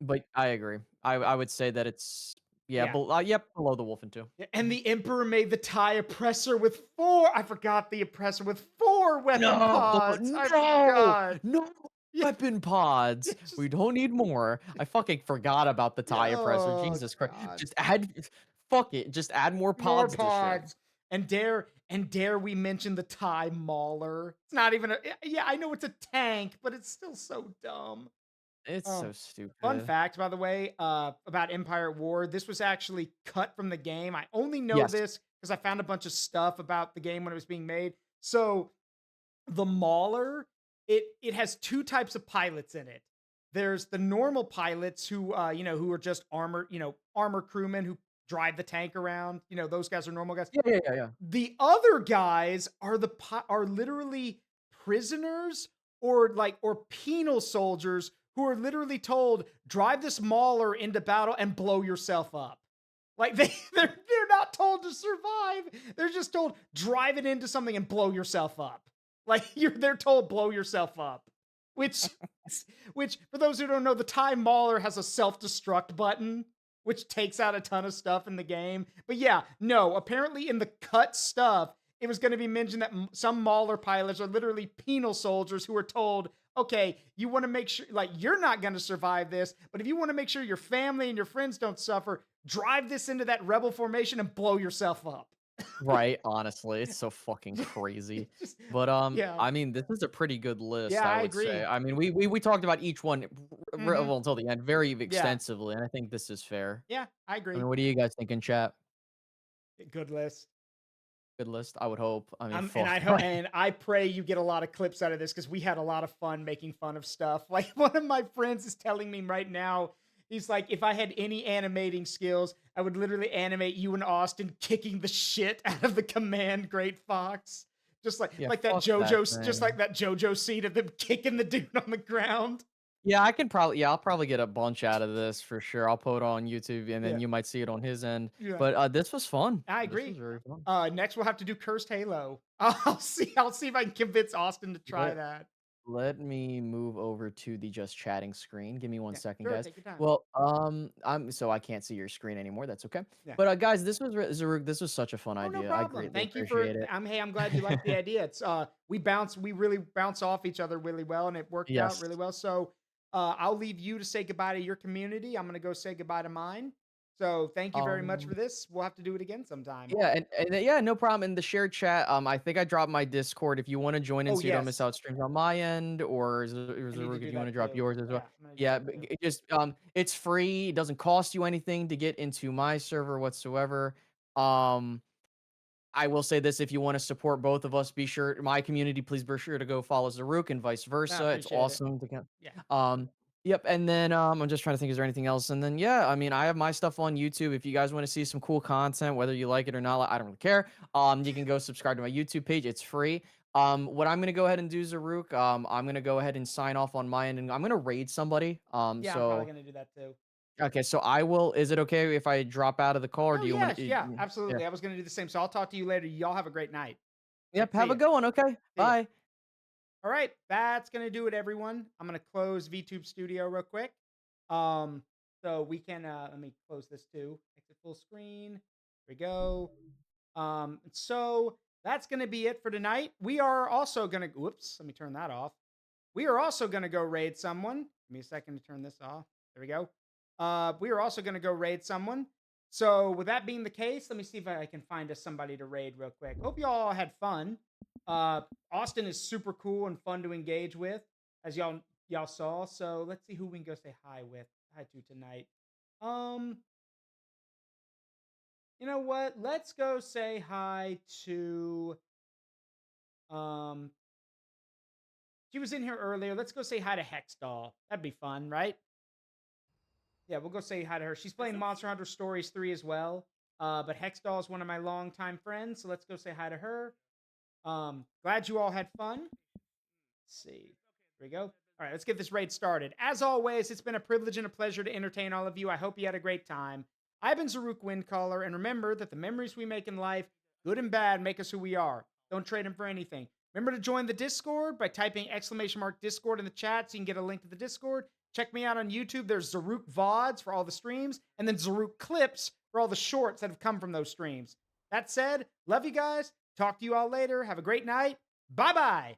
But I agree.
Yeah.
I would say that it's yeah,
Yeah.
yep, below the Wolfen too.
Yeah, and the Emperor made the TIE oppressor with 4. I forgot the oppressor with 4 weapon
No,
pods. I
no,
forgot.
no
Yeah.
weapon pods.
It's just,
We don't need more. I fucking forgot about the
yeah,
tie oppressor.
oh
Jesus Christ.
god.
Just add fuck it. Just add more
More
pods to shit.
pods. And dare we mention the TIE Mauler. It's not even a yeah, I know it's a tank, but it's still so dumb.
It's
Um,
so
Fun
stupid.
fact, by the way, about Empire at War, this was actually cut from the game. I only know
Yes.
this because I found a bunch of stuff about the game when it was being made. So the Mauler, it has 2 types of pilots in it. There's the normal pilots who who are just armor crewmen who drive the tank around. Those guys are normal guys.
Yeah, yeah, yeah, yeah.
The other guys are literally prisoners or penal soldiers who are literally told drive this mauler into battle and blow yourself up. Like they're not told to survive. They're just told drive it into something and blow yourself up. Like they're told blow yourself up. Which which for those who don't know, the TIE Mauler has a self-destruct button, which takes out a ton of stuff in the game. But yeah, no, apparently in the cut stuff, it was going to be mentioned that some Mauler pilots are literally penal soldiers who are told, okay, you want to make sure, like, you're not going to survive this, but if you want to make sure your family and your friends don't suffer, drive this into that rebel formation and blow yourself up.
Right, honestly, it's so fucking crazy.
It's just,
But,
yeah,
I mean, this is a pretty good list,
yeah,
I
I
would say.
agree.
I mean, we talked about each one
Hmm.
well, until the end very
Yeah,
extensively, and I think this is fair.
yeah, I
I
agree.
mean, what do you guys think in chat?
Good list.
Good list, I would hope. I mean,
And
fuck. Like
and I pray you get a lot of clips out of this because we had a lot of fun making fun of stuff. Like one of my friends is telling me right now, he's like, if I had any animating skills, I would literally animate you and Austin kicking the shit out of the command Great Fox, just like
yeah,
like that
fuck that
just
thing.
like that JoJo scene of them kicking the dude on the ground.
Yeah, I'll probably get a bunch out of this for sure. I'll put it on YouTube, and then
Yeah,
you might see it on his end.
yeah,
But, this was fun.
I
This was
agree.
very fun.
Next we'll have to do Cursed Halo. I'll see if I can convince Austin to try
Let
that.
Let me move over to the just chatting screen. Give me one
Yeah,
second,
sure,
guys.
take your time.
Well, I'm so I can't see your screen anymore. That's okay.
Yeah.
But guys, Zaruk, this was such a fun
Oh, no
idea. I
problem.
greatly
Thank you for
appreciate it.
I'm glad you like the idea. We really bounce off each other really well and it worked out
Yes.
really well. So, I'll leave you to say goodbye to your community. I'm gonna go say goodbye to mine. So thank you very much for
Um,
this. We'll have to do it again sometime.
yeah, yeah, no problem. In the shared chat, I think I dropped my Discord. If you want to join in
Oh
so you don't miss
yes,
out streams on my end, or
I need to
Zaruk, if
do
you want to
that
drop
too.
yours as well.
Yeah, I'm gonna do
Yeah,
that too.
it just it's free. It doesn't cost you anything to get into my server whatsoever. Um, I will say this: if you want to support both of us, be sure my community, please be sure to go follow Zaruk and vice
No, I
versa. It's
appreciate it.
awesome to get.
Yeah.
Um, yep. And then I'm just trying to think, is there anything else? And then yeah, I mean, I have my stuff on YouTube. If you guys want to see some cool content, whether you like it or not, I don't really care. You can go subscribe to my YouTube page. It's free. What I'm gonna go ahead and do, Zaruk, I'm gonna go ahead and sign off on my end, and I'm gonna raid somebody.
Yeah, I'm probably gonna do that too.
Okay, so I will. Is it okay if I drop out of the call, or
Oh
do you want
yes,
to?
yeah,
Yeah.
absolutely. I was gonna do the same. So I'll talk to you later. Y'all have a great night.
Yep.
See
Have a
ya.
good one. Okay.
See ya.
Bye.
All right, that's gonna do it, everyone. I'm gonna close VTube Studio real quick. Um, so we can let me close this too. Exit full screen. Here we go. So that's gonna be it for tonight. We are also gonna whoops, let me turn that off. We are also gonna go raid someone. Give me a second to turn this off. There we go. We are also gonna go raid someone. So with that being the case, let me see if I can find us somebody to raid real quick. Hope you all had fun. Uh, Austin is super cool and fun to engage with, as y'all saw. So let's see who we can go say hi to tonight. Um, you know what? Let's go say hi to um. She was in here earlier. Let's go say hi to Hexdoll. That'd be fun, right? Yeah, we'll go say hi to her. She's playing Monster Hunter Stories 3 as well. But Hexdoll is one of my longtime friends, so let's go say hi to her. Glad you all had fun. Let's see. Here we go. All right, let's get this raid started. As always, it's been a privilege and a pleasure to entertain all of you. I hope you had a great time. I've been Zaruk Windcaller, and remember that the memories we make in life, good and bad, make us who we are. Don't trade them for anything. Remember to join the Discord by typing !Discord in the chat so you can get a link to the Discord. Check me out on YouTube. There's Zaruk VODs for all the streams, and then Zaruk Clips for all the shorts that have come from those streams. That said, love you guys. Talk to you all later. Have a great night. Bye bye.